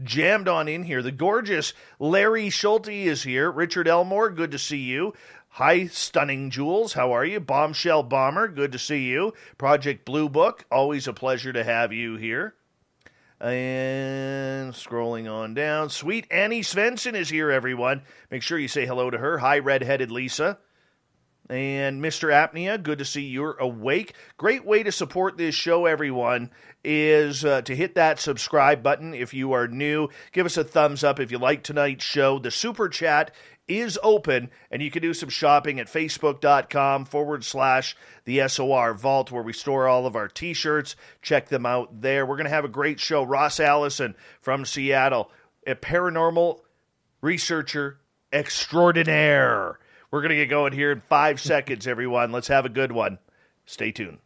jammed on in here. The gorgeous Larry Schulte is here. Richard Elmore, good to see you. Hi, Stunning Jules. How are you? Bombshell Bomber, good to see you. Project Blue Book, always a pleasure to have you here. And scrolling on down. Sweet Annie Svensson is here, everyone. Make sure you say hello to her. Hi, Redheaded Lisa. And Mr. Apnea, good to see you're awake. Great way to support this show, everyone, is to hit that subscribe button if you are new. Give us a thumbs up if you like tonight's show. The Super Chat is open, and you can do some shopping at facebook.com/the SOR Vault, where we store all of our t-shirts. Check them out there. We're going to have a great show. Ross Allison from Seattle, a paranormal researcher extraordinaire. We're going to get going here in 5 seconds, everyone. Let's have a good one. Stay tuned.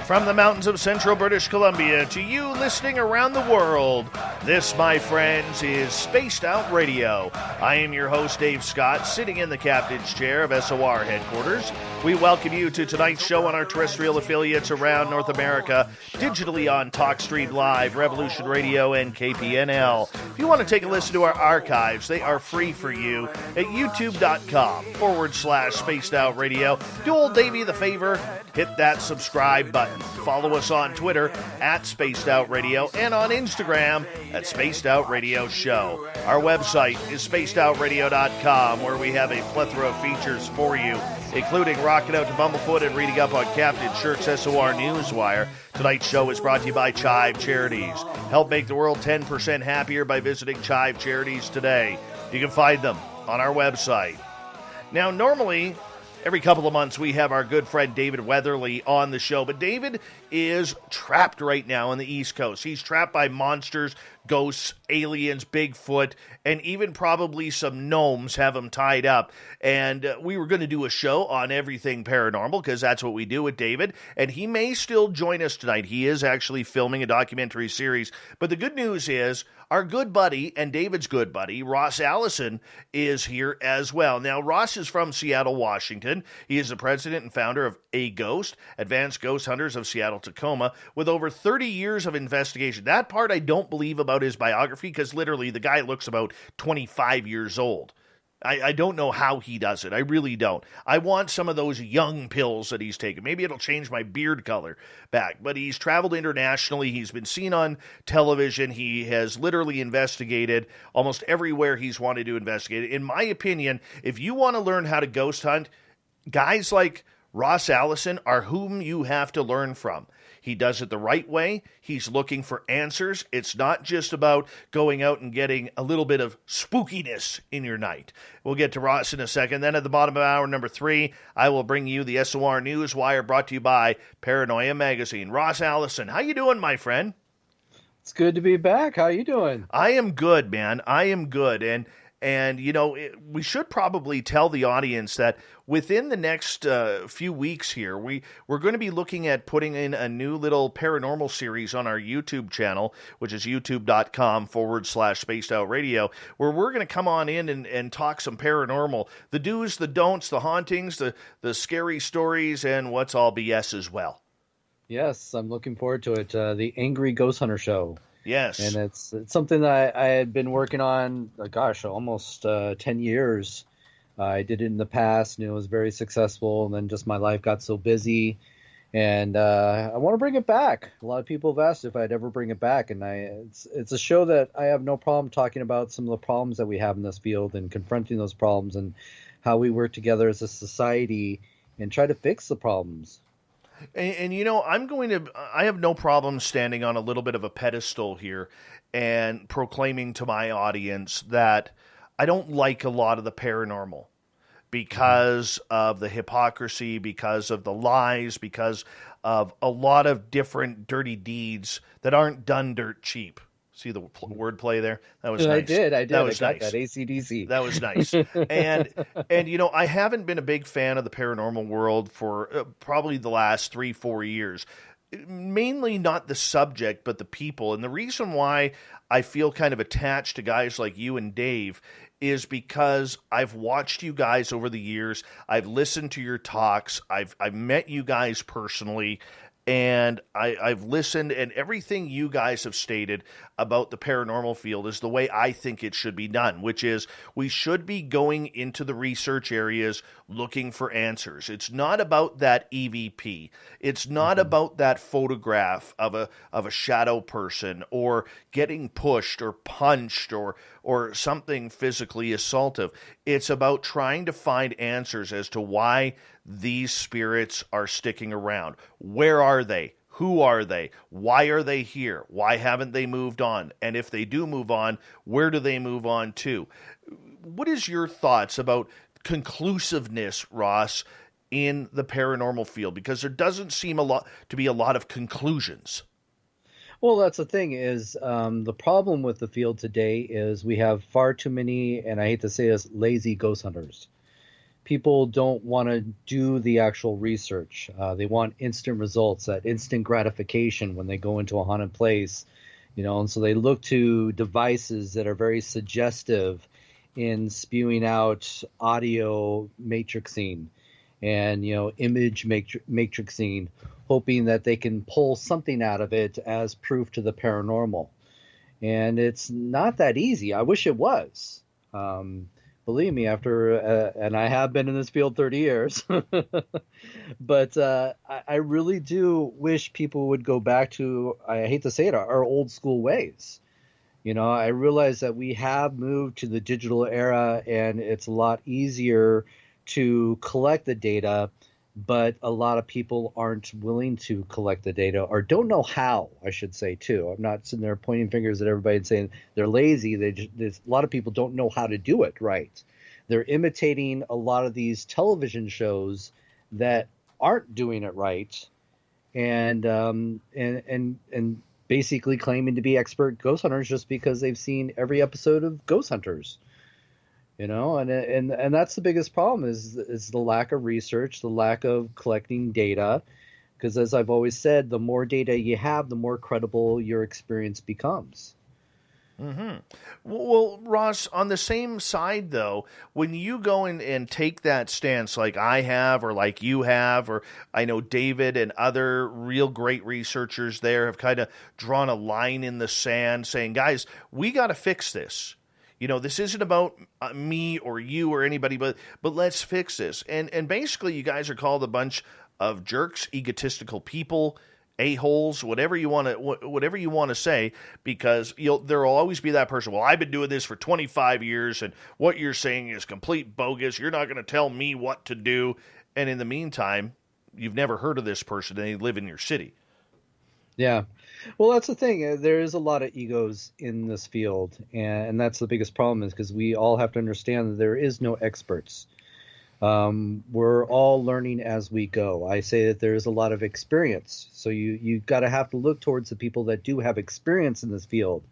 From the mountains of central British Columbia to you listening around the world, this, my friends, is Spaced Out Radio. I am your host, Dave Scott, sitting in the captain's chair of SOR headquarters. We welcome you to tonight's show on our terrestrial affiliates around North America, digitally on TalkStream Live, Revolution Radio, and KPNL. If you want to take a listen to our archives, they are free for you at youtube.com/Spaced Out Radio. Do old Davey the favor, hit that subscribe button. Follow us on Twitter at Spaced Out Radio and on Instagram at Spaced Out Radio Show. Our website is spacedoutradio.com, where we have a plethora of features for you, including rocking out to Bumblefoot and reading up on Captain Shirk's SOR Newswire. Tonight's show is brought to you by Chive Charities. Help make the world 10% happier by visiting Chive Charities today. You can find them on our website. Now, normally, every couple of months, we have our good friend David Weatherly on the show, but David is trapped right now on the East Coast. He's trapped by monsters, ghosts, aliens, Bigfoot, and even probably some gnomes have him tied up. And we were going to do a show on everything paranormal, because that's what we do with David, and he may still join us tonight. He is actually filming a documentary series, but the good news is our good buddy and David's good buddy, Ross Allison, is here as well. Now, Ross is from Seattle, Washington. He is the president and founder of A Ghost, Advanced Ghost Hunters of Seattle, Tacoma, with over 30 years of investigation. That part I don't believe about his biography, because literally the guy looks about 25 years old. I don't know how he does it. I really don't. I want some of those young pills that he's taken. Maybe it'll change my beard color back. But he's traveled internationally. He's been seen on television. He has literally investigated almost everywhere he's wanted to investigate. In my opinion, if you want to learn how to ghost hunt, guys like Ross Allison are whom you have to learn from. He does it the right way. He's looking for answers. It's not just about going out and getting a little bit of spookiness in your night. We'll get to Ross in a second. Then at the bottom of hour number 3, I will bring you the SOR Newswire, brought to you by Paranoia Magazine. Ross Allison, how you doing, my friend? It's good to be back. How you doing? I am good, man. I am good. And you know, we should probably tell the audience that within the next few weeks here, we're going to be looking at putting in a new little paranormal series on our YouTube channel, which is youtube.com/Spaced Out Radio, where we're going to come on in and talk some paranormal, the do's, the don'ts, the hauntings, the scary stories, and what's all BS as well. Yes, I'm looking forward to it. The Angry Ghost Hunter Show. Yes. And it's something that I had been working on, almost 10 years. I did it in the past, and it was very successful, and then just my life got so busy. And I want to bring it back. A lot of people have asked if I'd ever bring it back, and it's a show that I have no problem talking about some of the problems that we have in this field and confronting those problems and how we work together as a society and try to fix the problems. And you know, I have no problem standing on a little bit of a pedestal here and proclaiming to my audience that I don't like a lot of the paranormal because of the hypocrisy, because of the lies, because of a lot of different dirty deeds that aren't done dirt cheap. See the word play there? That was I nice. did. I Was got nice. that AC/DC. That was nice. And I haven't been a big fan of the paranormal world for probably the last 3-4 years. Mainly not the subject, but the people. And the reason why I feel kind of attached to guys like you and Dave is because I've watched you guys over the years. I've listened to your talks. I've met you guys personally. And I've listened, and everything you guys have stated about the paranormal field is the way I think it should be done, which is we should be going into the research areas looking for answers. It's not about that EVP. It's not about that photograph of a shadow person or getting pushed or punched or something physically assaultive. It's about trying to find answers as to why these spirits are sticking around. Where are they? Who are they? Why are they here? Why haven't they moved on? And if they do move on, where do they move on to? What is your thoughts about conclusiveness, Ross, in the paranormal field? Because there doesn't seem to be a lot of conclusions. Well, that's the thing is the problem with the field today is we have far too many, and I hate to say this, lazy ghost hunters. People don't want to do the actual research. They want instant results, that instant gratification when they go into a haunted place, and so they look to devices that are very suggestive in spewing out audio matrixing and, image matrixing, hoping that they can pull something out of it as proof to the paranormal. And it's not that easy. I wish it was. Believe me, and I have been in this field 30 years, but I really do wish people would go back to, I hate to say it, our old school ways. I realize that we have moved to the digital era and it's a lot easier to collect the data, but a lot of people aren't willing to collect the data or don't know how, I should say, too. I'm not sitting there pointing fingers at everybody and saying they're lazy. A lot of people don't know how to do it right. They're imitating a lot of these television shows that aren't doing it right, and basically claiming to be expert ghost hunters just because they've seen every episode of Ghost Hunters. And that's the biggest problem is the lack of research, the lack of collecting data, because as I've always said, the more data you have, the more credible your experience becomes. Mm-hmm. Well, Ross, on the same side, though, when you go in and take that stance like I have or like you have, or I know David and other real great researchers there have kind of drawn a line in the sand saying, guys, we got to fix this. This isn't about me or you or anybody, but let's fix this. And basically, you guys are called a bunch of jerks, egotistical people, a-holes, whatever you want to say, because there will always be that person. Well, I've been doing this for 25 years, and what you're saying is complete bogus. You're not going to tell me what to do. And in the meantime, you've never heard of this person, and they live in your city. Yeah. Well, that's the thing. There is a lot of egos in this field, and that's the biggest problem is because we all have to understand that there is no experts. We're all learning as we go. I say that there is a lot of experience. So you got to have to look towards the people that do have experience in this field.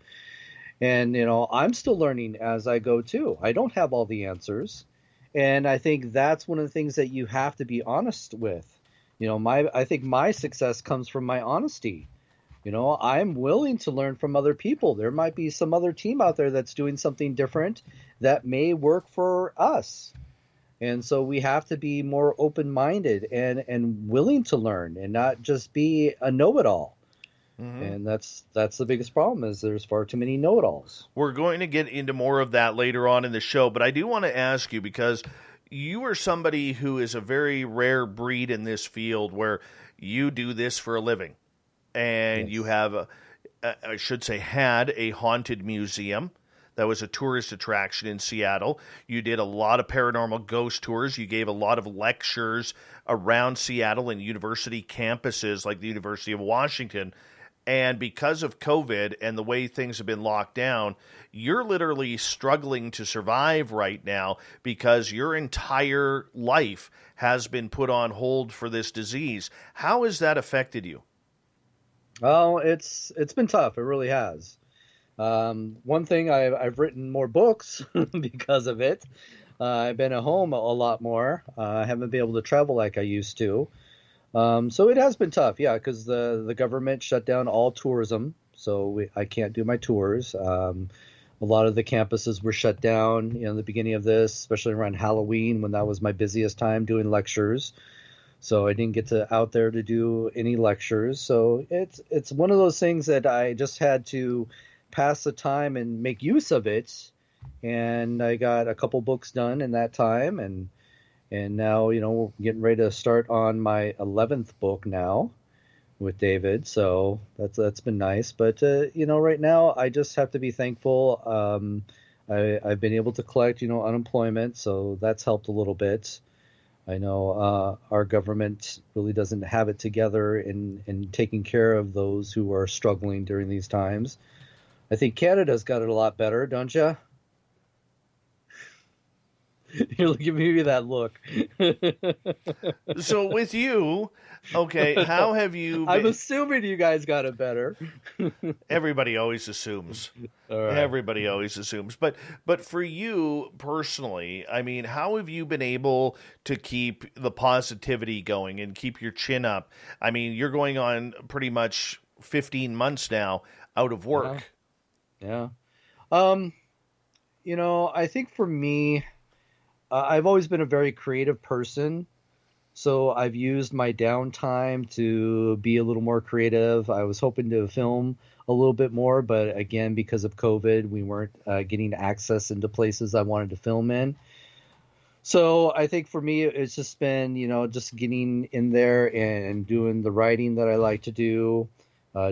And, I'm still learning as I go too. I don't have all the answers. And I think that's one of the things that you have to be honest with. I think my success comes from my honesty. I'm willing to learn from other people. There might be some other team out there that's doing something different that may work for us. And so we have to be more open-minded and willing to learn and not just be a know-it-all. Mm-hmm. And that's the biggest problem is there's far too many know-it-alls. We're going to get into more of that later on in the show, but I do want to ask you because you are somebody who is a very rare breed in this field where you do this for a living. And yes. You have, I should say, had a haunted museum. That was a tourist attraction in Seattle. You did a lot of paranormal ghost tours. You gave a lot of lectures around Seattle and university campuses like the University of Washington. And because of COVID and the way things have been locked down, you're literally struggling to survive right now because your entire life has been put on hold for this disease. How has that affected you? Well, it's been tough. It really has. One thing, I've written more books because of it. I've been at home a lot more. I haven't been able to travel like I used to. So it has been tough, yeah, because the government shut down all tourism, so I can't do my tours. A lot of the campuses were shut down, in the beginning of this, especially around Halloween when that was my busiest time doing lectures. So I didn't get out there to do any lectures. So it's one of those things that I just had to pass the time and make use of it. And I got a couple books done in that time, and now, we're getting ready to start on my 11th book now with David. So that's been nice. But, right now I just have to be thankful. I've been able to collect, unemployment. So that's helped a little bit. I know our government really doesn't have it together in taking care of those who are struggling during these times. I think Canada's got it a lot better, don't you? You're giving me that look. So with you, okay, how have you been? I'm assuming you guys got it better. Everybody always assumes. All right. Everybody always assumes. But for you personally, I mean, how have you been able to keep the positivity going and keep your chin up? I mean, you're going on pretty much 15 months now out of work. Yeah. I think for me, I've always been a very creative person, so I've used my downtime to be a little more creative. I was hoping to film a little bit more, but again, because of COVID, we weren't getting access into places I wanted to film in. So I think for me, it's just been, just getting in there and doing the writing that I like to do,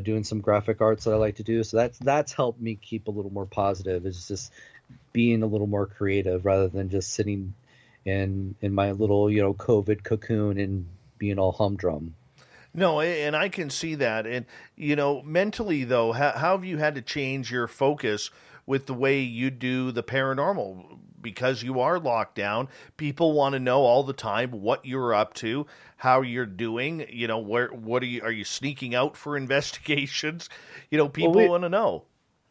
doing some graphic arts that I like to do. So that's helped me keep a little more positive. It's just being a little more creative rather than just sitting in my little, COVID cocoon and being all humdrum. No, and I can see that. And, mentally, though, how have you had to change your focus with the way you do the paranormal? Because you are locked down, people want to know all the time what you're up to, how you're doing, what are you sneaking out for investigations? People want to know.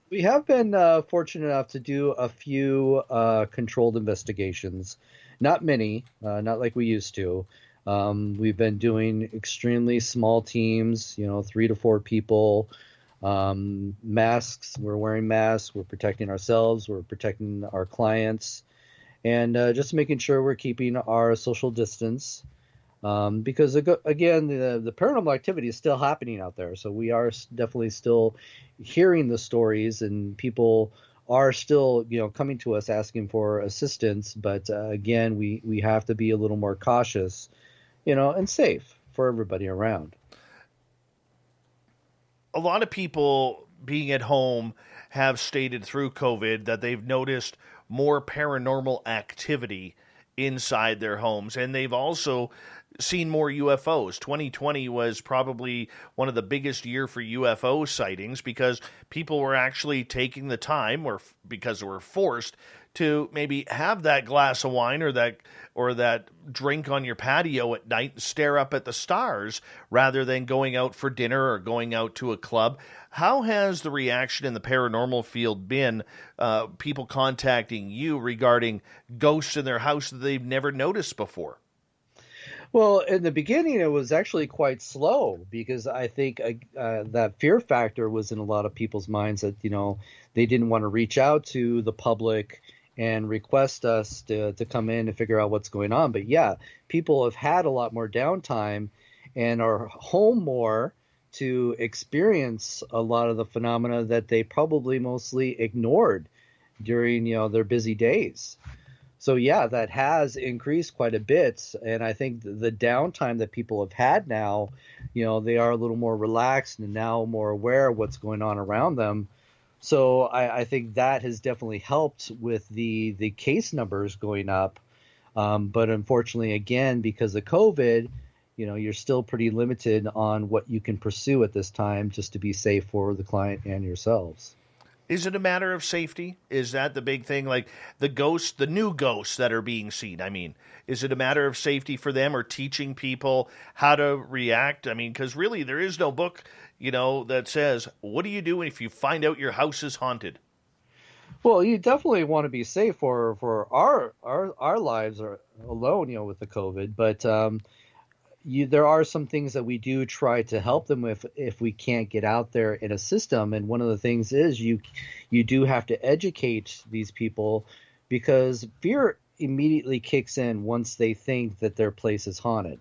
We have been fortunate enough to do a few controlled investigations. Not many, not like we used to. We've been doing extremely small teams, 3 to 4 people. Masks, we're wearing masks, we're protecting ourselves, we're protecting our clients, and just making sure we're keeping our social distance. Because again, the paranormal activity is still happening out there. So we are definitely still hearing the stories, and people are still, coming to us asking for assistance. But again, we have to be a little more cautious, and safe for everybody around. A lot of people being at home have stated through COVID that they've noticed more paranormal activity inside their homes, and they've also seen more UFOs. 2020 was probably one of the biggest year for UFO sightings because people were actually taking the time, or because they were forced to maybe have that glass of wine or that drink on your patio at night and stare up at the stars rather than going out for dinner or going out to a club. How has the reaction in the paranormal field been, people contacting you regarding ghosts in their house that they've never noticed before? Well, in the beginning, it was actually quite slow because I think that fear factor was in a lot of people's minds that, they didn't want to reach out to the public and request us to come in and figure out what's going on. But yeah, people have had a lot more downtime and are home more to experience a lot of the phenomena that they probably mostly ignored during, their busy days. So yeah, that has increased quite a bit. And I think the downtime that people have had now, they are a little more relaxed and now more aware of what's going on around them. So I think that has definitely helped with the case numbers going up. But unfortunately, again, because of COVID, you're still pretty limited on what you can pursue at this time just to be safe for the client and yourselves. Is it a matter of safety? Is that the big thing? Like the new ghosts that are being seen. I mean, is it a matter of safety for them or teaching people how to react? I mean, because really there is no book, that says, what do you do if you find out your house is haunted? Well, you definitely want to be safe for our lives are alone, with the COVID. But there are some things that we do try to help them with if we can't get out there in a system. And one of the things is you do have to educate these people, because fear immediately kicks in once they think that their place is haunted.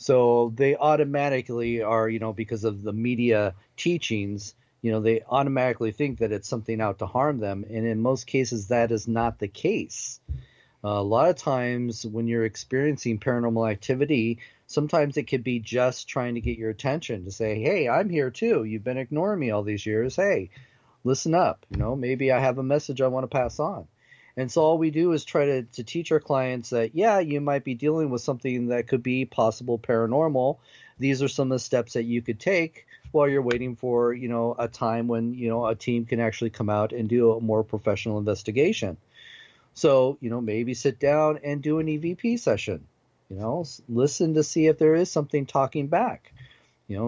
So they automatically are, because of the media teachings, they automatically think that it's something out to harm them. And in most cases, that is not the case. A lot of times when you're experiencing paranormal activity, sometimes it could be just trying to get your attention to say, hey, I'm here too. You've been ignoring me all these years. Hey, listen up. Maybe I have a message I want to pass on. And so all we do is try to teach our clients that, yeah, you might be dealing with something that could be possible paranormal. These are some of the steps that you could take while you're waiting for, a time when, a team can actually come out and do a more professional investigation. So, maybe sit down and do an EVP session, listen to see if there is something talking back,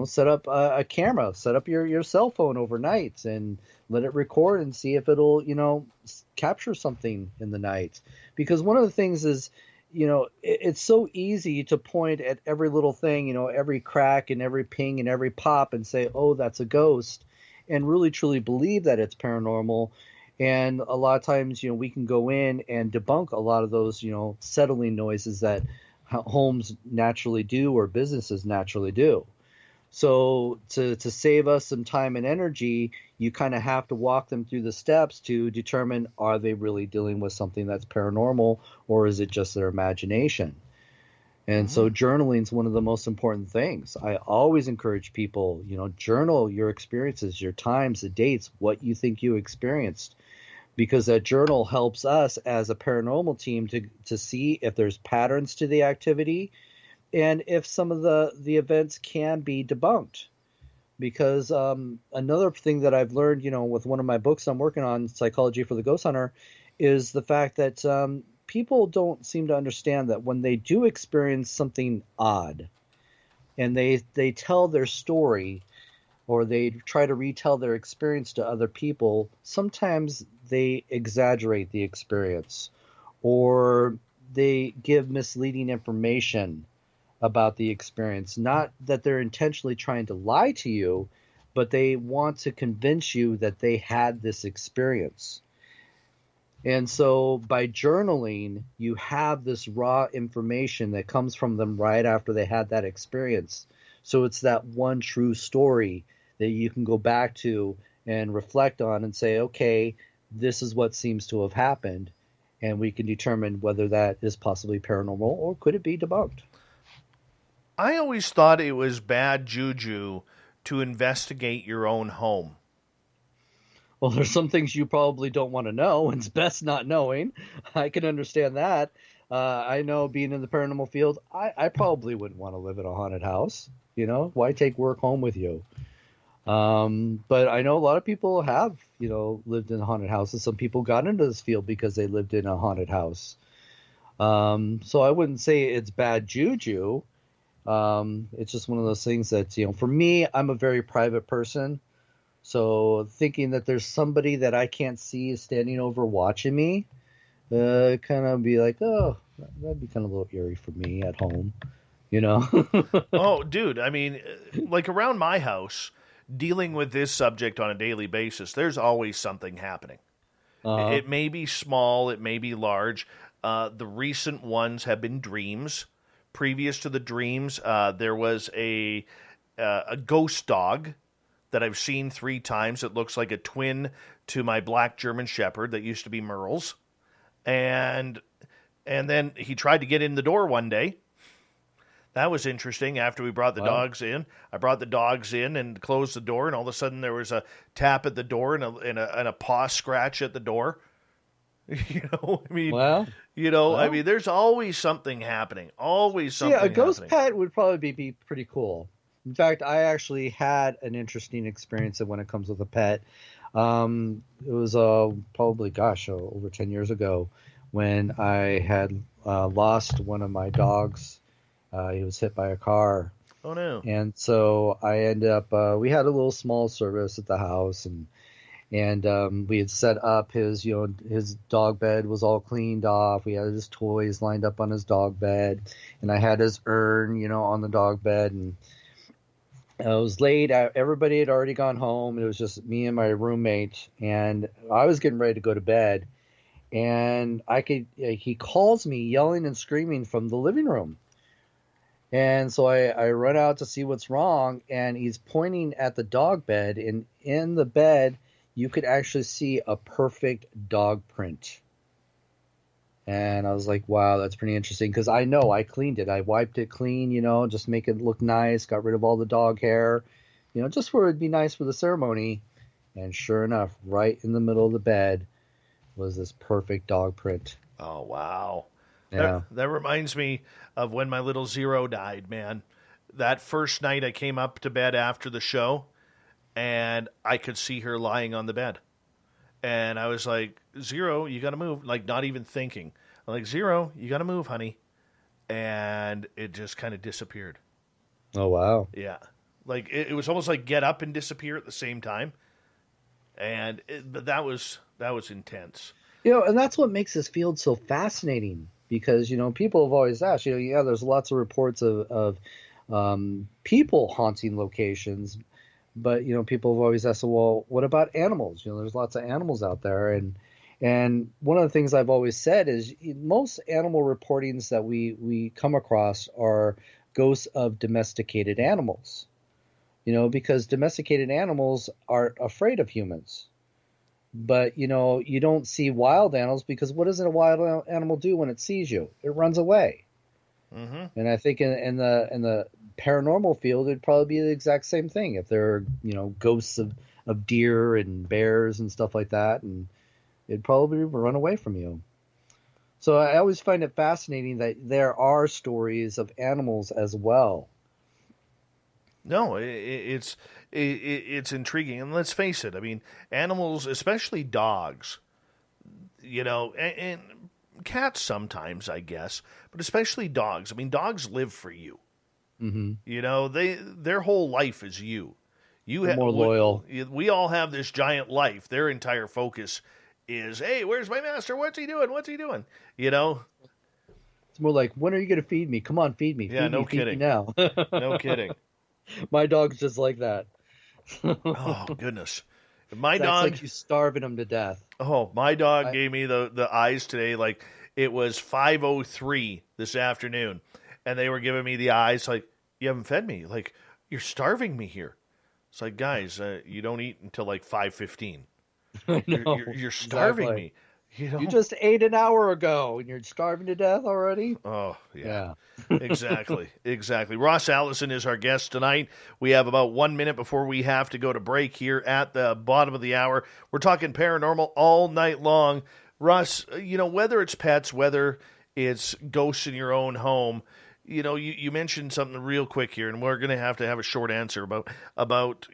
set up a camera, set up your cell phone overnight and let it record and see if it'll, capture something in the night. Because one of the things is, it's so easy to point at every little thing, every crack and every ping and every pop and say, oh, that's a ghost, and really truly believe that it's paranormal. And a lot of times, we can go in and debunk a lot of those, settling noises that homes naturally do or businesses naturally do. So to save us some time and energy, you kind of have to walk them through the steps to determine, are they really dealing with something that's paranormal, or is it just their imagination? And so journaling is one of the most important things. I always encourage people, journal your experiences, your times, the dates, what you think you experienced, because that journal helps us as a paranormal team to see if there's patterns to the activity and if some of the events can be debunked. Because another thing that I've learned, with one of my books I'm working on, Psychology for the Ghost Hunter, is the fact that people don't seem to understand that when they do experience something odd and they tell their story or they try to retell their experience to other people, sometimes they exaggerate the experience or they give misleading information about the experience. Not that they're intentionally trying to lie to you, but they want to convince you that they had this experience. And so by journaling, you have this raw information that comes from them right after they had that experience. So it's that one true story that you can go back to and reflect on and say, okay, this is what seems to have happened. And we can determine whether that is possibly paranormal or could it be debunked. I always thought it was bad juju to investigate your own home. Well, there's some things you probably don't want to know, and it's best not knowing. I can understand that. I know being in the paranormal field, I probably wouldn't want to live in a haunted house. Why take work home with you? But I know a lot of people have, lived in haunted houses. Some people got into this field because they lived in a haunted house. So I wouldn't say it's bad juju. It's just one of those things that, for me, I'm a very private person. So thinking that there's somebody that I can't see is standing over watching me, kind of be like, oh, that'd be kind of a little eerie for me at home, Oh, dude, I mean, like around my house, dealing with this subject on a daily basis, there's always something happening. It may be small, it may be large. The recent ones have been dreams. Previous to the dreams, there was a ghost dog that I've seen 3 times. It looks like a twin to my black German Shepherd that used to be Merle's. And then he tried to get in the door one day. That was interesting. After we brought the dogs in, I brought the dogs in and closed the door, and all of a sudden there was a tap at the door and a paw scratch at the door. I mean, there's always something happening. Always something happening. Yeah, a ghost pet would probably be pretty cool. In fact, I actually had an interesting experience when it comes with a pet. It was probably, over 10 years ago when I had lost one of my dogs. He was hit by a car. Oh, no. And so I ended up, we had a little small service at the house, and we had set up his dog bed was all cleaned off. We had his toys lined up on his dog bed, and I had his urn, on the dog bed. And it was late. Everybody had already gone home. It was just me and my roommate, and I was getting ready to go to bed. And he calls me yelling and screaming from the living room. And so I run out to see what's wrong, and he's pointing at the dog bed, and in the bed, you could actually see a perfect dog print. And I was like, wow, that's pretty interesting, because I know I cleaned it. I wiped it clean, just make it look nice, got rid of all the dog hair, just where it'd be nice for the ceremony. And sure enough, right in the middle of the bed was this perfect dog print. Oh, wow. Yeah. That reminds me of when my little Zero died, man. That first night I came up to bed after the show, and I could see her lying on the bed. And I was like, Zero, you got to move. Like, not even thinking. I'm like, Zero, you got to move, honey. And it just kind of disappeared. Oh, wow. Yeah. Like, it was almost like get up and disappear at the same time. And but that was intense. And that's what makes this field so fascinating, because, people have always asked, there's lots of reports of people haunting locations. But, people have always asked, well, what about animals? There's lots of animals out there. And one of the things I've always said is most animal reportings that we come across are ghosts of domesticated animals, because domesticated animals aren't afraid of humans. But, you don't see wild animals, because what does a wild animal do when it sees you? It runs away. Mm-hmm. And I think in the paranormal field, it'd probably be the exact same thing. If there are, ghosts of deer and bears and stuff like that, and it'd probably run away from you. So I always find it fascinating that there are stories of animals as well. No, it's intriguing. And let's face it, I mean, animals, especially dogs, and cats sometimes, I guess, but especially dogs. I mean, dogs live for you. Mm-hmm. Their whole life is you. More loyal. We all have this giant life. Their entire focus is, hey, where's my master? What's he doing? It's more like, when are you going to feed me? Come on, feed me. Yeah, no kidding. Feed me now. No kidding. My dog's just like that. Oh, goodness. My That's dog, like you starving him to death. Oh, my dog gave me the eyes today. Like, it was 5:03 this afternoon, and they were giving me the eyes like, you haven't fed me. Like, you're starving me here. It's like, guys, you don't eat until like 5:15. You're starving me. You just ate an hour ago, and you're starving to death already? Oh, yeah. Exactly. Ross Allison is our guest tonight. We have about 1 minute before we have to go to break here at the bottom of the hour. We're talking paranormal all night long. Russ, whether it's pets, whether it's ghosts in your own home, you mentioned something real quick here, and we're going to have a short answer about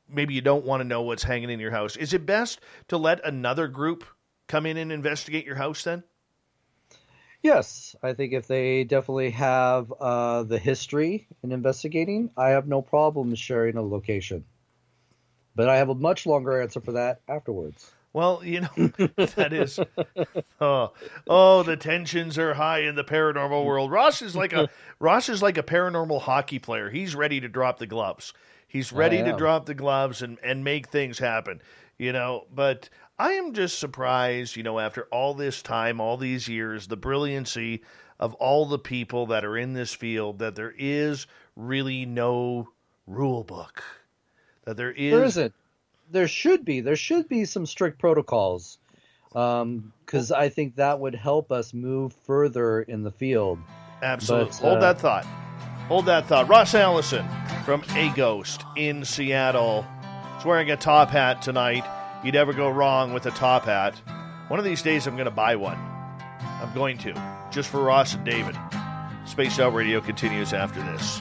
maybe you don't want to know what's hanging in your house. Is it best to let another group come in and investigate your house then? Yes, I think if they definitely have the history in investigating, I have no problem sharing a location. But I have a much longer answer for that afterwards. Well, that is, the tensions are high in the paranormal world. Ross is like a paranormal hockey player. He's ready to drop the gloves. He's ready to drop the gloves and make things happen, but I am just surprised, after all this time, all these years, the brilliancy of all the people that are in this field, that there is really no rule book. That there isn't. There should be some strict protocols, because I think that would help us move further in the field. Absolutely. Hold that thought. Ross Allison from A Ghost in Seattle is wearing a top hat tonight. You'd never go wrong with a top hat. One of these days I'm going to buy one. I'm going to, just for Ross and David. Spaced Out Radio continues after this.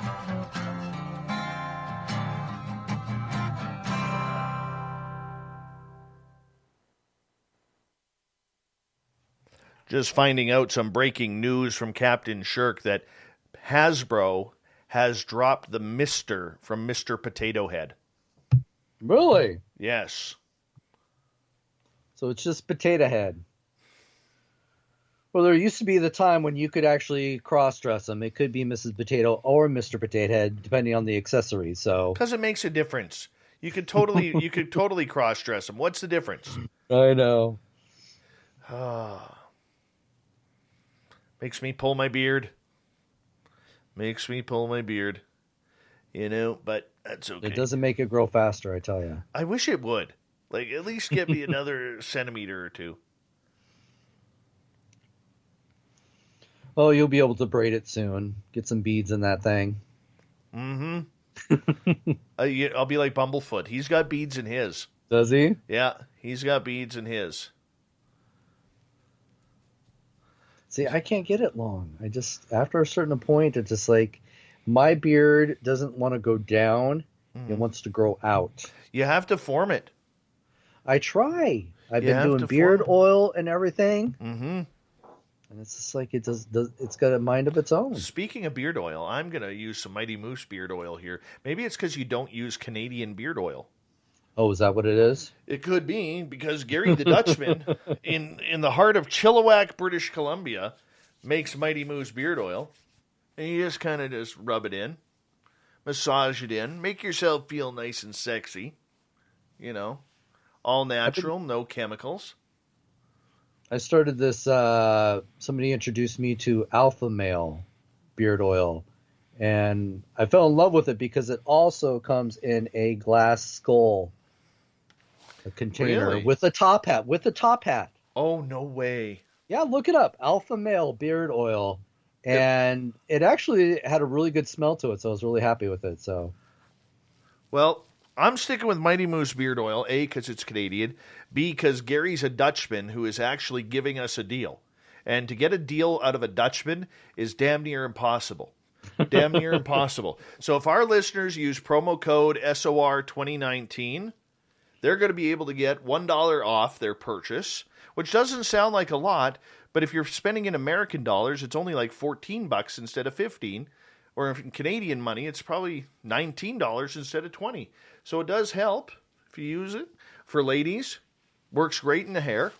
Just finding out some breaking news from Captain Shirk that Hasbro has dropped the Mr. from Mr. Potato Head. Really? Yes. So it's just Potato Head. Well, there used to be the time when you could actually cross-dress them. It could be Mrs. Potato or Mr. Potato Head, depending on the accessories. So because it makes a difference. You could totally cross-dress them. What's the difference? I know. Makes me pull my beard. You know, but that's okay. It doesn't make it grow faster, I tell you. I wish it would. Like, at least give me another centimeter or two. Oh, you'll be able to braid it soon. Get some beads in that thing. Mm-hmm. I'll be like Bumblefoot. He's got beads in his. Does he? Yeah, he's got beads in his. See, I can't get it long. I just, after a certain point, it's just like, my beard doesn't want to go down. It wants to grow out. You have to form it. I try. I've been doing beard oil and everything. Mm-hmm. And it's just like it's got a mind of its own. Speaking of beard oil, I'm going to use some Mighty Moose beard oil here. Maybe it's because you don't use Canadian beard oil. Oh, is that what it is? It could be, because Gary the Dutchman in the heart of Chilliwack, British Columbia, makes Mighty Moose beard oil. And you just kind of just rub it in, massage it in, make yourself feel nice and sexy. You know, all natural, no chemicals. I started this, somebody introduced me to Alpha Male beard oil, and I fell in love with it because it also comes in a glass skull, a container with a top hat. Oh, no way. Yeah, look it up. Alpha Male beard oil. And it actually had a really good smell to it, so I was really happy with it. So, well, I'm sticking with Mighty Moose beard oil, A, because it's Canadian, B, because Gary's a Dutchman who is actually giving us a deal. And to get a deal out of a Dutchman is damn near impossible. Damn near impossible. So if our listeners use promo code SOR2019, they're going to be able to get $1 off their purchase, which doesn't sound like a lot, but if you're spending in American dollars, it's only like $14 instead of $15. Or in Canadian money, it's probably $19 instead of $20. So it does help if you use it. For ladies, works great in the hair.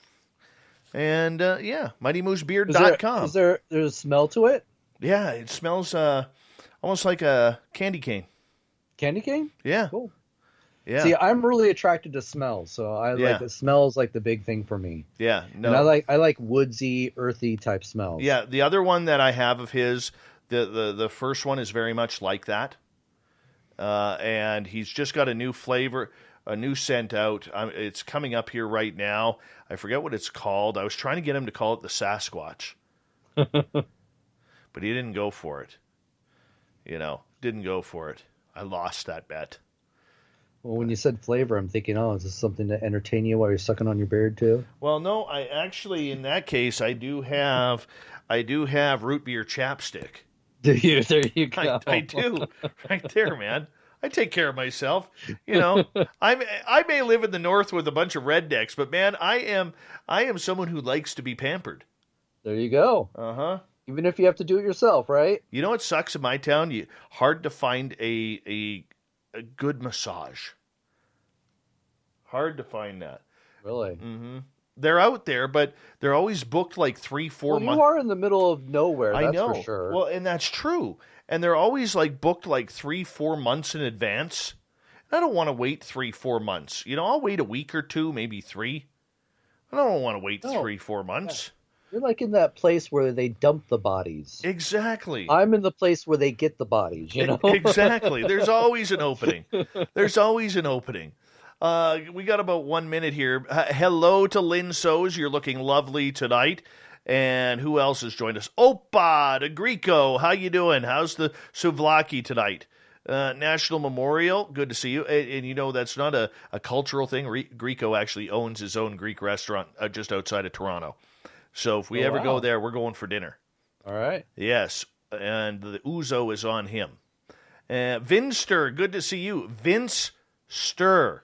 And MightyMooseBeard.com. Is there a smell to it? Yeah, it smells almost like a candy cane. Candy cane? Yeah. Cool. Yeah. See, I'm really attracted to smells, so like it smells like the big thing for me. Yeah. No. And I like woodsy, earthy type smells. Yeah. The other one that I have of his, the first one is very much like that, and he's just got a new flavor, a new scent out. It's coming up here right now. I forget what it's called. I was trying to get him to call it the Sasquatch, but he didn't go for it. Didn't go for it. I lost that bet. Well, when you said flavor, I'm thinking, is this something to entertain you while you're sucking on your beard too? Well, no, I actually, in that case, I do have root beer chapstick. Do you? There you go. I do. Right there, man. I take care of myself. I may live in the north with a bunch of rednecks, but man, I am someone who likes to be pampered. There you go. Uh-huh. Even if you have to do it yourself, right? You know what sucks in my town? Hard to find a good massage. Hard to find that. Really? Mm-hmm. They're out there, but they're always booked like 3-4 months. You are in the middle of nowhere, that's I know. for sure. Well, and that's true. And they're always like booked like 3-4 months in advance. And I don't want to wait 3-4 months. I'll wait a week or two, maybe 3. I don't want to wait 3-4 months. Yeah. You're like in that place where they dump the bodies. Exactly. I'm in the place where they get the bodies, Exactly. There's always an opening. There's always an opening. We got about 1 minute here. Hello to Lynn Sows. You're looking lovely tonight. And who else has joined us? Opa de Greco. How you doing? How's the souvlaki tonight? National Memorial. Good to see you. And that's not a cultural thing. Greco actually owns his own Greek restaurant just outside of Toronto. So if we ever go there, we're going for dinner. All right. Yes. And the ouzo is on him. Vinster, good to see you. Vince Stir.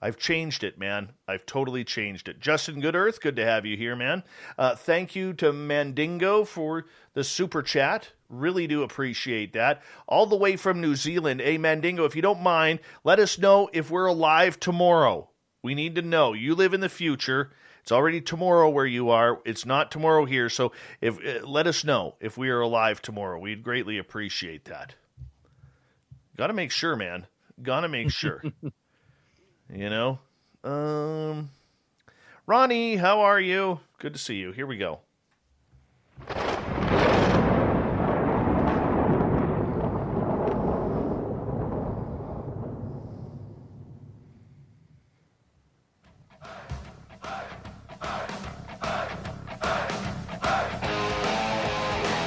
I've changed it, man. I've totally changed it. Justin Goodearth, good to have you here, man. Thank you to Mandingo for the super chat. Really do appreciate that. All the way from New Zealand. Hey, Mandingo, if you don't mind, let us know if we're alive tomorrow. We need to know. You live in the future. It's already tomorrow where you are. It's not tomorrow here. So let us know if we are alive tomorrow. We'd greatly appreciate that. Got to make sure, man. Got to make sure. You know, Ronnie, how are you? Good to see you. Here we go.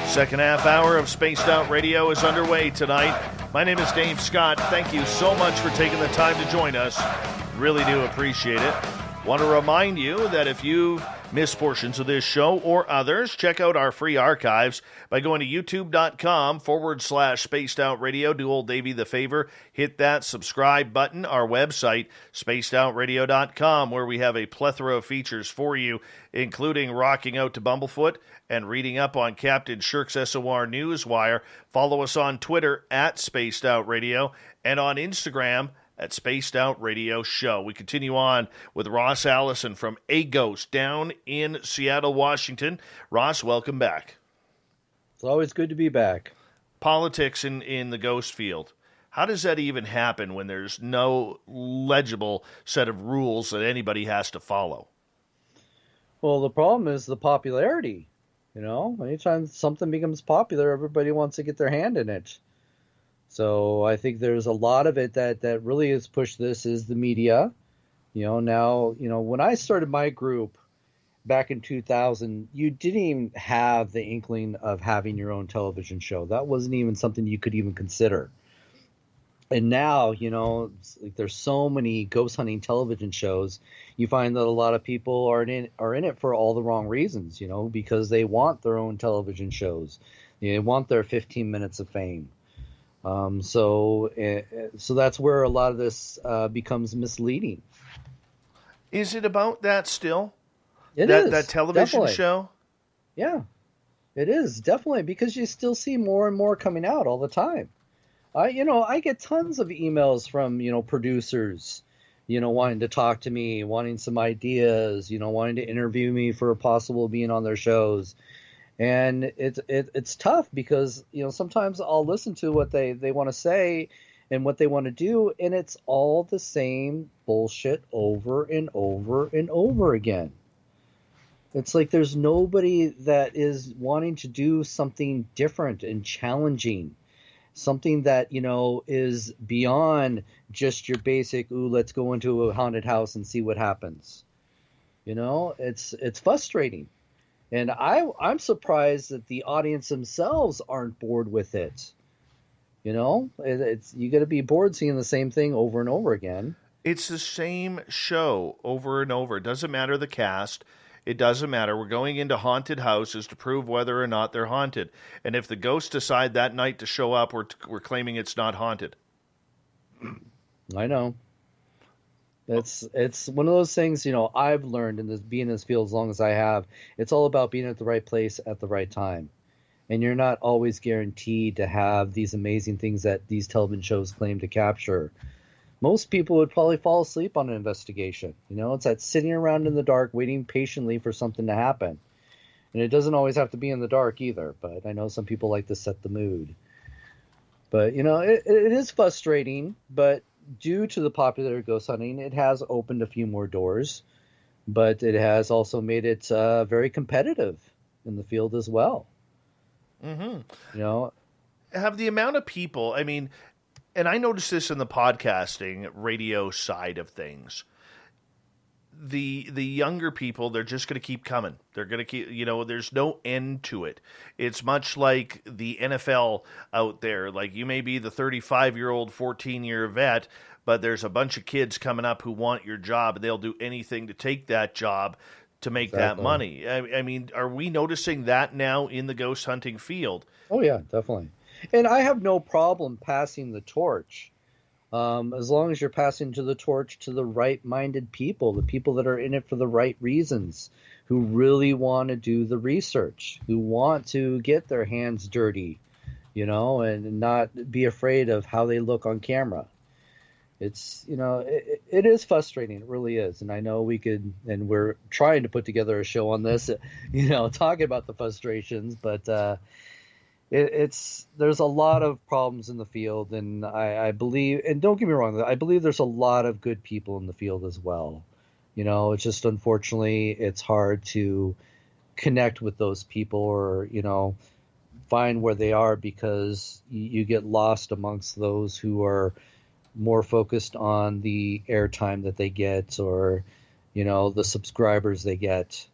Second half hour of Spaced Out Radio is underway tonight. My name is Dave Scott. Thank you so much for taking the time to join us. Really do appreciate it. Want to remind you that if you've missed portions of this show or others, check out our free archives by going to youtube.com/Spaced Out Radio. Do old Davey the favor. Hit that subscribe button. Our website, spacedoutradio.com, where we have a plethora of features for you, including rocking out to Bumblefoot and reading up on Captain Shirk's SOR Newswire. Follow us on Twitter at Spaced Out Radio and on Instagram at Spaced Out Radio Show. We continue on with Ross Allison from A Ghost down in Seattle, Washington. Ross, welcome back. It's always good to be back. Politics in the ghost field. How does that even happen when there's no legible set of rules that anybody has to follow? Well, the problem is the popularity. You know, anytime something becomes popular, everybody wants to get their hand in it. So I think there's a lot of it that really has pushed this is the media. You know, now, you know, when I started my group back in 2000, you didn't even have the inkling of having your own television show. That wasn't even something you could even consider. And now, you know, like there's so many ghost hunting television shows. You find that a lot of people are in it for all the wrong reasons, you know, because they want their own television shows. They want their 15 minutes of fame. So that's where a lot of this becomes misleading. Is it about that still? It is. That television definitely. show? Yeah, it is definitely, because you still see more and more coming out all the time. I get tons of emails from, producers, wanting to talk to me, wanting some ideas, wanting to interview me for possible being on their shows. And it's tough because, sometimes I'll listen to what they want to say and what they want to do, and it's all the same bullshit over and over and over again. It's like there's nobody that is wanting to do something different and challenging. Something that, is beyond just your basic, let's go into a haunted house and see what happens. It's frustrating. And I'm surprised that the audience themselves aren't bored with it. You got to be bored seeing the same thing over and over again. It's the same show over and over. It doesn't matter the cast. It doesn't matter. We're going into haunted houses to prove whether or not they're haunted. And if the ghosts decide that night to show up, we're claiming it's not haunted. I know. It's one of those things, I've learned being in this field as long as I have. It's all about being at the right place at the right time. And you're not always guaranteed to have these amazing things that these television shows claim to capture. Most people would probably fall asleep on an investigation. It's that sitting around in the dark, waiting patiently for something to happen. And it doesn't always have to be in the dark either, but I know some people like to set the mood. But, it is frustrating, but due to the popular ghost hunting, it has opened a few more doors, but it has also made it very competitive in the field as well. Mm-hmm. Have the amount of people, and I noticed this in the podcasting radio side of things. The younger people, they're just going to keep coming. They're going to keep, there's no end to it. It's much like the NFL out there. Like you may be the 35-year-old, 14-year vet, but there's a bunch of kids coming up who want your job. They'll do anything to take that job to make that money. Are we noticing that now in the ghost hunting field? Oh, yeah, definitely. And I have no problem passing the torch As long as you're passing to the torch to the right-minded people, the people that are in it for the right reasons, who really want to do the research, who want to get their hands dirty, and not be afraid of how they look on camera. It's, it is frustrating. It really is. And I know and we're trying to put together a show on this, talking about the frustrations, but there's a lot of problems in the field. And I believe, and don't get me wrong, I believe there's a lot of good people in the field as well. It's just, unfortunately, it's hard to connect with those people or, find where they are, because you get lost amongst those who are more focused on the airtime that they get, or the subscribers they get,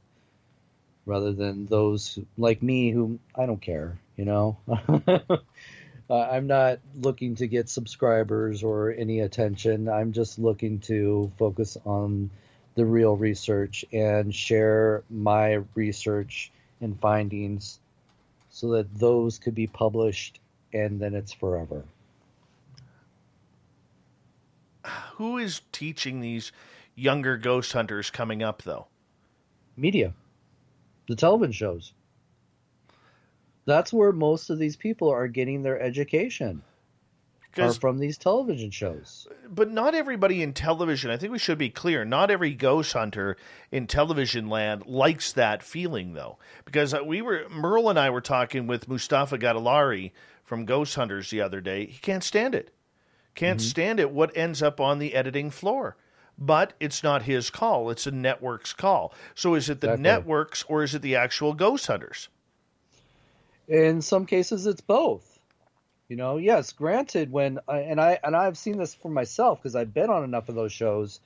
rather than those like me who I don't care. I'm not looking to get subscribers or any attention. I'm just looking to focus on the real research and share my research and findings so that those could be published, and then it's forever. Who is teaching these younger ghost hunters coming up, though? Media. The television shows. That's where most of these people are getting their education, are from these television shows. But not everybody in television, I think we should be clear, not every ghost hunter in television land likes that feeling, though. Because Merle and I were talking with Mustafa Gadalari from Ghost Hunters the other day. He can't stand it. Can't stand it what ends up on the editing floor. But it's not his call. It's a network's call. So is it the networks, or is it the actual ghost hunters? In some cases, it's both. Yes, granted, I've seen this for myself, because I've been on enough of those shows,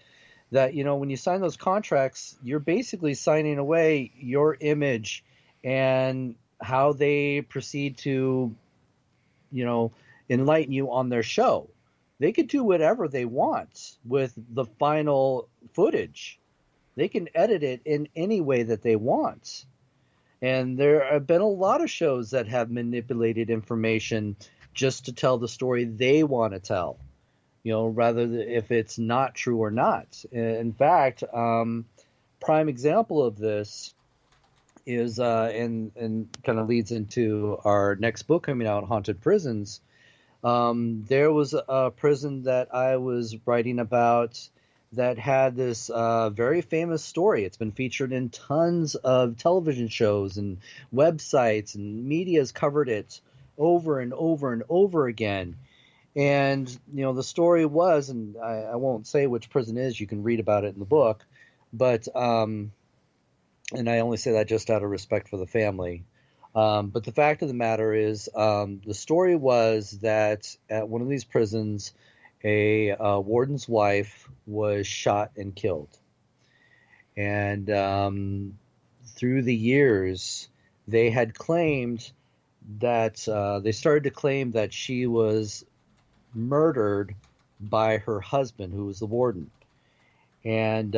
that, when you sign those contracts, you're basically signing away your image and how they proceed to, enlighten you on their show. They could do whatever they want with the final footage. They can edit it in any way that they want. And there have been a lot of shows that have manipulated information just to tell the story they want to tell, rather than if it's not true or not. In fact, prime example of this is, and kind of leads into our next book coming out, Haunted Prisons. There was a prison that I was writing about that had this very famous story. It's been featured in tons of television shows and websites, and media's covered it over and over and over again. And, the story was, and I won't say which prison it is, you can read about it in the book, but, and I only say that just out of respect for the family. But the fact of the matter is, the story was that at one of these prisons, a warden's wife was shot and killed. And through the years, they had claimed that they started to claim that she was murdered by her husband, who was the warden. And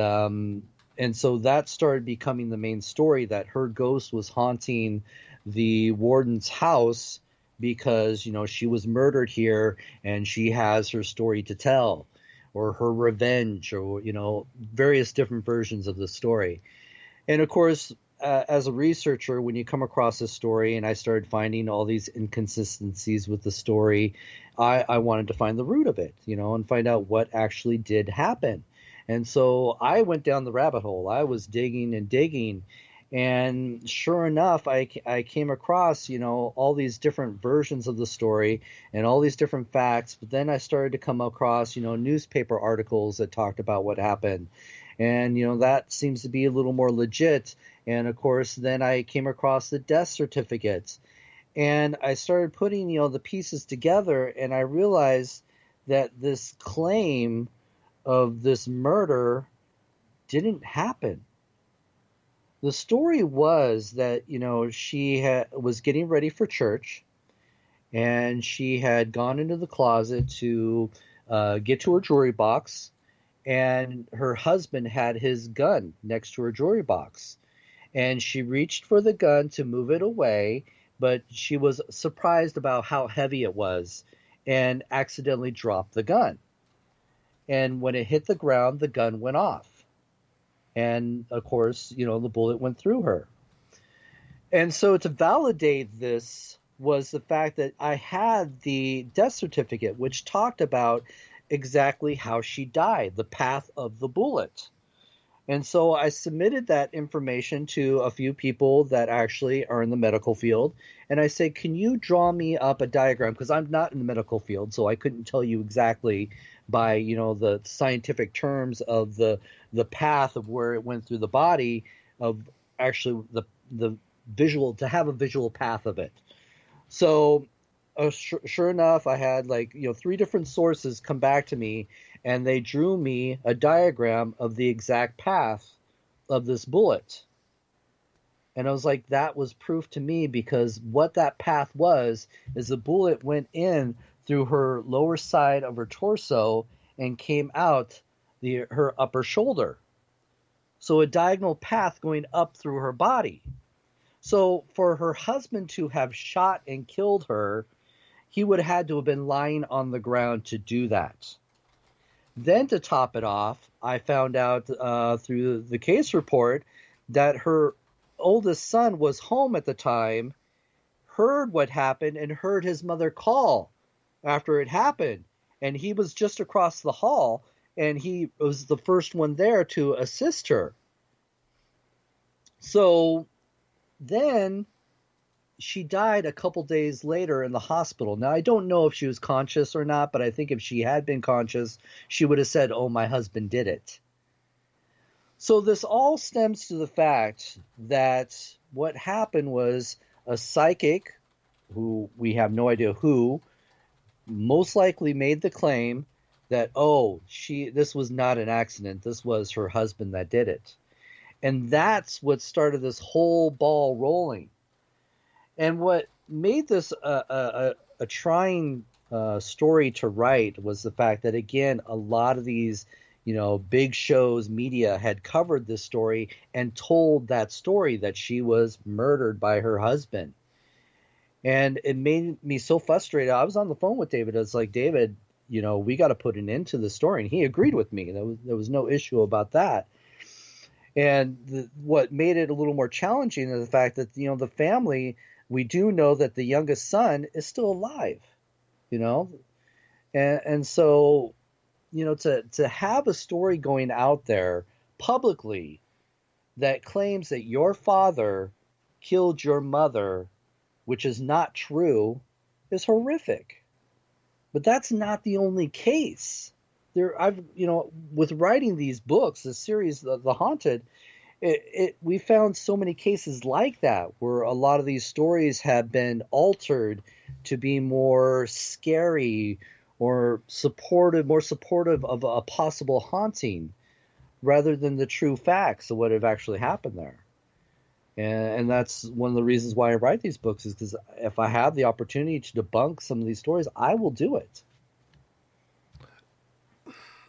so that started becoming the main story, that her ghost was haunting the warden's house because, she was murdered here and she has her story to tell, or her revenge, or, various different versions of the story. And of course, as a researcher, when you come across a story, and I started finding all these inconsistencies with the story, I wanted to find the root of it, and find out what actually did happen. And so I went down the rabbit hole. I was digging and digging. And sure enough, I came across, all these different versions of the story and all these different facts. But then I started to come across, newspaper articles that talked about what happened. And, that seems to be a little more legit. And, of course, then I came across the death certificates. And I started putting, the pieces together. And I realized that this claim of this murder didn't happen. The story was that, she was getting ready for church, and she had gone into the closet to get to her jewelry box, and her husband had his gun next to her jewelry box. And she reached for the gun to move it away, but she was surprised about how heavy it was and accidentally dropped the gun. And when it hit the ground, the gun went off. And of course, the bullet went through her. And so to validate this was the fact that I had the death certificate, which talked about exactly how she died, the path of the bullet. And so I submitted that information to a few people that actually are in the medical field. And I said, can you draw me up a diagram? Because I'm not in the medical field, so I couldn't tell you exactly by, the scientific terms of the path of where it went through the body, of actually the visual, to have a visual path of it. So sure enough, I had 3 different sources come back to me, and they drew me a diagram of the exact path of this bullet. And I was like, that was proof to me, because what that path was is the bullet went in through her lower side of her torso and came out her upper shoulder. So a diagonal path going up through her body. So for her husband to have shot and killed her, he would have had to have been lying on the ground to do that. Then to top it off, I found out through the case report that her oldest son was home at the time, heard what happened, and heard his mother call after it happened. And he was just across the hall, and he was the first one there to assist her. So then she died a couple days later in the hospital. Now, I don't know if she was conscious or not, but I think if she had been conscious, she would have said, oh, my husband did it. So this all stems to the fact that what happened was a psychic, who we have no idea who, most likely made the claim that, this was not an accident. This was her husband that did it. And that's what started this whole ball rolling. And what made this a trying story to write was the fact that, again, a lot of these, big shows, media had covered this story and told that story that she was murdered by her husband. And it made me so frustrated. I was on the phone with David. I was like, David, we got to put an end to the story. And he agreed with me. There was no issue about that. And what made it a little more challenging is the fact that, the family, we do know that the youngest son is still alive, and so, to have a story going out there publicly that claims that your father killed your mother, which is not true, is horrific. But that's not the only case. With writing these books, the series, The Haunted, we found so many cases like that, where a lot of these stories have been altered to be more scary or more supportive of a possible haunting, rather than the true facts of what have actually happened there. And that's one of the reasons why I write these books, is because if I have the opportunity to debunk some of these stories, I will do it.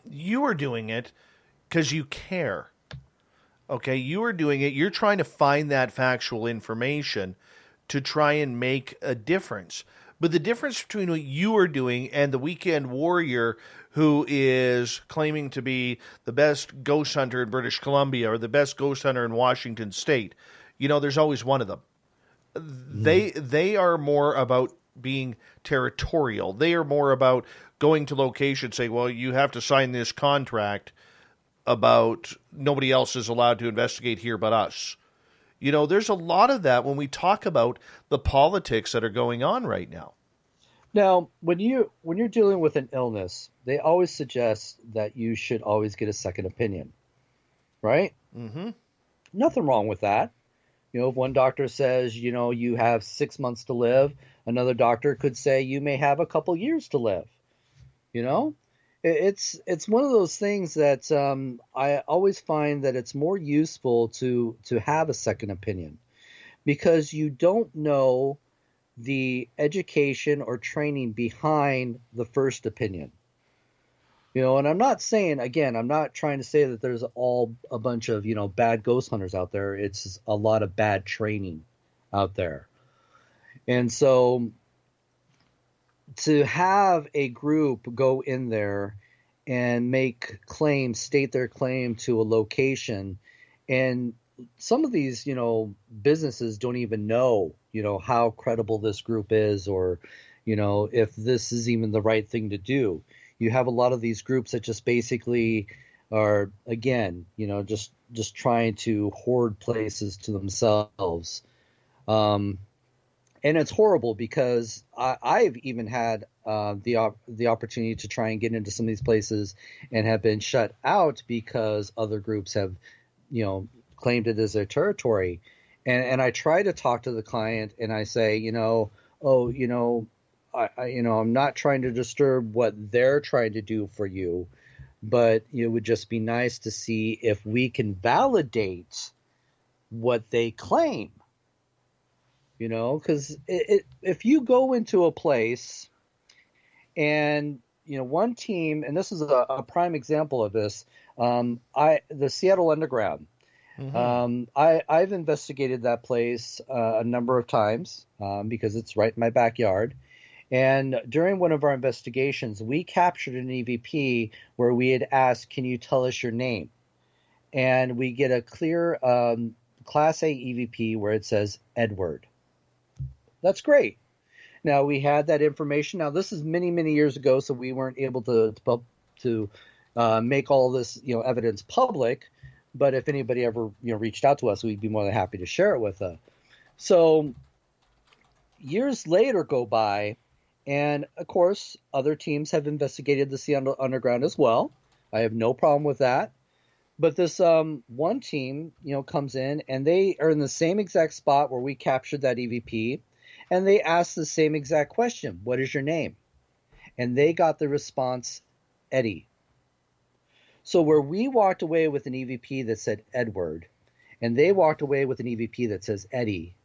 You are doing it because you care. Okay, you are doing it. You're trying to find that factual information to try and make a difference. But the difference between what you are doing and the weekend warrior who is claiming to be the best ghost hunter in British Columbia or the best ghost hunter in Washington State, there's always one of them. They are more about being territorial. They are more about going to locations, saying, well, you have to sign this contract about nobody else is allowed to investigate here but us. There's a lot of that when we talk about the politics that are going on right now. Now, when you're dealing with an illness, they always suggest that you should always get a second opinion, right? Mm-hmm. Nothing wrong with that. If one doctor says, you have 6 months to live, another doctor could say you may have a couple years to live. It's one of those things that I always find that it's more useful to have a second opinion, because you don't know the education or training behind the first opinion. And I'm not saying, again, I'm not trying to say that there's all a bunch of, bad ghost hunters out there. It's a lot of bad training out there. And so to have a group go in there and make claims, state their claim to a location. And some of these, businesses don't even know, how credible this group is, or, if this is even the right thing to do. You have a lot of these groups that just basically are, again, just trying to hoard places to themselves. And it's horrible because I've even had the opportunity to try and get into some of these places and have been shut out because other groups have, claimed it as their territory. And I try to talk to the client and I say, I'm not trying to disturb what they're trying to do for you, but it would just be nice to see if we can validate what they claim. Because if you go into a place and, one team, and this is a prime example of this, the Seattle Underground. Mm-hmm. I've investigated that place a number of times because it's right in my backyard. And during one of our investigations, we captured an EVP where we had asked, "Can you tell us your name?" And we get a clear Class A EVP where it says Edward. That's great. Now, we had that information. Now, this is many, many years ago, so we weren't able to make all this, evidence public. But if anybody ever, reached out to us, we'd be more than happy to share it with them. So years later go by, and of course, other teams have investigated the Seattle Underground as well. I have no problem with that. But this one team, comes in, and they are in the same exact spot where we captured that EVP, and they asked the same exact question: "What is your name?" And they got the response, "Eddie." So where we walked away with an EVP that said Edward, and they walked away with an EVP that says Eddie,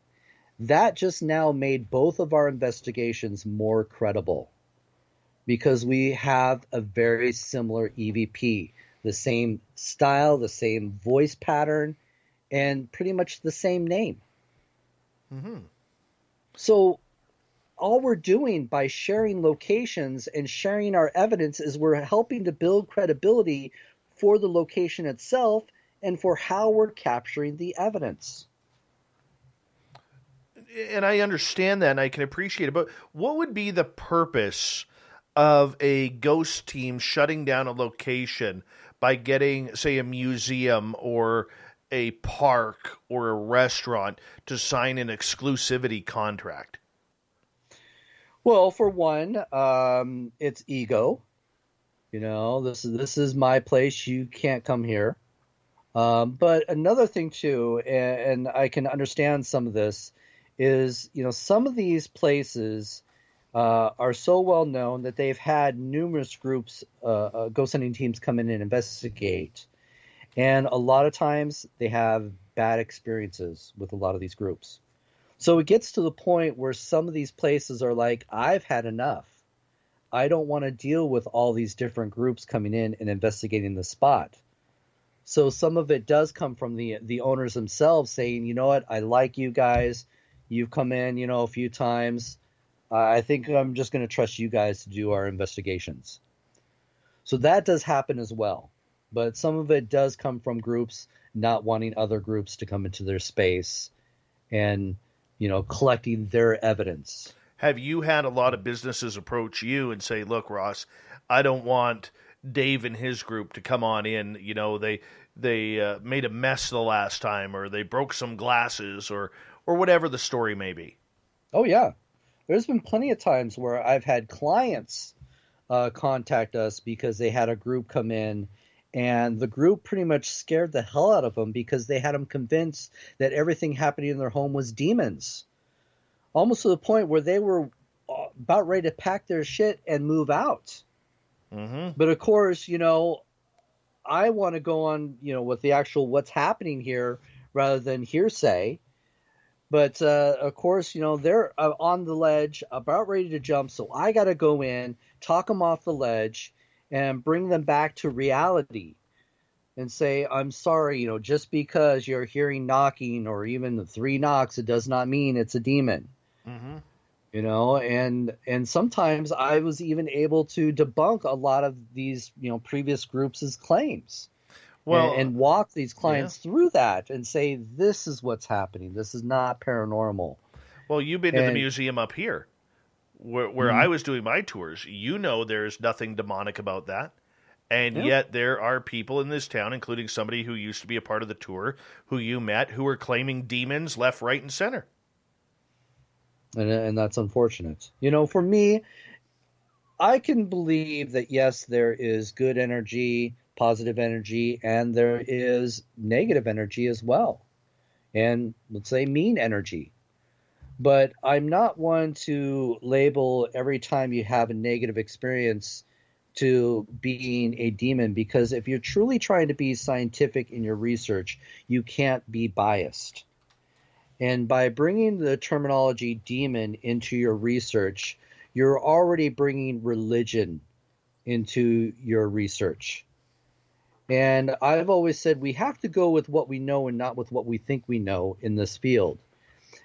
that just now made both of our investigations more credible because we have a very similar EVP, the same style, the same voice pattern, and pretty much the same name. Mm-hmm. So all we're doing by sharing locations and sharing our evidence is we're helping to build credibility for the location itself and for how we're capturing the evidence. And I understand that and I can appreciate it, but what would be the purpose of a ghost team shutting down a location by getting, say, a museum or a park or a restaurant to sign an exclusivity contract? Well, for one, it's ego. This is my place. You can't come here. But another thing too, and I can understand some of this, is some of these places are so well known that they've had numerous groups, ghost hunting teams, come in and investigate, and a lot of times they have bad experiences with a lot of these groups. So it gets to the point where some of these places are like, "I've had enough. I don't want to deal with all these different groups coming in and investigating the spot." So some of it does come from the owners themselves saying, "You know what, I like you guys. You've come in, a few times. I think I'm just going to trust you guys to do our investigations." So that does happen as well. But some of it does come from groups not wanting other groups to come into their space and, collecting their evidence. Have you had a lot of businesses approach you and say, "Look, Ross, I don't want Dave and his group to come on in. They made a mess the last time, or they broke some glasses, or whatever the story may be"? Oh, yeah. There's been plenty of times where I've had clients contact us because they had a group come in, and the group pretty much scared the hell out of them because they had them convinced that everything happening in their home was demons. Almost to the point where they were about ready to pack their shit and move out. Mm-hmm. But of course, I want to go on, with the actual what's happening here rather than hearsay. But of course, they're on the ledge, about ready to jump. So I got to go in, talk them off the ledge, and bring them back to reality and say, "I'm sorry, just because you're hearing knocking or even 3 knocks, it does not mean it's a demon." Mm-hmm. and sometimes I was even able to debunk a lot of these, previous groups' claims. Well, And walk these clients yeah. through that and say, this is what's happening. This is not paranormal. Well, you've been to the museum up here where I was doing my tours. There's nothing demonic about that. And yet there are people in this town, including somebody who used to be a part of the tour, who you met, who are claiming demons left, right, and center. And that's unfortunate. For me, I can believe that, yes, there is good energy, positive energy, and there is negative energy as well. And let's say mean energy. But I'm not one to label every time you have a negative experience to being a demon, because if you're truly trying to be scientific in your research, you can't be biased. And by bringing the terminology demon into your research, you're already bringing religion into your research. And I've always said we have to go with what we know and not with what we think we know in this field.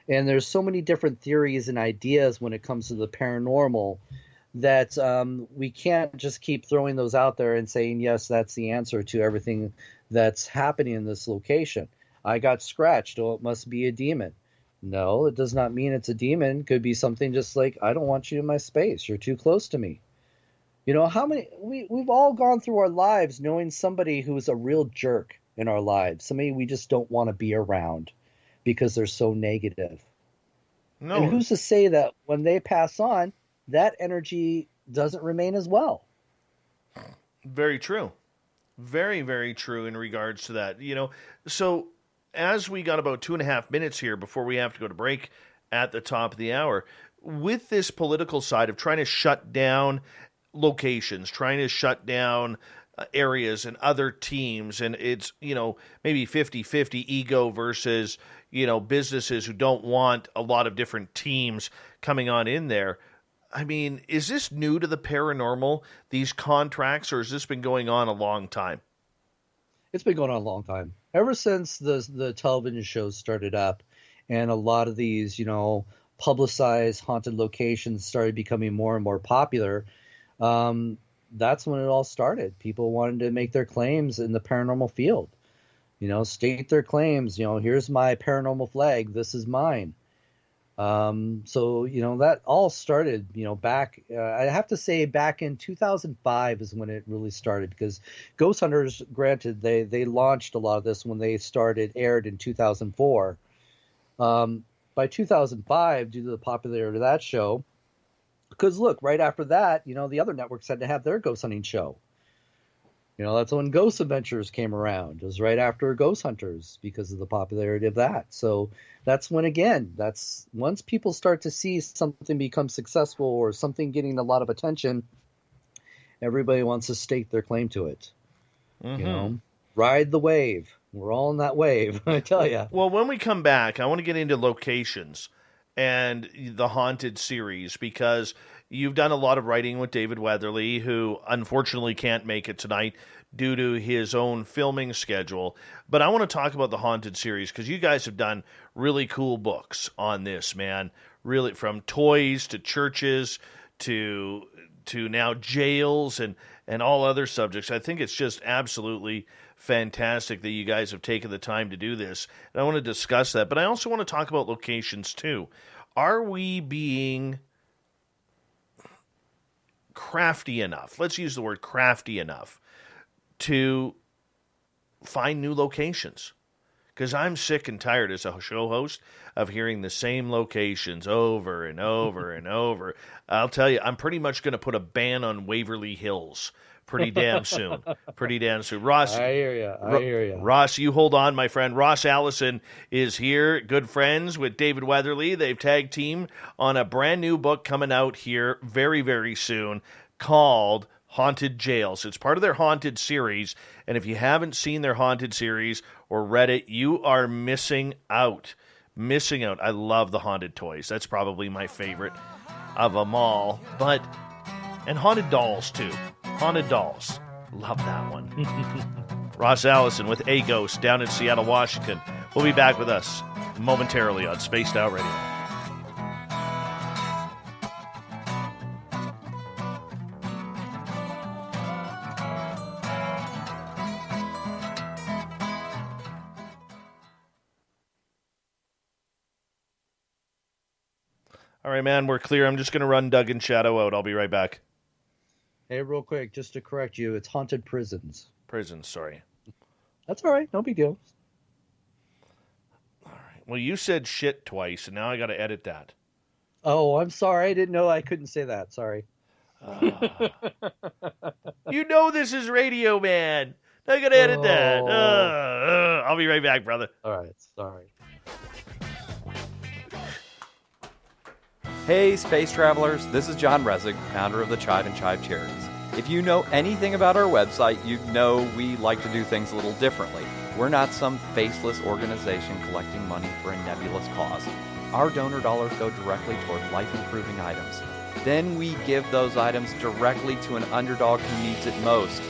And there's so many different theories and ideas when it comes to the paranormal that we can't just keep throwing those out there and saying, yes, that's the answer to everything that's happening in this location. I got scratched. Oh, it must be a demon. No, it does not mean it's a demon. It could be something just like, I don't want you in my space. You're too close to me. We've all gone through our lives knowing somebody who's a real jerk in our lives, somebody we just don't want to be around because they're so negative. No. And who's to say that when they pass on, that energy doesn't remain as well? Very true. Very, very true in regards to that. So as we got about 2.5 minutes here before we have to go to break at the top of the hour, with this political side of trying to shut down locations, trying to shut down areas and other teams, and it's, maybe 50-50 ego versus, businesses who don't want a lot of different teams coming on in there. I mean, is this new to the paranormal, these contracts, or has this been going on a long time? It's been going on a long time. Ever since the television shows started up and a lot of these, publicized haunted locations started becoming more and more popular, that's when it all started. People wanted to make their claims in the paranormal field, state their claims, here's my paranormal flag, this is mine. So that all started, back, I have to say back in 2005 is when it really started, because Ghost Hunters, granted, they launched a lot of this when they aired in 2004. By 2005, due to the popularity of that show, because look, right after that, the other networks had to have their ghost hunting show. That's when Ghost Adventures came around. It was right after Ghost Hunters because of the popularity of that. So that's when, again, that's once people start to see something become successful or something getting a lot of attention, everybody wants to stake their claim to it. Mm-hmm. Ride the wave. We're all in that wave, I tell you. Well, when we come back, I want to get into locations and the haunted series, because you've done a lot of writing with David Weatherly, who unfortunately can't make it tonight due to his own filming schedule. But I want to talk about the haunted series, because you guys have done really cool books on this, man. Really, from toys to churches to now jails and all other subjects. I think it's just absolutely fantastic that you guys have taken the time to do this. And I want to discuss that. But I also want to talk about locations too. Are we being crafty enough? Let's use the word crafty enough to find new locations. Because I'm sick and tired as a show host of hearing the same locations over and over and over. I'll tell you, I'm pretty much going to put a ban on Waverly Hills pretty damn soon. Ross, I hear you. Ross, you hold on, my friend. Ross Allison is here, good friends with David Weatherly. They've tag teamed on a brand new book coming out here very, very soon called Haunted Jails. It's part of their Haunted series, and if you haven't seen their Haunted series or read it, you are missing out. I love the haunted toys. That's probably my favorite of them all. And haunted dolls, too. Haunted dolls. Love that one. Ross Allison with A Ghost down in Seattle, Washington. We'll be back with us momentarily on Spaced Out Radio. All right, man, we're clear. I'm just going to run Doug and Shadow out. I'll be right back. Hey, real quick, just to correct you, it's haunted prisons. Prisons, sorry. That's all right. No big deal. All right. Well, you said shit twice, and now I got to edit that. Oh, I'm sorry. I didn't know I couldn't say that. Sorry. You know this is radio, man. I got to edit that. I'll be right back, brother. All right. Sorry. Hey, space travelers, this is John Resig, founder of the Chive and Chive Charities. If you know anything about our website, you know we like to do things a little differently. We're not some faceless organization collecting money for a nebulous cause. Our donor dollars go directly toward life-improving items. Then we give those items directly to an underdog who needs it most.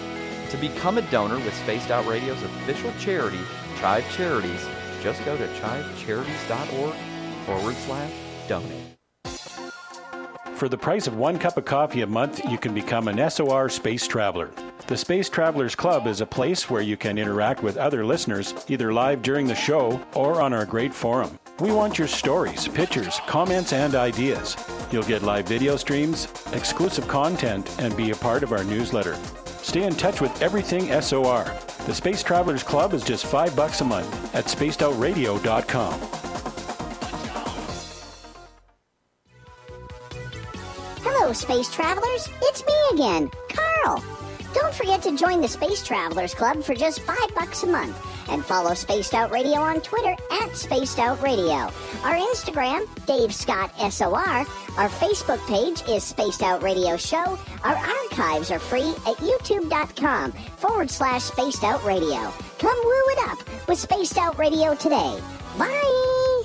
To become a donor with Spaced Out Radio's official charity, Chive Charities, just go to chivecharities.org/donate. For the price of 1 cup of coffee a month, you can become an SOR Space Traveler. The Space Travelers Club is a place where you can interact with other listeners, either live during the show or on our great forum. We want your stories, pictures, comments, and ideas. You'll get live video streams, exclusive content, and be a part of our newsletter. Stay in touch with everything SOR. The Space Travelers Club is just $5 a month at spacedoutradio.com. Hello, space travelers. It's me again, Carl. Don't forget to join the Space Travelers Club for just $5 a month. And follow Spaced Out Radio on Twitter at Spaced Out Radio. Our Instagram, Dave Scott SOR. Our Facebook page is Spaced Out Radio Show. Our archives are free at youtube.com/Spaced Out Radio. Come woo it up with Spaced Out Radio today. Bye!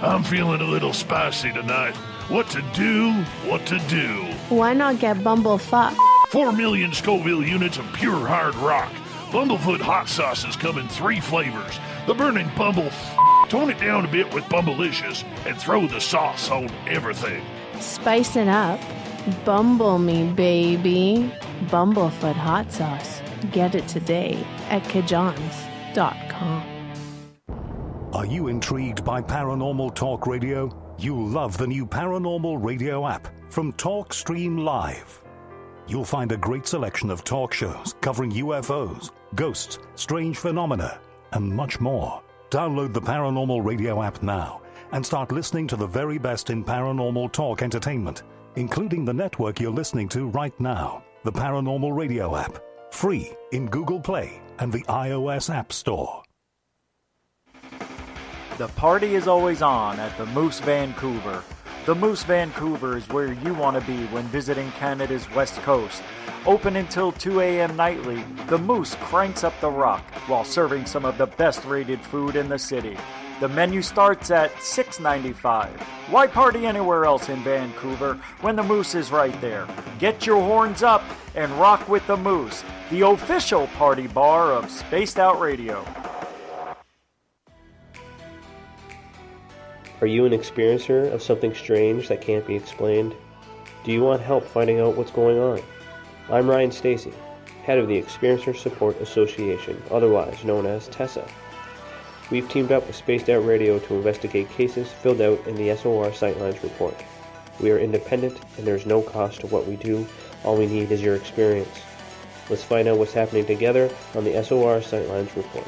I'm feeling a little spicy tonight. What to do? What to do? Why not get Bumblefuck? 4 million Scoville units of pure hard rock. Bumblefoot hot sauces come in 3 flavors. The burning Bumble. Tone it down a bit with Bumblicious and throw the sauce on everything. Spice it up. Bumble me, baby. Bumblefoot hot sauce. Get it today at kajans.com. Are you intrigued by Paranormal Talk Radio? You'll love the new Paranormal Radio app from TalkStream Live. You'll find a great selection of talk shows covering UFOs, ghosts, strange phenomena, and much more. Download the Paranormal Radio app now and start listening to the very best in paranormal talk entertainment, including the network you're listening to right now, the Paranormal Radio app, free in Google Play and the iOS App Store. The party is always on at the Moose Vancouver. The Moose Vancouver is where you want to be when visiting Canada's West Coast. Open until 2 a.m. nightly, the Moose cranks up the rock while serving some of the best rated food in the city. The menu starts at $6.95. Why party anywhere else in Vancouver when the Moose is right there? Get your horns up and rock with the Moose, the official party bar of Spaced Out Radio. Are you an experiencer of something strange that can't be explained? Do you want help finding out what's going on? I'm Ryan Stacy, head of the Experiencer Support Association, otherwise known as TESSA. We've teamed up with Spaced Out Radio to investigate cases filled out in the SOR Sightlines report. We are independent and there's no cost to what we do. All we need is your experience. Let's find out what's happening together on the SOR Sightlines report.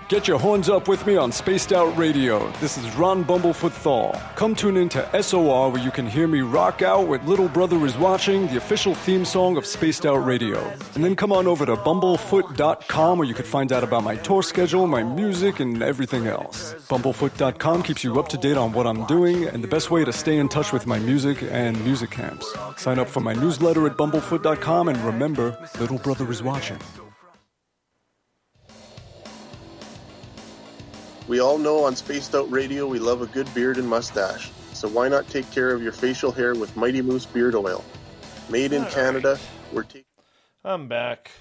Get your horns up with me on Spaced Out Radio. This is Ron Bumblefoot Thal. Come tune in to SOR where you can hear me rock out with Little Brother is Watching, the official theme song of Spaced Out Radio. And then come on over to bumblefoot.com where you can find out about my tour schedule, my music, and everything else. Bumblefoot.com keeps you up to date on what I'm doing and the best way to stay in touch with my music and music camps. Sign up for my newsletter at bumblefoot.com and remember, Little Brother is Watching. We all know on Spaced Out Radio we love a good beard and mustache, so why not take care of your facial hair with Mighty Moose Beard Oil? Made in Canada, we're taking... I'm back.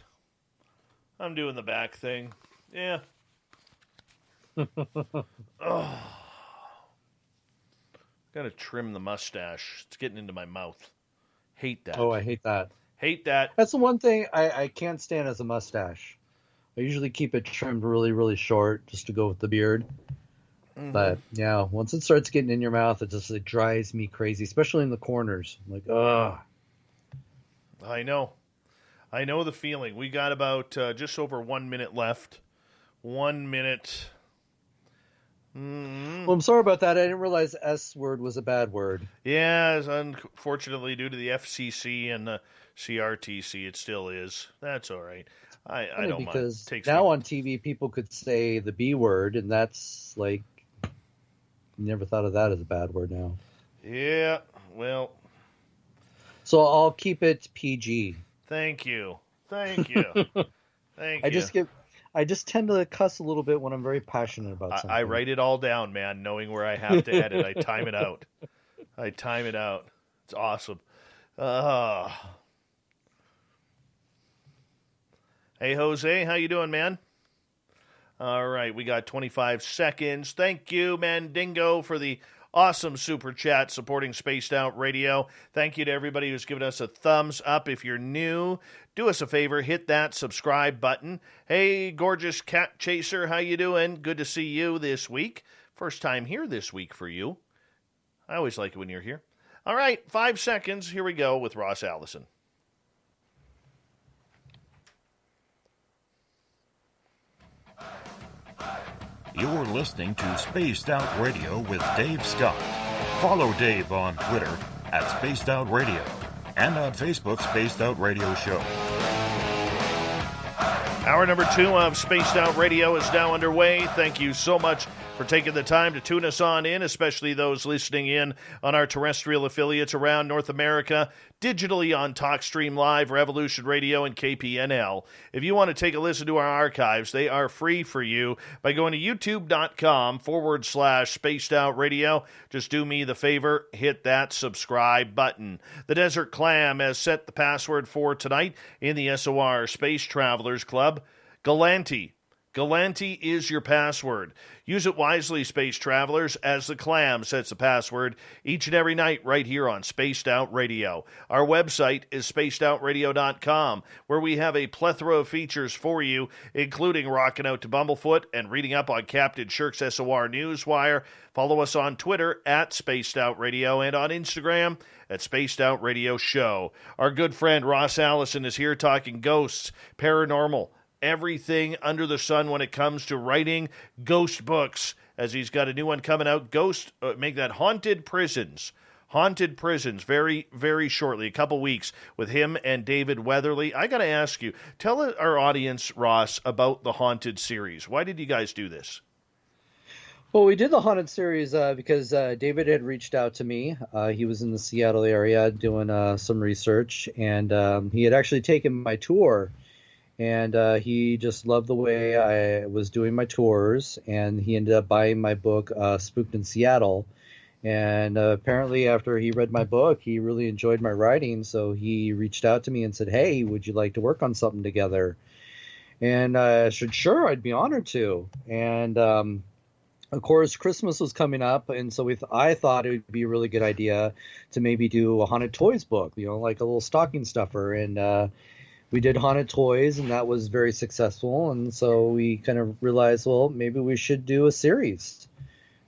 I'm doing the back thing. Yeah. Oh. Gotta trim the mustache. It's getting into my mouth. Hate that. Oh, I hate that. Hate that. That's the one thing I can't stand is a mustache. I usually keep it trimmed really, really short just to go with the beard. Mm-hmm. But yeah, once it starts getting in your mouth, it drives me crazy, especially in the corners. I'm like, ugh. I know the feeling. We got about just over 1 minute left. 1 minute. Mm-hmm. Well, I'm sorry about that. I didn't realize S word was a bad word. Yeah, unfortunately, due to the FCC and the CRTC, it still is. That's all right. I don't mind. Because now on TV, people could say the B word, and that's like, never thought of that as a bad word now. Yeah, well. So I'll keep it PG. Thank you. Thank you. I just tend to cuss a little bit when I'm very passionate about something. I write it all down, man, knowing where I have to edit. I time it out. It's awesome. Hey, Jose, how you doing, man? All right, we got 25 seconds. Thank you, Mandingo, for the awesome super chat supporting Spaced Out Radio. Thank you to everybody who's given us a thumbs up. If you're new, do us a favor, hit that subscribe button. Hey, gorgeous cat chaser, how you doing? Good to see you this week. First time here this week for you. I always like it when you're here. All right, 5 seconds. Here we go with Ross Allison. You're listening to Spaced Out Radio with Dave Scott. Follow Dave on Twitter at Spaced Out Radio and on Facebook, Spaced Out Radio Show. Hour number 2 of Spaced Out Radio is now underway. Thank you so much for taking the time to tune us on in, especially those listening in on our terrestrial affiliates around North America, digitally on TalkStream Live, Revolution Radio, and KPNL. If you want to take a listen to our archives, they are free for you by going to youtube.com/Spaced Out Radio. Just do me the favor, hit that subscribe button. The Desert Clam has set the password for tonight in the SOR Space Travelers Club. Galanti. Galanti is your password. Use it wisely, space travelers, as the Clam sets the password each and every night right here on Spaced Out Radio. Our website is spacedoutradio.com, where we have a plethora of features for you, including rocking out to Bumblefoot and reading up on Captain Shirk's SOR Newswire. Follow us on Twitter at Spaced Out Radio and on Instagram at Spaced Out Radio Show. Our good friend Ross Allison is here talking ghosts, paranormal, everything under the sun when it comes to writing ghost books, as he's got a new one coming out, make that Haunted Prisons, very, very shortly, a couple weeks, with him and David Weatherly. I got to ask you, tell our audience, Ross, about the Haunted series. Why did you guys do this? Well, we did the Haunted series because David had reached out to me. He was in the Seattle area doing some research, and he had actually taken my tour. And he just loved the way I was doing my tours, and he ended up buying my book, Spooked in Seattle. And apparently after he read my book, he really enjoyed my writing, so he reached out to me and said, hey, would you like to work on something together? And I said, sure, I'd be honored to. And, of course, Christmas was coming up, and so I thought it would be a really good idea to maybe do a Haunted Toys book, like a little stocking stuffer. And we did Haunted Toys, and that was very successful. And so we kind of realized, well, maybe we should do a series.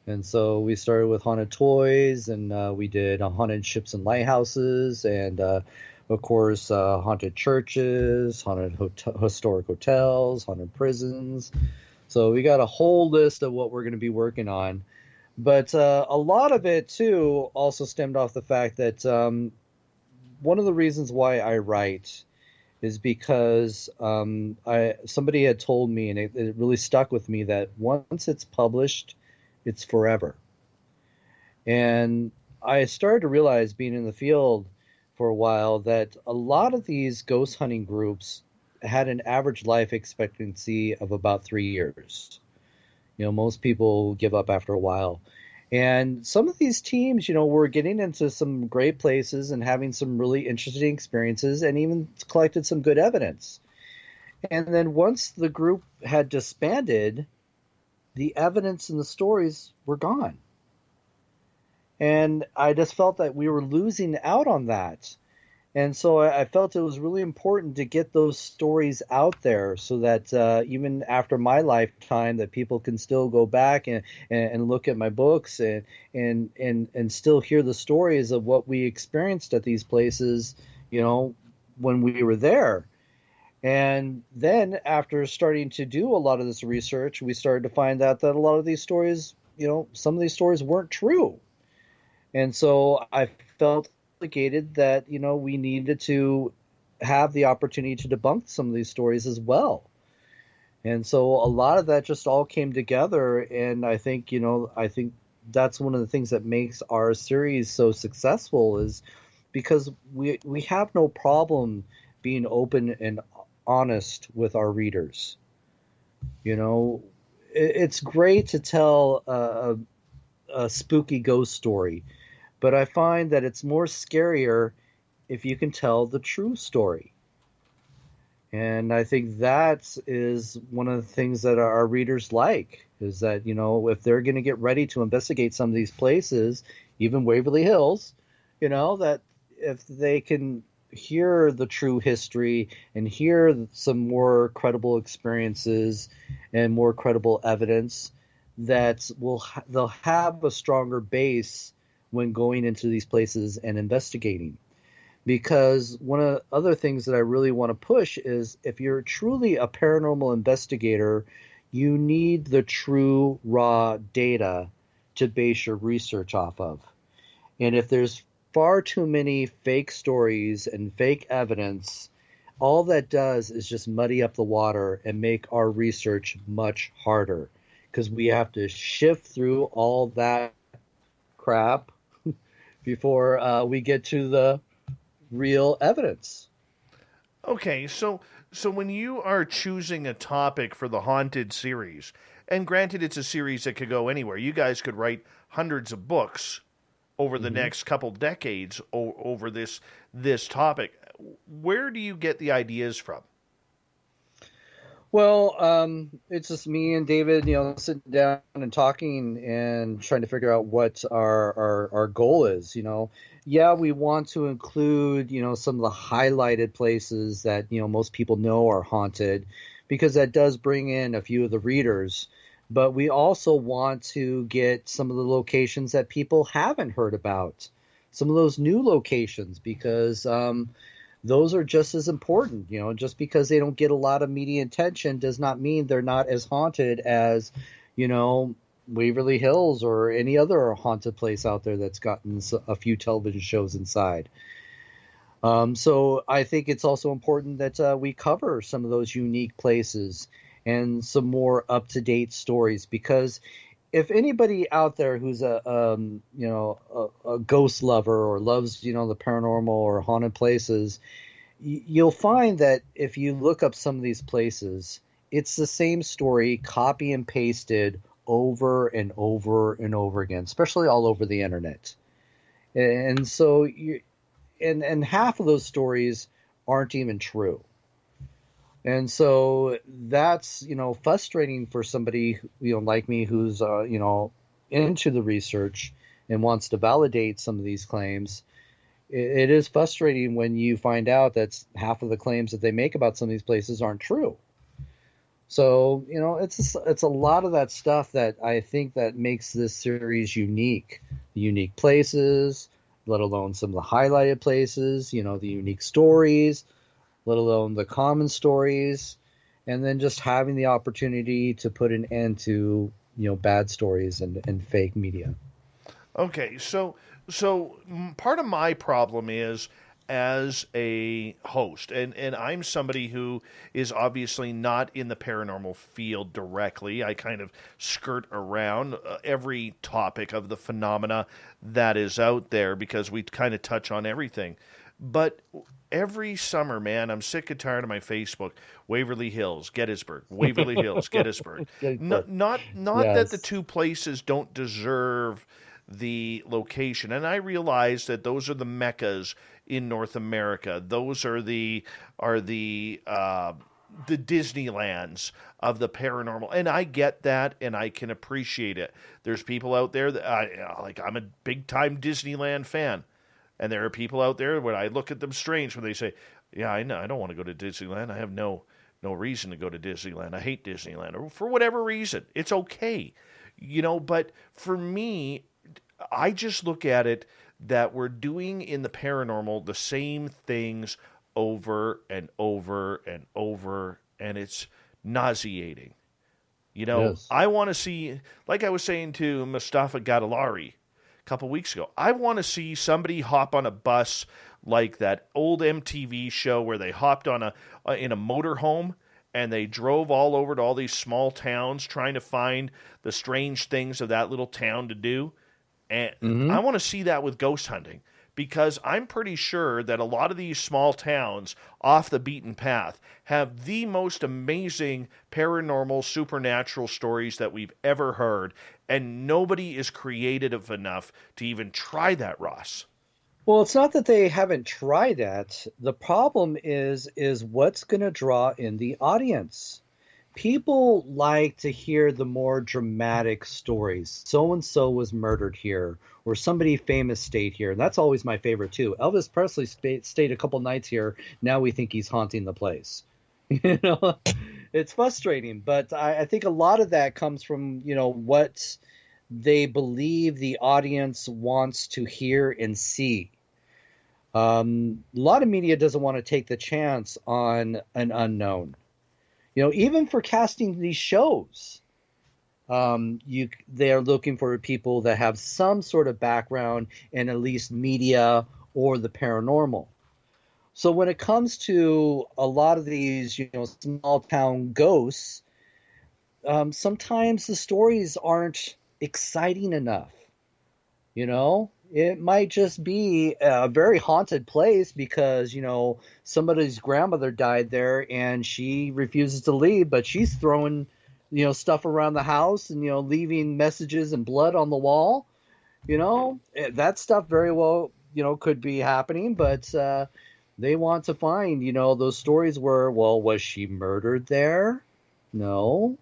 And so we started with Haunted Toys, and we did Haunted Ships and Lighthouses, and, of course, Haunted Churches, Haunted Historic Hotels, Haunted Prisons. So we got a whole list of what we're going to be working on. But a lot of it, too, also stemmed off the fact that one of the reasons why I write is because somebody had told me, and it really stuck with me, that once it's published, it's forever. And I started to realize, being in the field for a while, that a lot of these ghost hunting groups had an average life expectancy of about 3 years. Most people give up after a while. And some of these teams, were getting into some great places and having some really interesting experiences, and even collected some good evidence. And then once the group had disbanded, the evidence and the stories were gone. And I just felt that we were losing out on that. And so I felt it was really important to get those stories out there so that even after my lifetime, that people can still go back and look at my books and still hear the stories of what we experienced at these places, when we were there. And then after starting to do a lot of this research, we started to find out that a lot of these stories, some of these stories weren't true. And so I felt obligated that, we needed to have the opportunity to debunk some of these stories as well. And so a lot of that just all came together. And I think that's one of the things that makes our series so successful, is because we have no problem being open and honest with our readers. It's great to tell a spooky ghost story, but I find that it's more scarier if you can tell the true story. And I think that is one of the things that our readers like, is that, if they're going to get ready to investigate some of these places, even Waverly Hills, that if they can hear the true history and hear some more credible experiences and more credible evidence, that they'll have a stronger base when going into these places and investigating. Because one of the other things that I really want to push is, if you're truly a paranormal investigator, you need the true raw data to base your research off of. And if there's far too many fake stories and fake evidence, all that does is just muddy up the water and make our research much harder, because we have to shift through all that crap before we get to the real evidence. Okay, so when you are choosing a topic for the Haunted series, and granted it's a series that could go anywhere, you guys could write hundreds of books over the next couple decades over this topic. Where do you get the ideas from? Well, it's just me and David, sitting down and talking and trying to figure out what our goal is. Yeah, we want to include, some of the highlighted places that, most people know are haunted, because that does bring in a few of the readers. But we also want to get some of the locations that people haven't heard about, some of those new locations, because those are just as important. Just because they don't get a lot of media attention does not mean they're not as haunted as, Waverly Hills or any other haunted place out there that's gotten a few television shows inside. So I think it's also important that we cover some of those unique places and some more up-to-date stories, because if anybody out there who's a ghost lover or loves, the paranormal or haunted places, you'll find that if you look up some of these places, it's the same story, copy and pasted over and over and over again, especially all over the internet. And so and half of those stories aren't even true. And so that's, frustrating for somebody, like me, who's, into the research and wants to validate some of these claims. It is frustrating when you find out that half of the claims that they make about some of these places aren't true. So, it's a lot of that stuff that I think that makes this series unique. The unique places, let alone some of the highlighted places, the unique stories, let alone the common stories, and then just having the opportunity to put an end to, bad stories and fake media. Okay, so part of my problem is, as a host, and I'm somebody who is obviously not in the paranormal field directly. I kind of skirt around every topic of the phenomena that is out there, because we kind of touch on everything. But every summer, man, I'm sick and tired of my Facebook. Waverly Hills, Gettysburg. Waverly Hills, Gettysburg. Not Yes. that the two places don't deserve the location, and I realize that those are the meccas in North America. Those are the Disneylands of the paranormal, and I get that, and I can appreciate it. There's people out there that I'm a big time Disneyland fan. And there are people out there when I look at them strange when they say, yeah, I know, I don't want to go to Disneyland. I have no reason to go to Disneyland. I hate Disneyland. Or for whatever reason. It's okay. But for me, I just look at it that we're doing in the paranormal the same things over and over and over, and it's nauseating. Yes. I want to see, like I was saying to Mustafa Gadalari a couple weeks ago, I want to see somebody hop on a bus like that old MTV show where they hopped on in a motorhome and they drove all over to all these small towns trying to find the strange things of that little town to do. And I want to see that with ghost hunting, because I'm pretty sure that a lot of these small towns off the beaten path have the most amazing paranormal, supernatural stories that we've ever heard, and nobody is creative enough to even try that, Ross. Well, it's not that they haven't tried that. The problem is what's going to draw in the audience. People like to hear the more dramatic stories. So-and-so was murdered here, or somebody famous stayed here. And that's always my favorite, too. Elvis Presley stayed a couple nights here. Now we think he's haunting the place. It's frustrating. But I think a lot of that comes from, what they believe the audience wants to hear and see. A lot of media doesn't want to take the chance on an unknown. Even for casting these shows, they are looking for people that have some sort of background in at least media or the paranormal. So when it comes to a lot of these, small town ghosts, sometimes the stories aren't exciting enough. It might just be a very haunted place because, somebody's grandmother died there and she refuses to leave, but she's throwing, stuff around the house and, leaving messages and blood on the wall. That stuff very well, could be happening, but they want to find, those stories where, well, was she murdered there? No.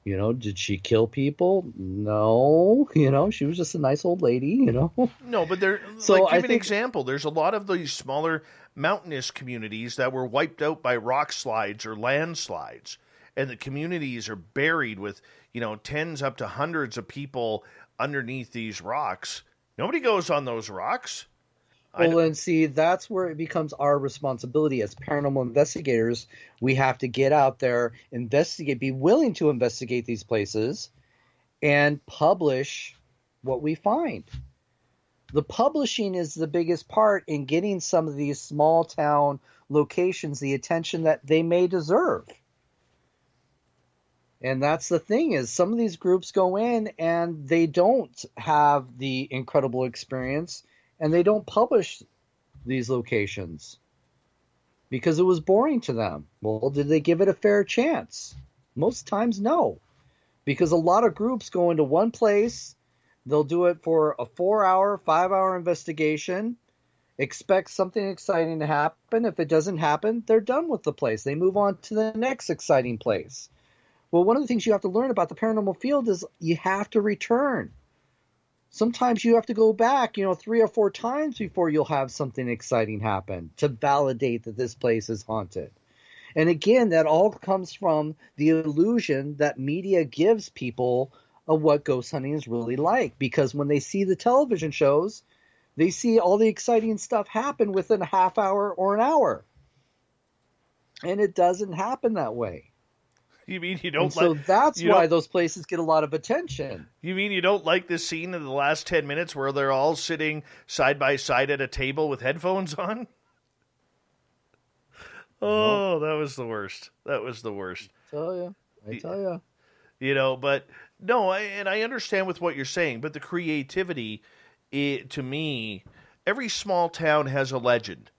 Did she kill people? No. She was just a nice old lady, No, but give an example. There's a lot of these smaller mountainous communities that were wiped out by rock slides or landslides. And the communities are buried with, tens up to hundreds of people underneath these rocks. Nobody goes on those rocks. Well, and see, that's where it becomes our responsibility as paranormal investigators. We have to get out there, investigate, be willing to investigate these places, and publish what we find. The publishing is the biggest part in getting some of these small town locations the attention that they may deserve. And that's the thing, is some of these groups go in and they don't have the incredible experience, and they don't publish these locations because it was boring to them. Well, did they give it a fair chance? Most times, no. Because a lot of groups go into one place, they'll do it for a 4-hour, 5-hour investigation, expect something exciting to happen. If it doesn't happen, they're done with the place. They move on to the next exciting place. Well, one of the things you have to learn about the paranormal field is you have to return. Sometimes you have to go back, 3 or 4 times before you'll have something exciting happen to validate that this place is haunted. And again, that all comes from the illusion that media gives people of what ghost hunting is really like. Because when they see the television shows, they see all the exciting stuff happen within a half hour or an hour. And it doesn't happen that way. You mean you don't so that's why those places get a lot of attention. You mean you don't like this scene in the last 10 minutes where they're all sitting side by side at a table with headphones on? Oh, that was the worst. That was the worst. I tell you. But no, I understand with what you're saying, but the creativity, to me, every small town has a legend.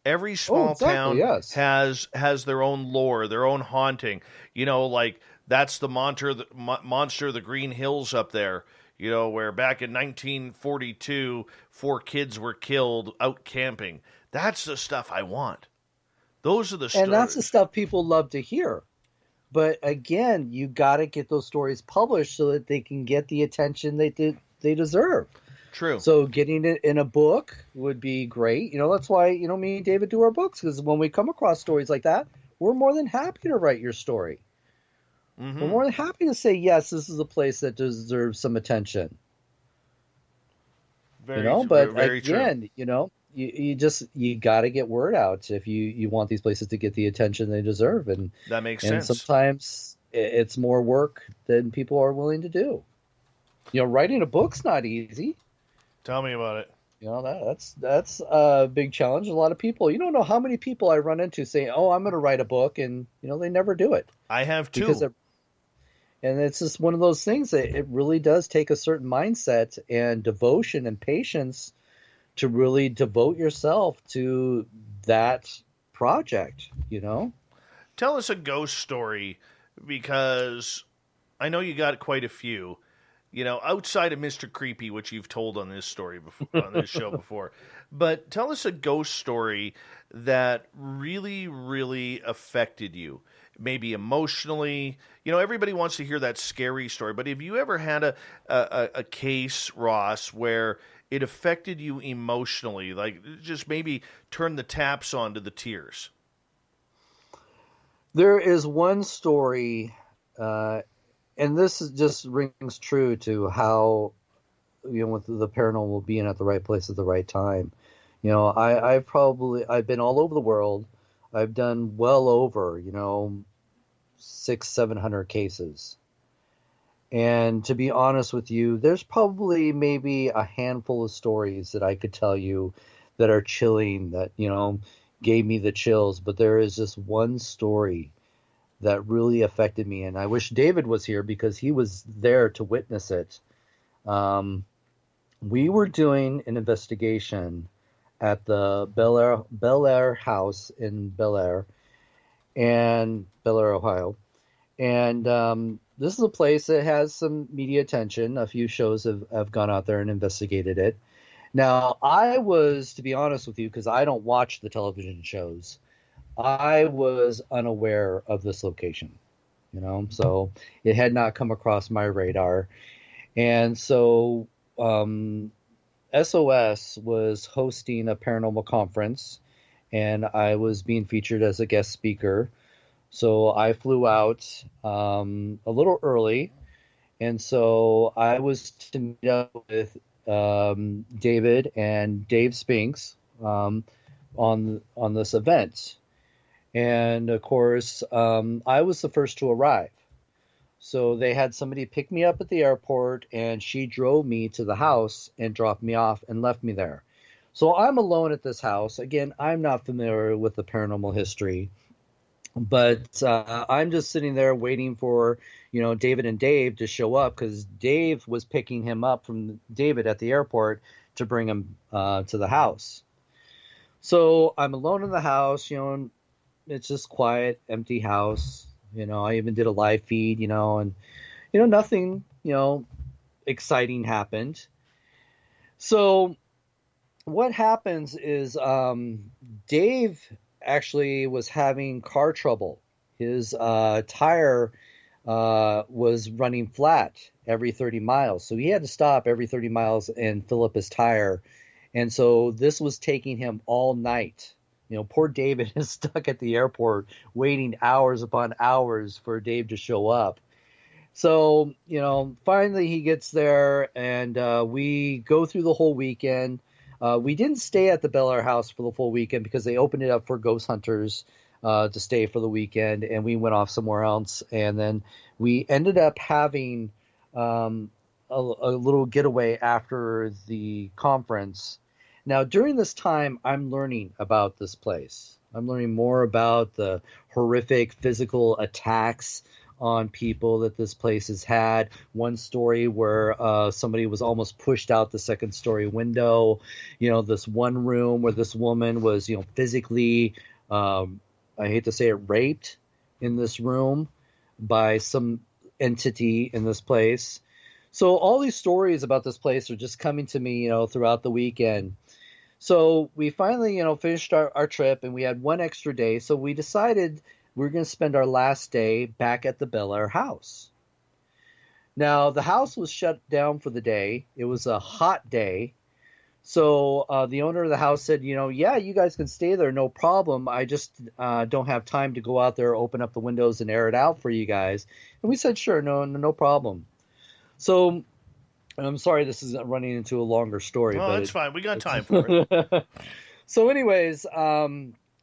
Every small town has their own lore, their own haunting. Like that's the monster of the Green Hills up there, where back in 1942, 4 kids were killed out camping. That's the stuff I want. Those are the stories. And that's the stuff people love to hear. But again, you got to get those stories published so that they can get the attention they deserve. True. So getting it in a book would be great. That's why, me and David do our books, because when we come across stories like that, we're more than happy to write your story. Mm-hmm. We're more than happy to say, yes, this is a place that deserves some attention. But very again, true. you got to get word out if you want these places to get the attention they deserve. And that makes sense. And sometimes it's more work than people are willing to do. Writing a book's not easy. Tell me about it. That's a big challenge. A lot of people, you don't know how many people I run into saying, "Oh, I'm going to write a book," and they never do it. I have too. And it's just one of those things that it really does take a certain mindset and devotion and patience to really devote yourself to that project. Tell us a ghost story, because I know you got quite a few. Outside of Mr. Creepy, which you've told on this story before, on this show before, but tell us a ghost story that really, really affected you, maybe emotionally. Everybody wants to hear that scary story, but have you ever had a case, Ross, where it affected you emotionally, like just maybe turn the taps on to the tears? There is one story, and this just rings true to how, with the paranormal being at the right place at the right time. I've been all over the world. I've done well over, 600-700 cases. And to be honest with you, there's probably maybe a handful of stories that I could tell you that are chilling, that, gave me the chills. But there is just one story that really affected me, and I wish David was here because he was there to witness it. We were doing an investigation at the Bel-Air house in Bel-Air, Ohio, and this is a place that has some media attention. A few shows have gone out there and investigated it. Now, I was, to be honest with you, because I don't watch the television shows, I was unaware of this location, so it had not come across my radar. And so SOS was hosting a paranormal conference, and I was being featured as a guest speaker. So I flew out a little early, and so I was to meet up with David and Dave Spinks on this event. And, of course, I was the first to arrive. So they had somebody pick me up at the airport, and she drove me to the house and dropped me off and left me there. So I'm alone at this house. Again, I'm not familiar with the paranormal history, but I'm just sitting there waiting for, David and Dave to show up, because Dave was picking him up from David at the airport to bring him to the house. So I'm alone in the house, it's just quiet, empty house. I even did a live feed, and, nothing, exciting happened. So what happens is Dave actually was having car trouble. His tire was running flat every 30 miles. So he had to stop every 30 miles and fill up his tire. And so this was taking him all night. Poor David is stuck at the airport waiting hours upon hours for Dave to show up. So, finally he gets there, and we go through the whole weekend. We didn't stay at the Bel-Air house for the full weekend because they opened it up for ghost hunters to stay for the weekend, and we went off somewhere else. And then we ended up having a little getaway after the conference. Now, during this time, I'm learning about this place. I'm learning more about the horrific physical attacks on people that this place has had. One story where somebody was almost pushed out the second story window. This one room where this woman was, physically, I hate to say it, raped in this room by some entity in this place. So all these stories about this place are just coming to me, throughout the weekend. So we finally, finished our trip, and we had one extra day. So we decided we're going to spend our last day back at the Bel-Air house. Now, the house was shut down for the day. It was a hot day. So the owner of the house said, yeah, you guys can stay there, no problem. I just don't have time to go out there, open up the windows and air it out for you guys. And we said, sure, no problem. So I'm sorry this is running into a longer story. Oh, but that's fine. We got time for it. So anyways,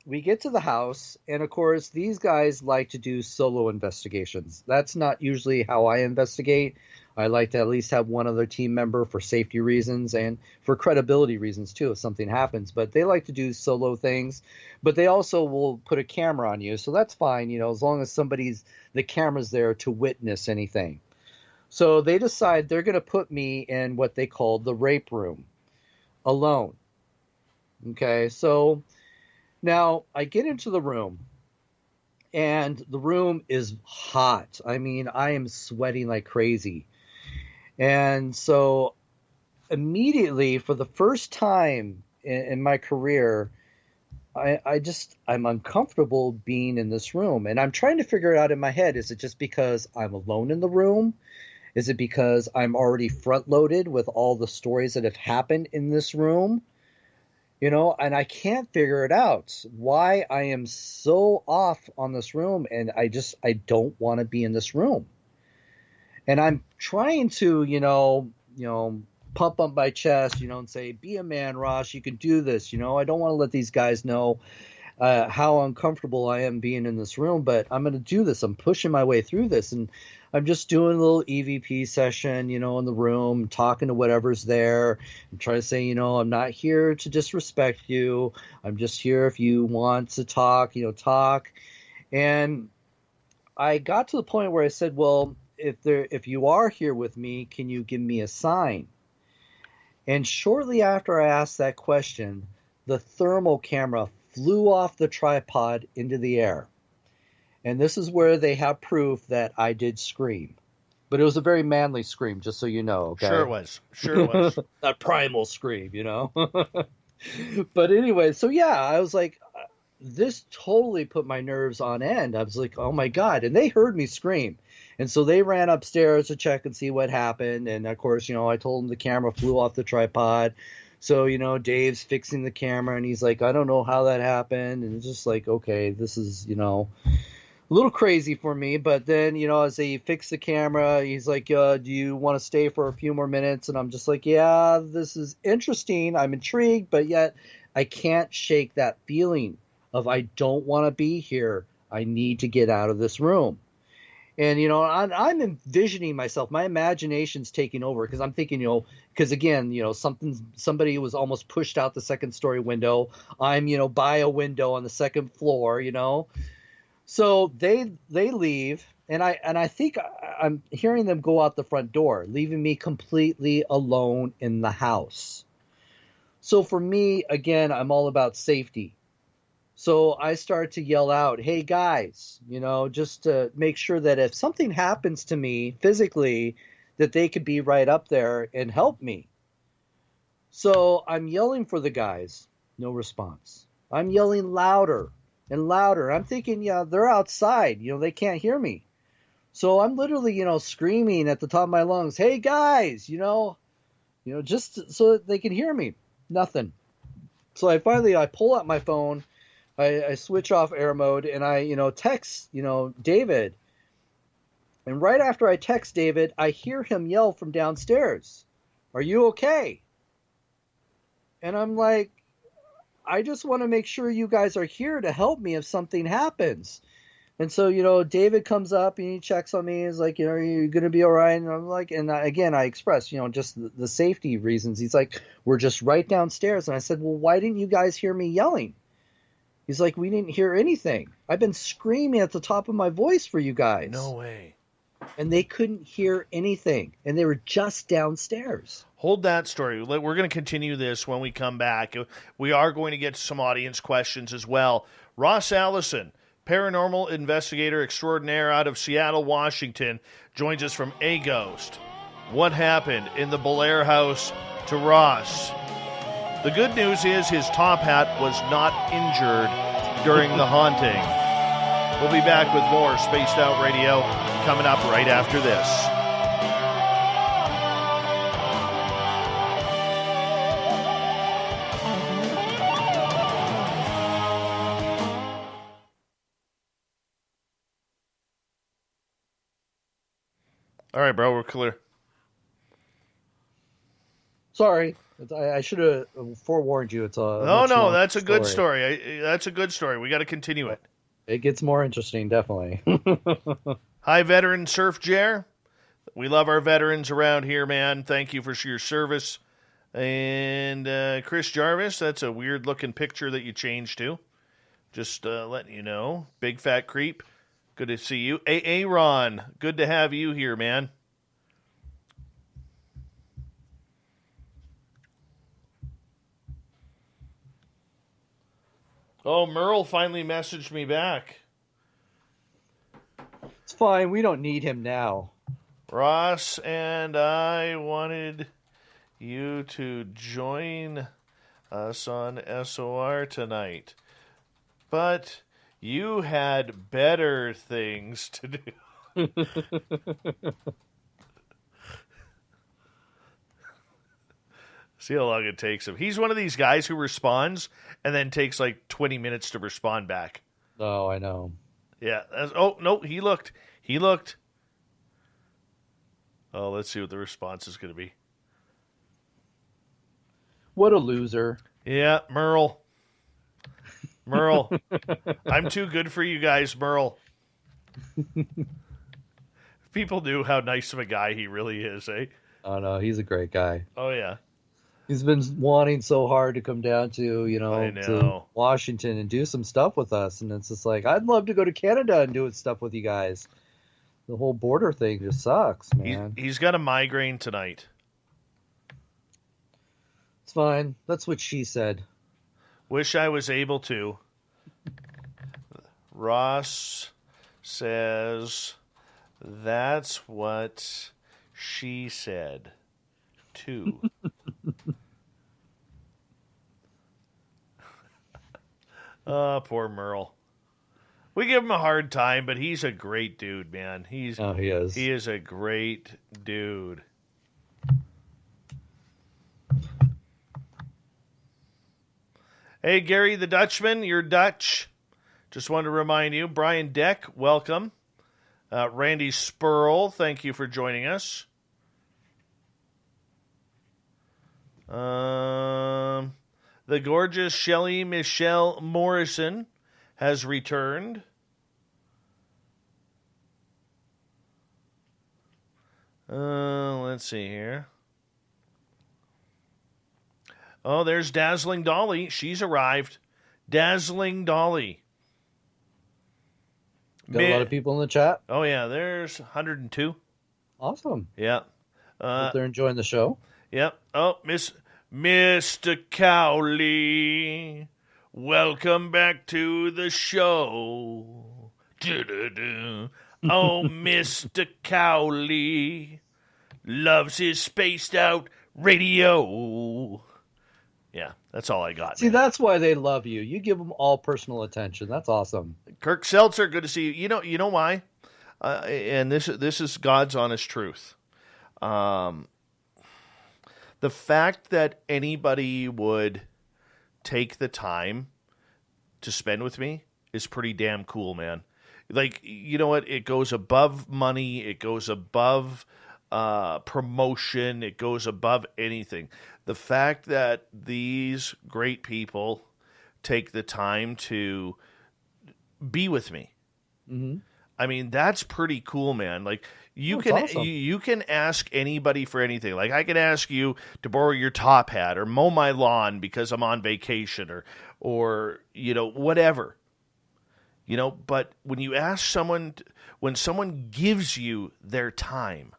we get to the house, and of course, these guys like to do solo investigations. That's not usually how I investigate. I like to at least have one other team member for safety reasons and for credibility reasons too if something happens. But they like to do solo things. But they also will put a camera on you, so that's fine, as long as the camera's there to witness anything. So they decide they're going to put me in what they call the rape room, alone. Okay, so now I get into the room. And the room is hot. I mean, I am sweating like crazy. And so immediately, for the first time in my career, I'm uncomfortable being in this room. And I'm trying to figure it out in my head. Is it just because I'm alone in the room? Is it because I'm already front loaded with all the stories that have happened in this room? And I can't figure it out why I am so off on this room. And I don't want to be in this room. And I'm trying to, pump up my chest, and say, be a man, Ross, you can do this. I don't want to let these guys know how uncomfortable I am being in this room, but I'm going to do this. I'm pushing my way through this. And I'm just doing a little EVP session, in the room, talking to whatever's there. I'm trying to say, I'm not here to disrespect you. I'm just here if you want to talk, talk. And I got to the point where I said, well, if you are here with me, can you give me a sign? And shortly after I asked that question, the thermal camera flew off the tripod into the air. And this is where they have proof that I did scream. But it was a very manly scream, just so you know. Okay? Sure it was. That primal scream, But anyway, so yeah, I was like, this totally put my nerves on end. I was like, oh my God. And they heard me scream. And so they ran upstairs to check and see what happened. And of course, I told them the camera flew off the tripod. So, Dave's fixing the camera and he's like, I don't know how that happened. And it's just like, okay, this is, a little crazy for me. But then, as they fix the camera, he's like, do you want to stay for a few more minutes? And I'm just like, yeah, this is interesting. I'm intrigued, but yet I can't shake that feeling of I don't want to be here. I need to get out of this room. And, I'm envisioning myself, my imagination's taking over because I'm thinking, because again, somebody was almost pushed out the second story window. I'm, by a window on the second floor, So they leave and I think I'm hearing them go out the front door, leaving me completely alone in the house. So for me, again, I'm all about safety. So I start to yell out, hey, guys, just to make sure that if something happens to me physically, that they could be right up there and help me. So I'm yelling for the guys. No response. I'm yelling louder and louder. I'm thinking, yeah, they're outside. They can't hear me. So I'm literally, screaming at the top of my lungs, hey, guys, just so that they can hear me. Nothing. So I pull out my phone. I switch off air mode and I, text, David. And right after I text David, I hear him yell from downstairs, are you okay? And I'm like, I just want to make sure you guys are here to help me if something happens. And so, David comes up and he checks on me. He's like, are you going to be all right? And I'm like, and again, I expressed, just the safety reasons. He's like, we're just right downstairs. And I said, well, why didn't you guys hear me yelling? He's like, we didn't hear anything. I've been screaming at the top of my voice for you guys. No way. And they couldn't hear anything. And they were just downstairs. Hold that story. We're going to continue this when we come back. We are going to get some audience questions as well. Ross Allison, paranormal investigator extraordinaire out of Seattle, Washington, joins us from A Ghost. What happened in the Bel-Air house to Ross? The good news is his top hat was not injured during the haunting. We'll be back with more Spaced Out Radio coming up right after this. All right, bro, we're clear. Sorry, I should have forewarned you. It's a no, that's a good story. That's a good story. We got to continue it. It gets more interesting, definitely. Hi, veteran Surf Jer. We love our veterans around here, man. Thank you for your service. And Chris Jarvis, that's a weird-looking picture that you changed to. Just letting you know. Big Fat Creep, good to see you. Aaron, good to have you here, man. Oh, Merle finally messaged me back. It's fine. We don't need him now. Ross and I wanted you to join us on SOR tonight, but you had better things to do. See how long it takes him. He's one of these guys who responds and then takes like 20 minutes to respond back. Oh, I know. Yeah. Oh, no, he looked. He looked. Oh, let's see what the response is going to be. What a loser. Yeah, Merle. Merle. I'm too good for you guys, Merle. People knew how nice of a guy he really is, eh? Oh, no, he's a great guy. Oh, yeah. He's been wanting so hard to come down to, to Washington and do some stuff with us. And it's just like, I'd love to go to Canada and do stuff with you guys. The whole border thing just sucks, man. He's got a migraine tonight. It's fine. That's what she said. Wish I was able to. Ross says that's what she said, too. Oh, poor Merle. We give him a hard time, but he's a great dude, man. He is. He is a great dude. Hey, Gary the Dutchman, you're Dutch. Just wanted to remind you. Brian Deck, welcome. Randy Spurl, thank you for joining us. The gorgeous Shelley Michelle Morrison has returned. Let's see here. Oh, there's Dazzling Dolly. She's arrived. Dazzling Dolly. Got a lot of people in the chat? Oh, yeah. There's 102. Awesome. Yeah. Hope they're enjoying the show. Yep. Oh, Mr. Cowley, welcome back to the show. Oh, Mr. Cowley loves his spaced out radio. Yeah, that's all I got. See, that's why they love you. You give them all personal attention. That's awesome. Kirk Seltzer, good to see you. You know why? And this is God's honest truth. The fact that anybody would take the time to spend with me is pretty damn cool, man. Like, you know what? It goes above money. It goes above promotion. It goes above anything. The fact that these great people take the time to be with me. Mm-hmm. I mean, that's pretty cool, man. Like, you can ask anybody for anything. Like, I can ask you to borrow your top hat or mow my lawn because I'm on vacation or whatever. But when you ask someone, when someone gives you their time,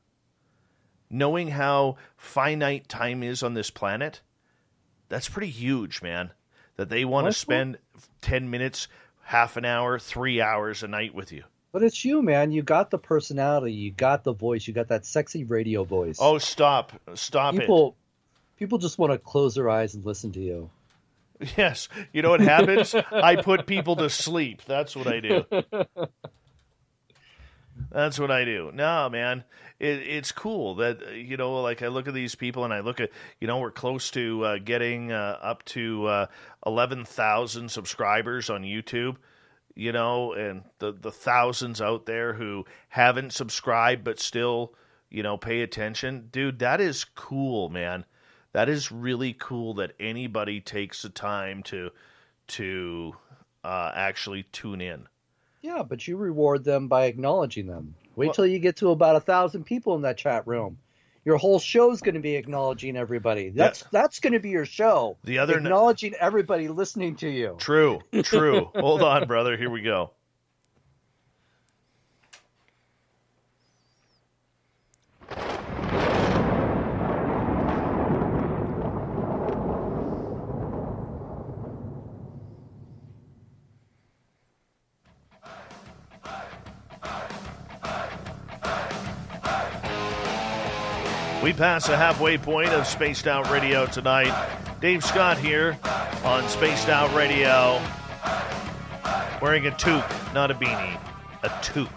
knowing how finite time is on this planet, that's pretty huge, man. That they want to spend 10 minutes, half an hour, 3 hours a night with you. But it's you, man. You got the personality. You got the voice. You got that sexy radio voice. Oh, stop it. People just want to close their eyes and listen to you. Yes. You know what happens? I put people to sleep. That's what I do. That's what I do. No, man. It's cool that, like I look at these people and I look at, we're close to getting up to 11,000 subscribers on YouTube. And the thousands out there who haven't subscribed but still pay attention. Dude, that is cool, man. That is really cool that anybody takes the time to actually tune in. Yeah, but you reward them by acknowledging them. Wait till you get to about 1,000 people in that chat room. Your whole show's going to be acknowledging everybody. That's going to be your show. The other acknowledging everybody listening to you. True. Hold on, brother. Here we go. We pass the halfway point of Spaced Out Radio tonight. Dave Scott here on Spaced Out Radio, wearing a toque, not a beanie, a toque.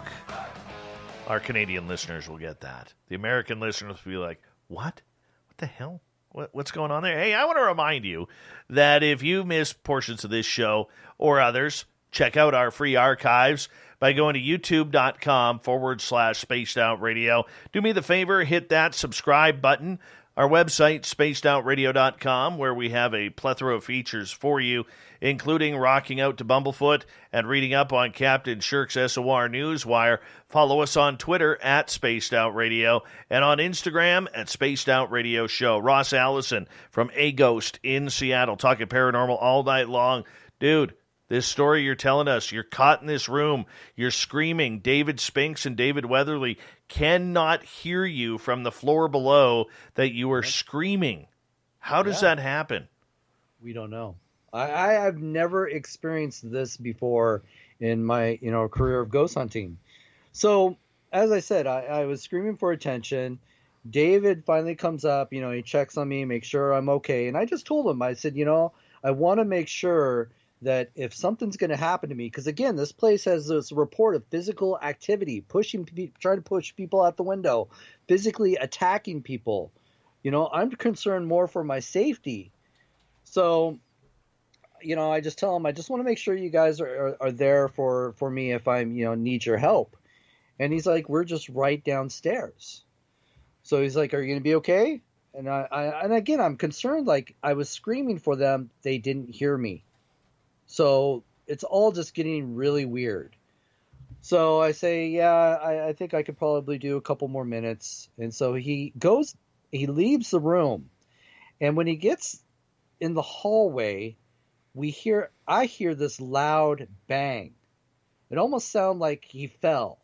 Our Canadian listeners will get that. The American listeners will be like, what? What the hell? What's going on there? Hey, I want to remind you that if you missed portions of this show or others, check out our free archives by going to youtube.com/Spaced Out Radio. Do me the favor, hit that subscribe button. Our website, spacedoutradio.com, where we have a plethora of features for you, including rocking out to Bumblefoot and reading up on Captain Shirk's SOR Newswire. Follow us on Twitter at Spaced Out Radio and on Instagram at Spaced Out Radio Show. Ross Allison from A Ghost in Seattle, talking paranormal all night long. Dude, this story you're telling us, you're caught in this room, you're screaming. David Spinks and David Weatherly cannot hear you from the floor below that you are screaming. How does that happen? We don't know. I have never experienced this before in my career of ghost hunting. So, as I said, I was screaming for attention. David finally comes up, he checks on me, makes sure I'm okay. And I just told him, I said, I want to make sure that if something's going to happen to me, because again, this place has this report of physical activity, trying to push people out the window, physically attacking people. I'm concerned more for my safety. So, I just tell him, I just want to make sure you guys are there for me if I need your help. And he's like, we're just right downstairs. So he's like, are you going to be okay? And and again, I'm concerned, like I was screaming for them. They didn't hear me. So it's all just getting really weird. So I say, yeah, I think I could probably do a couple more minutes. And so he leaves the room. And when he gets in the hallway, I hear this loud bang. It almost sounded like he fell.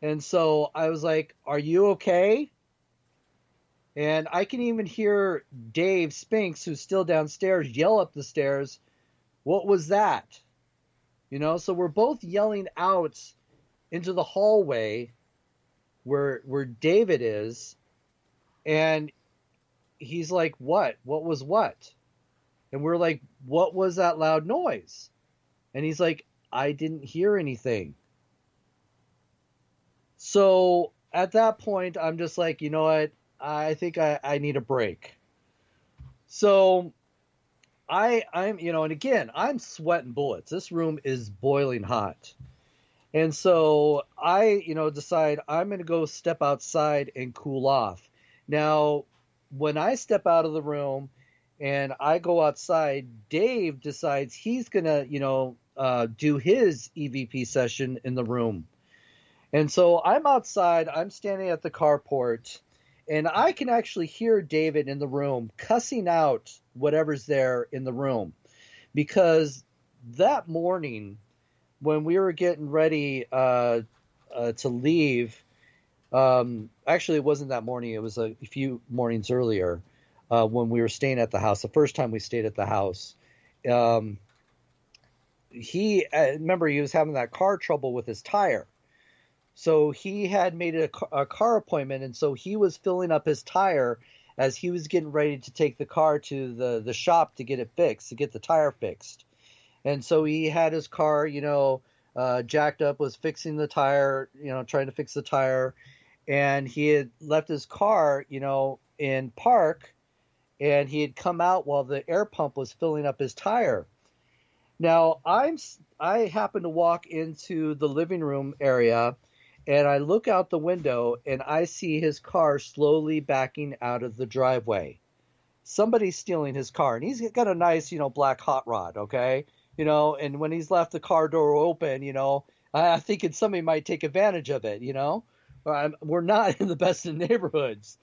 And so I was like, are you okay? And I can even hear Dave Spinks, who's still downstairs, yell up the stairs, what was that? So we're both yelling out into the hallway where David is. And he's like, what? What was what? And we're like, what was that loud noise? And he's like, I didn't hear anything. So at that point, I'm just like, you know what? I think I need a break. So I'm, and again, I'm sweating bullets. This room is boiling hot. And so I, decide I'm going to go step outside and cool off. Now, when I step out of the room and I go outside, Dave decides he's going to, do his EVP session in the room. And so I'm outside, I'm standing at the carport, and I can actually hear David in the room cussing out whatever's there in the room. Because that morning, when we were getting ready to leave, actually it wasn't that morning, it was a few mornings earlier, when we were staying at the house, the first time we stayed at the house. Remember, he was having that car trouble with his tire. So he had made a car appointment, and so he was filling up his tire as he was getting ready to take the car to the shop to get it fixed, to get the tire fixed. And so he had his car, jacked up, was fixing the tire, trying to fix the tire. And he had left his car, in park, and he had come out while the air pump was filling up his tire. Now, I happened to walk into the living room area, And I look out the window and I see his car slowly backing out of the driveway. Somebody's stealing his car, and he's got a nice, black hot rod, okay? And when he's left the car door open, I'm thinking somebody might take advantage of it, We're not in the best of neighborhoods.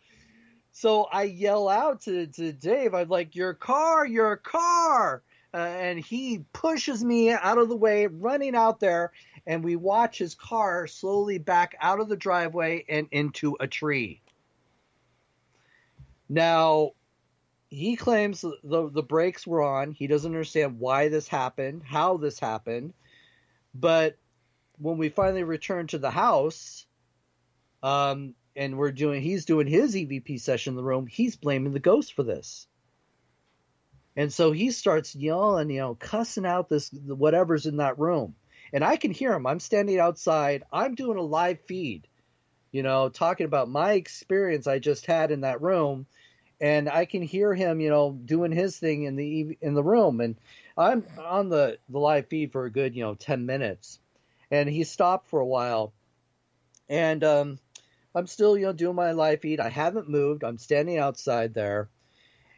So I yell out to Dave, I'm like, your car. And he pushes me out of the way, running out there, and we watch his car slowly back out of the driveway and into a tree. Now, he claims the brakes were on. He doesn't understand why this happened, how this happened. But when we finally returned to the house, and he's doing his EVP session in the room, he's blaming the ghost for this. And so he starts yelling, cussing out whatever's in that room. And I can hear him. I'm standing outside. I'm doing a live feed, talking about my experience I just had in that room. And I can hear him, doing his thing in the room. And I'm on the live feed for a good, 10 minutes. And he stopped for a while. And I'm still, doing my live feed. I haven't moved. I'm standing outside there.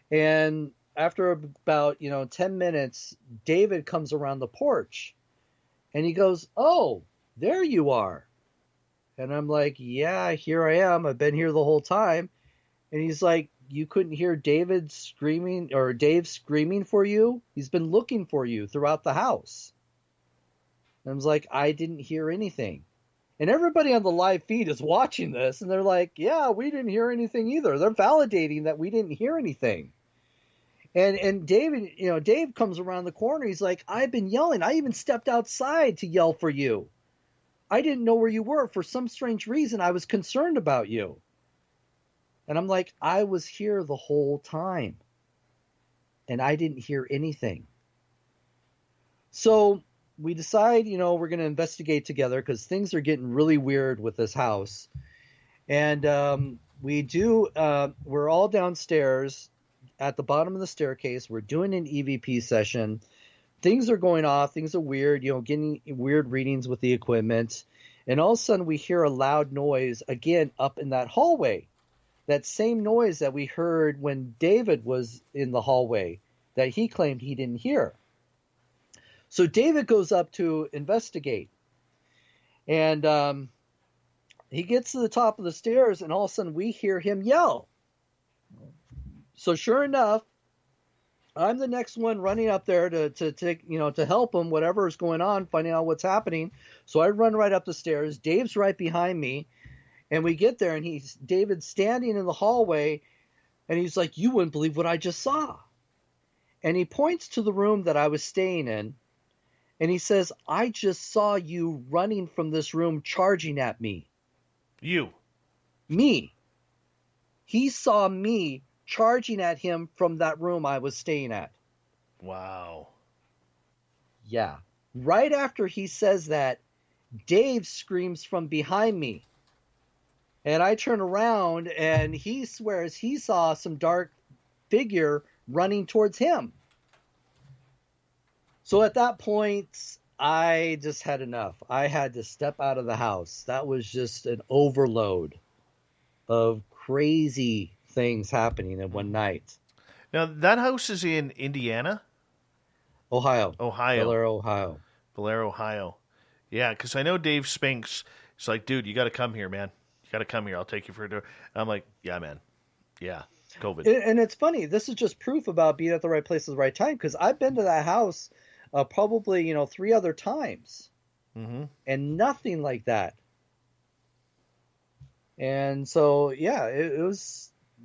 And after about, 10 minutes, David comes around the porch. And he goes, "Oh, there you are." And I'm like, "Yeah, here I am. I've been here the whole time." And he's like, "You couldn't hear Dave screaming for you? He's been looking for you throughout the house." And I was like, "I didn't hear anything." And everybody on the live feed is watching this, and they're like, "Yeah, we didn't hear anything either." They're validating that we didn't hear anything. And David, Dave comes around the corner. He's like, "I've been yelling. I even stepped outside to yell for you. I didn't know where you were. For some strange reason, I was concerned about you." And I'm like, "I was here the whole time, and I didn't hear anything." So we decide, we're going to investigate together because things are getting really weird with this house. And we're all downstairs at the bottom of the staircase. We're doing an EVP session. Things are going off. Things are weird, getting weird readings with the equipment. And all of a sudden we hear a loud noise again up in that hallway. That same noise that we heard when David was in the hallway that he claimed he didn't hear. So David goes up to investigate. And he gets to the top of the stairs, and all of a sudden we hear him yell. So sure enough, I'm the next one running up there to help him, whatever is going on, finding out what's happening. So I run right up the stairs. Dave's right behind me. And we get there, and David's standing in the hallway, and he's like, "You wouldn't believe what I just saw." And he points to the room that I was staying in, and he says, "I just saw you running from this room charging at me." You. Me. He saw me charging at him from that room I was staying at. Wow. Yeah. Right after he says that, Dave screams from behind me. And I turn around, and he swears he saw some dark figure running towards him. So at that point, I just had enough. I had to step out of the house. That was just an overload of crazy things happening in one night. Now, that house is in Indiana? Ohio. Bel-Air, Ohio. Yeah, because I know Dave Spinks. He's like, "Dude, you got to come here, man. You got to come here. I'll take you for a tour." I'm like, "Yeah, man. Yeah, COVID." And it's funny. This is just proof about being at the right place at the right time, because I've been to that house probably, 3 other times. Mm-hmm. And nothing like that. And so, yeah,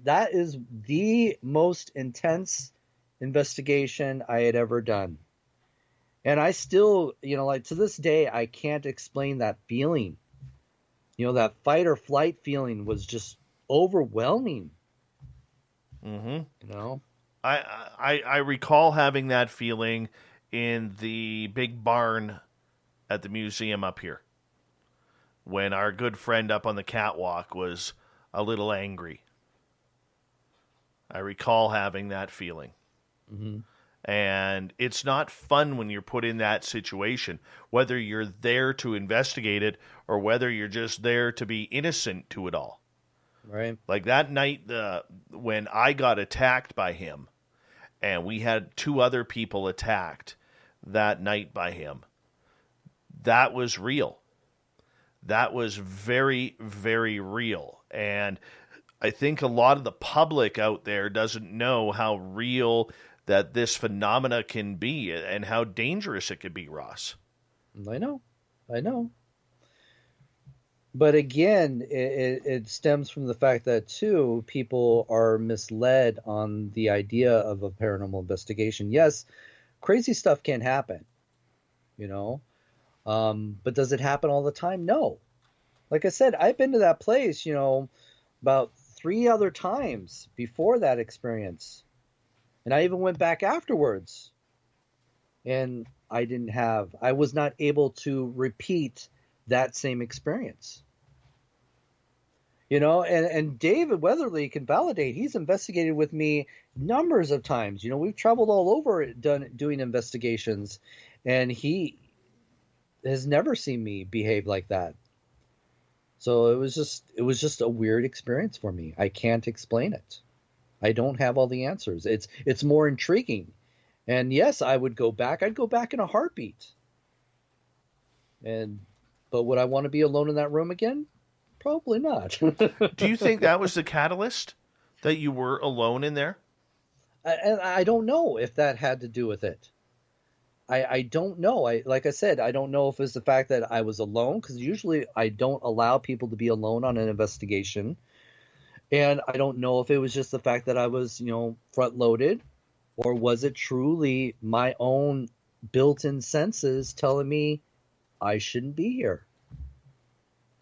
that is the most intense investigation I had ever done. And I still, to this day, I can't explain that feeling. That fight or flight feeling was just overwhelming. Mm-hmm. I recall having that feeling in the big barn at the museum up here, when our good friend up on the catwalk was a little angry. I recall having that feeling. Mm-hmm. And it's not fun when you're put in that situation, whether you're there to investigate it or whether you're just there to be innocent to it all. Right. Like that night when I got attacked by him, and we had 2 other people attacked that night by him, that was real. That was very, very real. And I think a lot of the public out there doesn't know how real that this phenomena can be and how dangerous it could be, Ross. I know. But again, it stems from the fact that, too, people are misled on the idea of a paranormal investigation. Yes, crazy stuff can happen, but does it happen all the time? No. Like I said, I've been to that place, about 3 other times before that experience. And I even went back afterwards. And I was not able to repeat that same experience. And David Weatherly can validate. He's investigated with me numbers of times. We've traveled all over doing investigations, and he has never seen me behave like that. So it was just a weird experience for me. I can't explain it. I don't have all the answers. It's more intriguing. And yes, I would go back. I'd go back in a heartbeat. But would I want to be alone in that room again? Probably not. Do you think that was the catalyst, that you were alone in there? I don't know if that had to do with it. I don't know. Like I said, I don't know if it's the fact that I was alone, because usually I don't allow people to be alone on an investigation. And I don't know if it was just the fact that I was, front-loaded, or was it truly my own built-in senses telling me I shouldn't be here?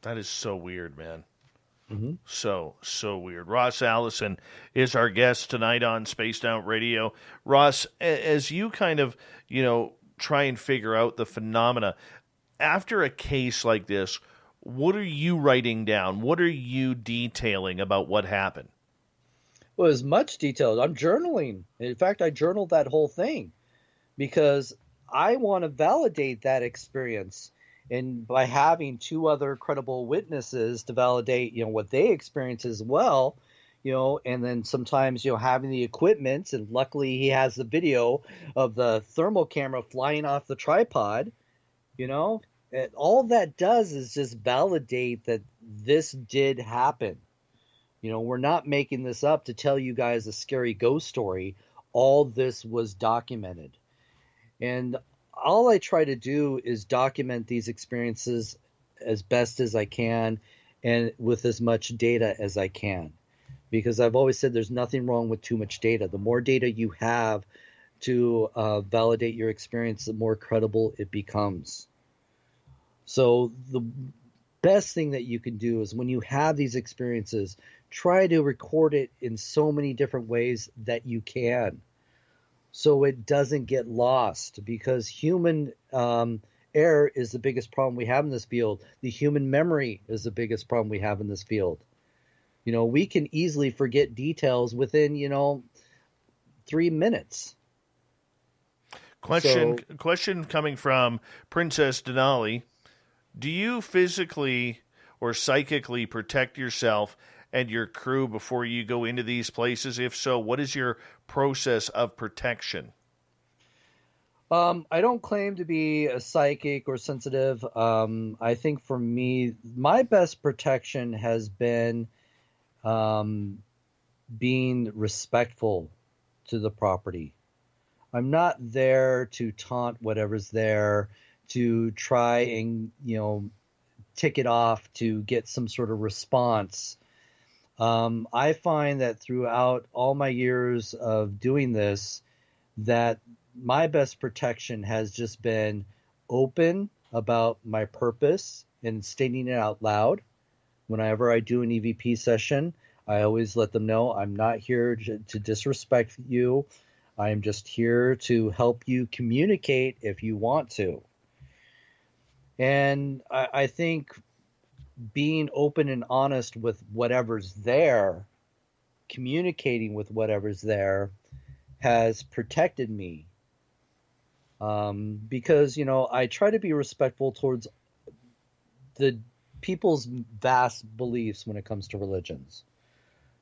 That is so weird, man. Mm-hmm. So weird. Ross Allison is our guest tonight on Spaced Out Radio. Ross, as you kind of, try and figure out the phenomena, after a case like this, what are you writing down? What are you detailing about what happened? Well, as much detailed. I'm journaling. In fact, I journaled that whole thing because I want to validate that experience. And by having 2 other credible witnesses to validate, what they experience as well, and then sometimes, having the equipment, and luckily he has the video of the thermal camera flying off the tripod, and all that does is just validate that this did happen. We're not making this up to tell you guys a scary ghost story. All this was documented. And all I try to do is document these experiences as best as I can and with as much data as I can. Because I've always said there's nothing wrong with too much data. The more data you have to validate your experience, the more credible it becomes. So the best thing that you can do is when you have these experiences, try to record it in so many different ways that you can, so it doesn't get lost, because human error is the biggest problem we have in this field. The human memory is the biggest problem we have in this field. We can easily forget details within, 3 minutes. Question coming from Princess Denali. Do you physically or psychically protect yourself and your crew before you go into these places? If so, what is your process of protection? I don't claim to be a psychic or sensitive. I think for me, my best protection has been being respectful to the property. I'm not there to taunt whatever's there, to try and, tick it off to get some sort of response. I find that throughout all my years of doing this, that my best protection has just been open about my purpose and stating it out loud. Whenever I do an EVP session, I always let them know I'm not here to disrespect you. I am just here to help you communicate if you want to. And I think being open and honest with whatever's there, communicating with whatever's there, has protected me because, I try to be respectful towards the people's vast beliefs when it comes to religions.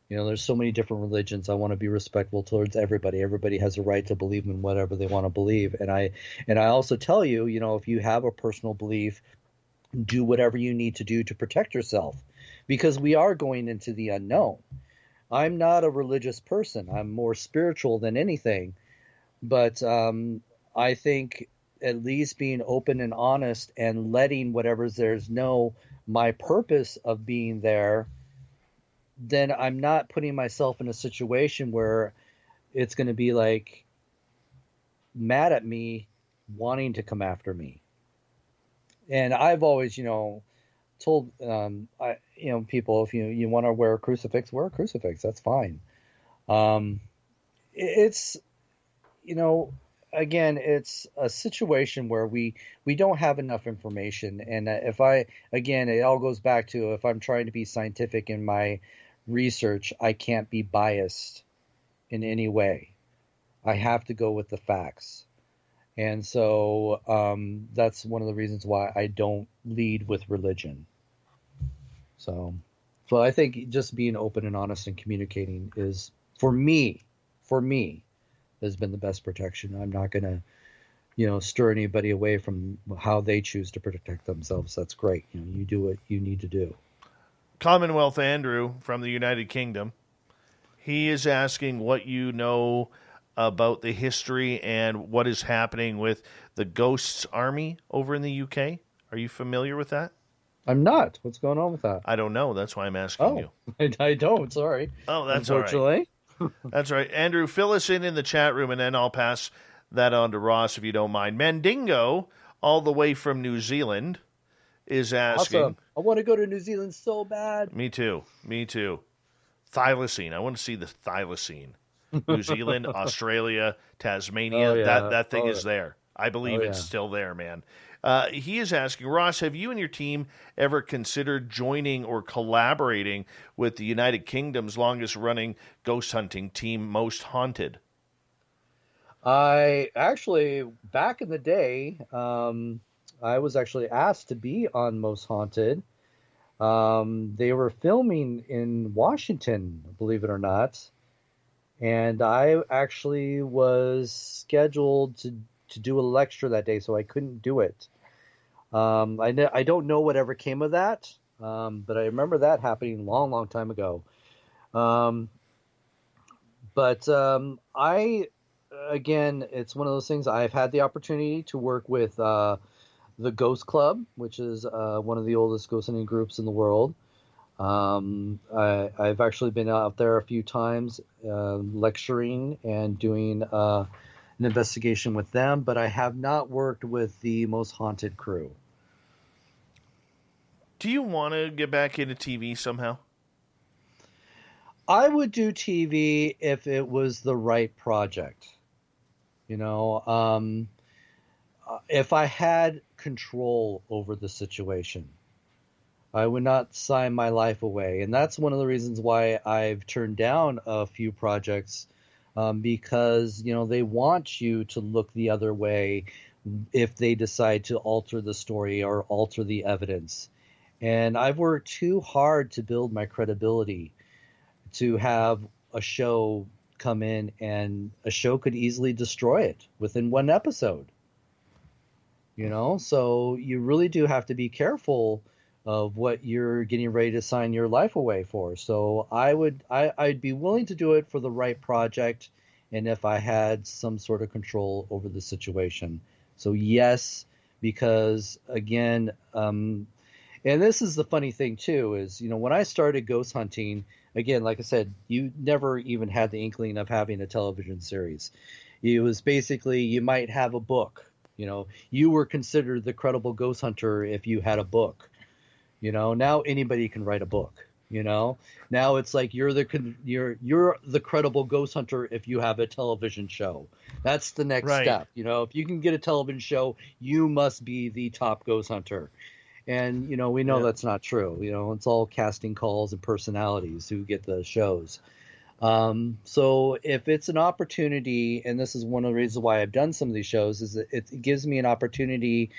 There's so many different religions. I want to be respectful towards everybody. Everybody has a right to believe in whatever they want to believe. And I also tell you, if you have a personal belief, do whatever you need to do to protect yourself, because we are going into the unknown. I'm not a religious person. I'm more spiritual than anything. But I think at least being open and honest and letting whatever there's know my purpose of being there, then I'm not putting myself in a situation where it's going to be like mad at me, wanting to come after me. And I've always, told people, if you want to wear a crucifix, wear a crucifix. That's fine. It's, again, it's a situation where we don't have enough information. And it all goes back to, if I'm trying to be scientific in my research, I can't be biased in any way. I have to go with the facts. And so that's one of the reasons why I don't lead with religion. So I think just being open and honest and communicating is, for me, has been the best protection. I'm not going to, stir anybody away from how they choose to protect themselves. That's great. You do what you need to do. Commonwealth Andrew from the United Kingdom, he is asking what you know about the history and what is happening with the Ghosts Army over in the UK. Are you familiar with that? I'm not. What's going on with that? I don't know. That's why I'm asking you. I don't. Sorry. Oh, that's all right. That's right. Andrew, fill us in the chat room, and then I'll pass that on to Ross, if you don't mind. Mandingo, all the way from New Zealand, is asking. Awesome. I want to go to New Zealand so bad. Me too. Thylacine. I want to see the thylacine. New Zealand, Australia, Tasmania. Oh, yeah. That thing is there. I believe it's still there, man. He is asking, Ross, have you and your team ever considered joining or collaborating with the United Kingdom's longest-running ghost hunting team, Most Haunted? I actually, back in the day, I was actually asked to be on Most Haunted. They were filming in Washington, believe it or not. And I actually was scheduled to do a lecture that day, so I couldn't do it. I don't know whatever came of that, but I remember that happening a long, long time ago. Again, it's one of those things. I've had the opportunity to work with the Ghost Club, which is one of the oldest ghost hunting groups in the world. I've actually been out there a few times lecturing and doing an investigation with them, but I have not worked with the Most Haunted crew. Do you want to get back into TV somehow? I would do TV if it was the right project. If I had control over the situation, I would not sign my life away. And that's one of the reasons why I've turned down a few projects, because, they want you to look the other way if they decide to alter the story or alter the evidence. And I've worked too hard to build my credibility to have a show come in, and a show could easily destroy it within one episode. So you really do have to be careful of what you're getting ready to sign your life away for. So I'd be willing to do it for the right project, and if I had some sort of control over the situation. So yes, because again, and this is the funny thing too, is, when I started ghost hunting, again, like I said, you never even had the inkling of having a television series. It was basically, you might have a book. You were considered the credible ghost hunter if you had a book. Now anybody can write a book. Now it's like you're the credible ghost hunter if you have a television show. That's the next step. If you can get a television show, you must be the top ghost hunter. And we know that's not true. It's all casting calls and personalities who get the shows. So if it's an opportunity, and this is one of the reasons why I've done some of these shows, is that it gives me an opportunity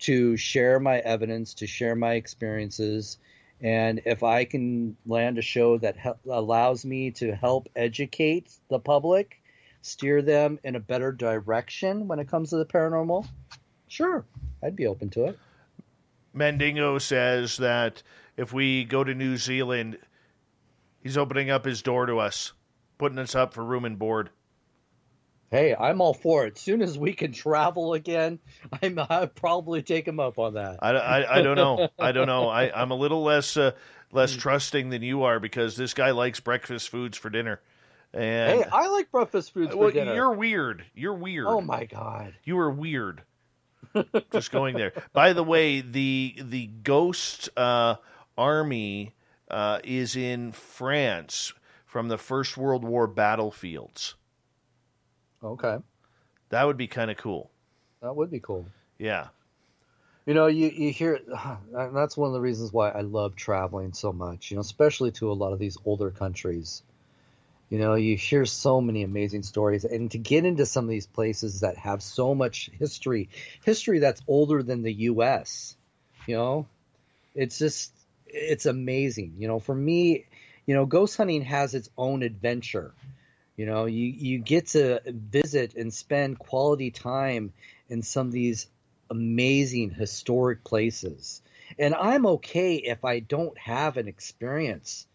to share my evidence, to share my experiences. And if I can land a show that allows me to help educate the public, steer them in a better direction when it comes to the paranormal, sure, I'd be open to it. Mandingo says that if we go to New Zealand, he's opening up his door to us, putting us up for room and board. Hey, I'm all for it. As soon as we can travel again, I'll probably take him up on that. I don't know. I don't know. I'm a little less trusting than you are, because this guy likes breakfast foods for dinner. And, hey, I like breakfast foods for dinner. You're weird. You're weird. Oh, my God. You are weird. Just going there. By the way, the Ghost Army is in France from the First World War battlefields. Okay. That would be kind of cool. That would be cool. Yeah. You know, you hear, and that's one of the reasons why I love traveling so much, especially to a lot of these older countries. You hear so many amazing stories, and to get into some of these places that have so much history that's older than the U.S., it's amazing. For me, ghost hunting has its own adventure. You get to visit and spend quality time in some of these amazing historic places. And I'm okay if I don't have an experience,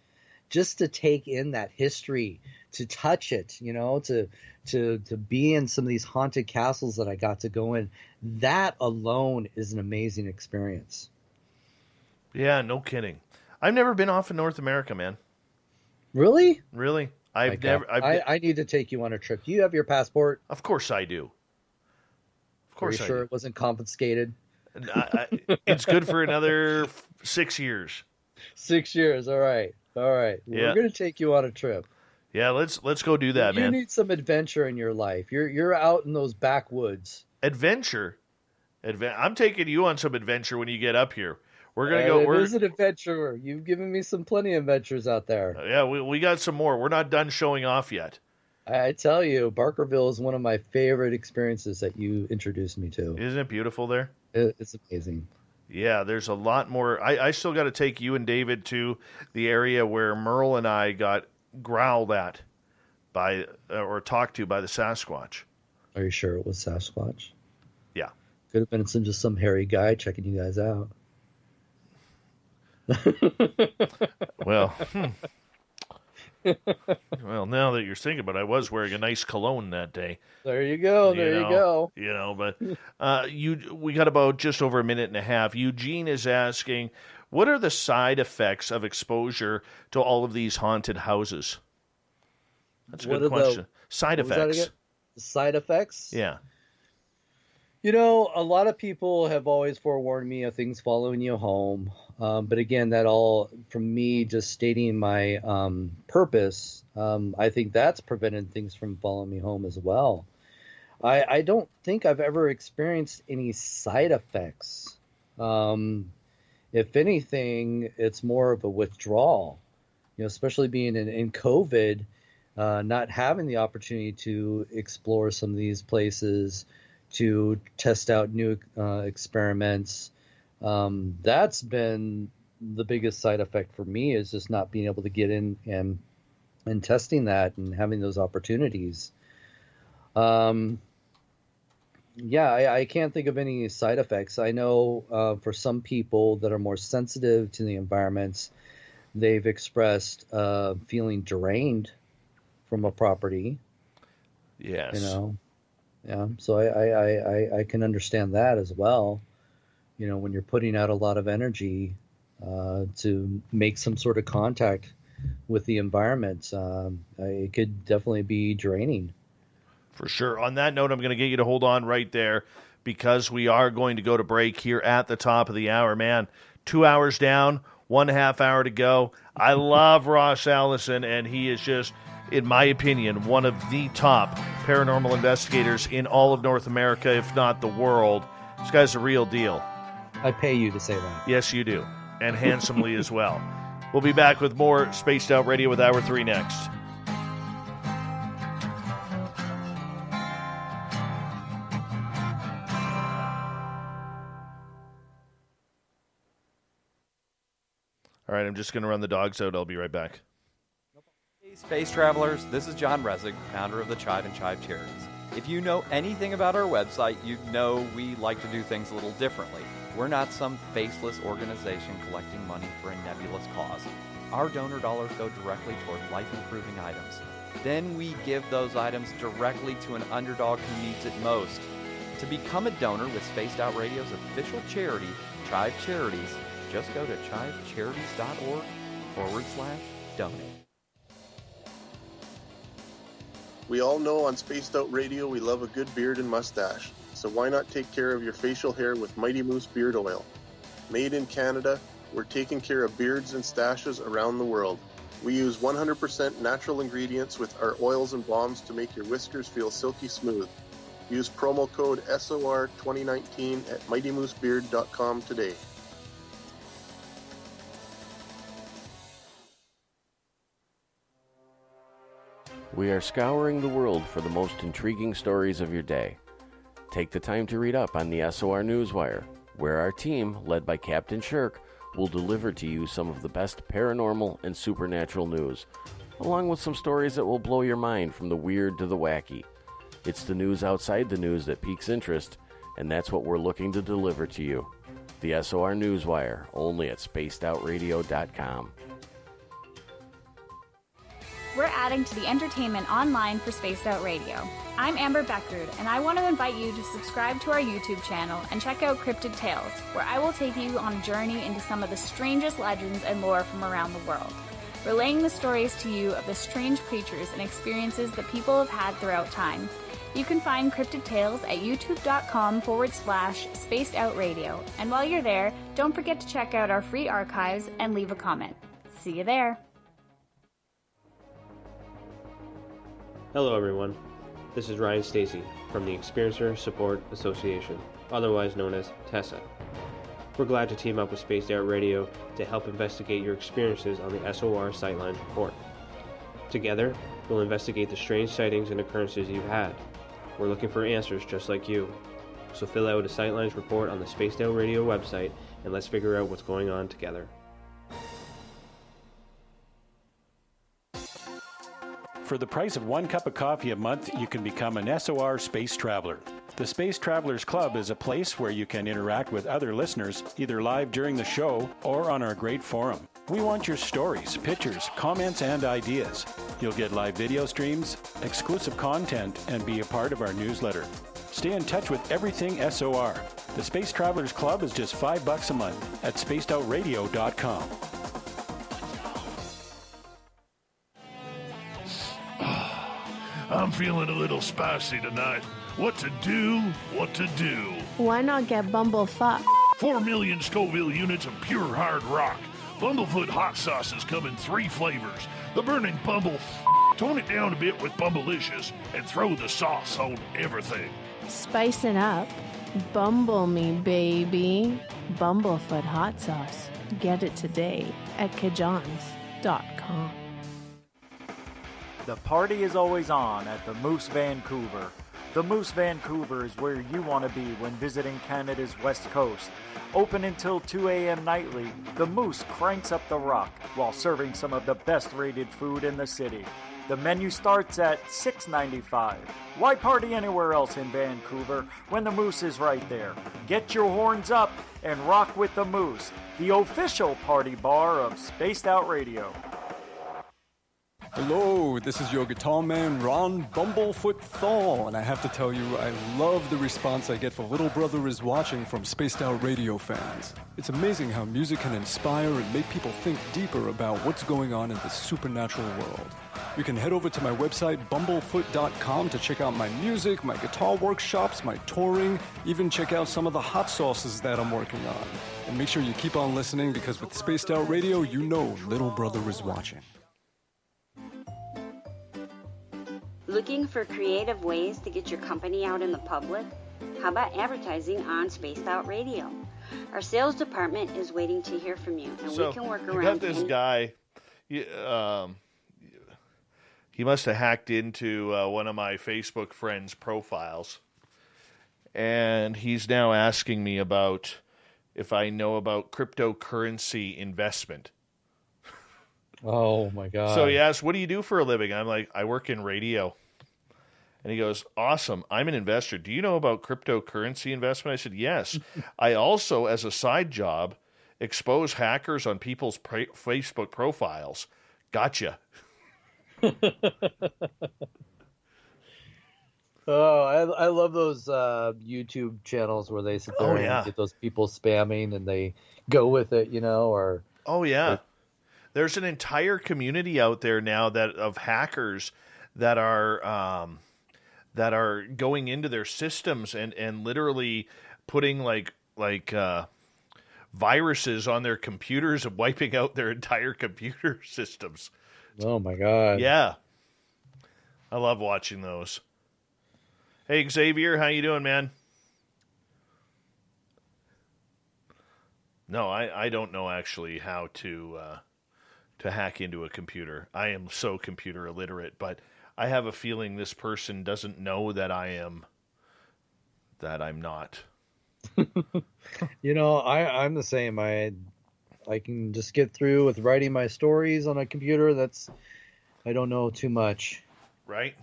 just to take in that history, to touch it, to be in some of these haunted castles that I got to go in. That alone is an amazing experience. Yeah, no kidding. I've never been off in North America, man. Really? Really? I need to take you on a trip. Do you have your passport? Of course I do. Of course I do. Are you sure it wasn't confiscated? It's good for another 6 years. 6 years. All right. Yeah. We're going to take you on a trip. Yeah, let's go do that, man. You need some adventure in your life. You're out in those backwoods. Adventure? I'm taking you on some adventure when you get up here. We're going to go. It is an adventure. You've given me plenty of adventures out there. Yeah, we got some more. We're not done showing off yet. I tell you, Barkerville is one of my favorite experiences that you introduced me to. Isn't it beautiful there? It's amazing. Yeah, there's a lot more. I still got to take you and David to the area where Merle and I got growled at by, or talked to by the Sasquatch. Are you sure it was Sasquatch? Yeah. Could have been just some hairy guy checking you guys out. Well, well, now that you're thinking about it, I was wearing a nice cologne that day. There you go. You go. But we got about just over a minute and a half. Eugene is asking, what are the side effects of exposure to all of these haunted houses? That's a good question. Side effects. Side effects? Yeah. A lot of people have always forewarned me of things following you home. But again, that all from me just stating my purpose, I think that's prevented things from following me home as well. I don't think I've ever experienced any side effects. If anything, it's more of a withdrawal, especially being in COVID, not having the opportunity to explore some of these places, to test out new experiments. That's been the biggest side effect for me, is just not being able to get in and testing that and having those opportunities. I can't think of any side effects. I know for some people that are more sensitive to the environments, they've expressed feeling drained from a property. Yes. Yeah, so I can understand that as well. When you're putting out a lot of energy to make some sort of contact with the environment, it could definitely be draining. For sure. On that note, I'm going to get you to hold on right there, because we are going to go to break here at the top of the hour. Man, 2 hours down, 1.5 hour to go. I love Ross Allison, and he is just, in my opinion, one of the top paranormal investigators in all of North America, if not the world. This guy's a real deal. I pay you to say that. Yes, you do. And handsomely as well. We'll be back with more Spaced Out Radio with Hour 3 next. All right, I'm just going to run the dogs out. I'll be right back. Hey, space travelers, this is John Resig, founder of the Chive and Chive Charities. If you know anything about our website, you know we like to do things a little differently. We're not some faceless organization collecting money for a nebulous cause. Our donor dollars go directly toward life-improving items. Then we give those items directly to an underdog who needs it most. To become a donor with Spaced Out Radio's official charity, Chive Charities, just go to chivecharities.org/donate. We all know on Spaced Out Radio we love a good beard and mustache, so why not take care of your facial hair with Mighty Moose Beard Oil? Made in Canada, we're taking care of beards and stashes around the world. We use 100% natural ingredients with our oils and balms to make your whiskers feel silky smooth. Use promo code SOR2019 at mightymoosebeard.com today. We are scouring the world for the most intriguing stories of your day. Take the time to read up on the SOR Newswire, where our team, led by Captain Shirk, will deliver to you some of the best paranormal and supernatural news, along with some stories that will blow your mind from the weird to the wacky. It's the news outside the news that piques interest, and that's what we're looking to deliver to you. The SOR Newswire, only at spacedoutradio.com. We're adding to the entertainment online for Spaced Out Radio. I'm Amber Beckrud, and I want to invite you to subscribe to our YouTube channel and check out Cryptid Tales, where I will take you on a journey into some of the strangest legends and lore from around the world, relaying the stories to you of the strange creatures and experiences that people have had throughout time. You can find Cryptid Tales at youtube.com/Spaced Out Radio, and while you're there, don't forget to check out our free archives and leave a comment. See you there. Hello everyone, this is Ryan Stacy from the Experiencer Support Association, otherwise known as TESSA. We're glad to team up with Spaced Out Radio to help investigate your experiences on the SOR Sightlines Report. Together, we'll investigate the strange sightings and occurrences you've had. We're looking for answers just like you. So fill out a Sightlines report on the Spaced Out Radio website and let's figure out what's going on together. For the price of 1 cup of coffee a month, you can become an SOR Space Traveler. The Space Travelers Club is a place where you can interact with other listeners, either live during the show or on our great forum. We want your stories, pictures, comments, and ideas. You'll get live video streams, exclusive content, and be a part of our newsletter. Stay in touch with everything SOR. The Space Travelers Club is just $5 a month at spacedoutradio.com. I'm feeling a little spicy tonight. What to do? What to do? Why not get bumblefuck? 4 million Scoville units of pure hard rock. Bumblefoot hot sauces come in 3 flavors. The burning bumble. Tone it down a bit with Bumblicious and throw the sauce on everything. Spice it up. Bumble me, baby. Bumblefoot hot sauce. Get it today at kajans.com. The party is always on at the Moose Vancouver. The Moose Vancouver is where you want to be when visiting Canada's West Coast. Open until 2 a.m. nightly, the Moose cranks up the rock while serving some of the best rated food in the city. The menu starts at $6.95. Why party anywhere else in Vancouver when the Moose is right there? Get your horns up and rock with the Moose, the official party bar of Spaced Out Radio. Hello, this is your guitar man, Ron Bumblefoot Thaw, and I have to tell you, I love the response I get for Little Brother is Watching from Spaced Out Radio fans. It's amazing how music can inspire and make people think deeper about what's going on in the supernatural world. You can head over to my website, bumblefoot.com, to check out my music, my guitar workshops, my touring, even check out some of the hot sauces that I'm working on. And make sure you keep on listening, because with Spaced Out Radio, you know Little Brother is watching. Looking for creative ways to get your company out in the public? How about advertising on Spaced Out Radio? Our sales department is waiting to hear from you, and we can work around. I got this guy. He must have hacked into one of my Facebook friends' profiles, and he's now asking me about if I know about cryptocurrency investment. Oh, my God. So he asked, what do you do for a living? I'm like, I work in radio. And he goes, awesome, I'm an investor. Do you know about cryptocurrency investment? I said, yes. I also, as a side job, expose hackers on people's Facebook profiles. Gotcha. Oh, I love those YouTube channels where they sit there and get those people spamming and they go with it, or... Oh, yeah. There's an entire community out there now of hackers that are going into their systems and literally putting like viruses on their computers and wiping out their entire computer systems. Oh, my God. Yeah. I love watching those. Hey, Xavier, how you doing, man? No, I don't know actually how to hack into a computer. I am so computer illiterate, but I have a feeling this person doesn't know that I'm not. I'm the same. I can just get through with writing my stories on a computer. I don't know too much. Right.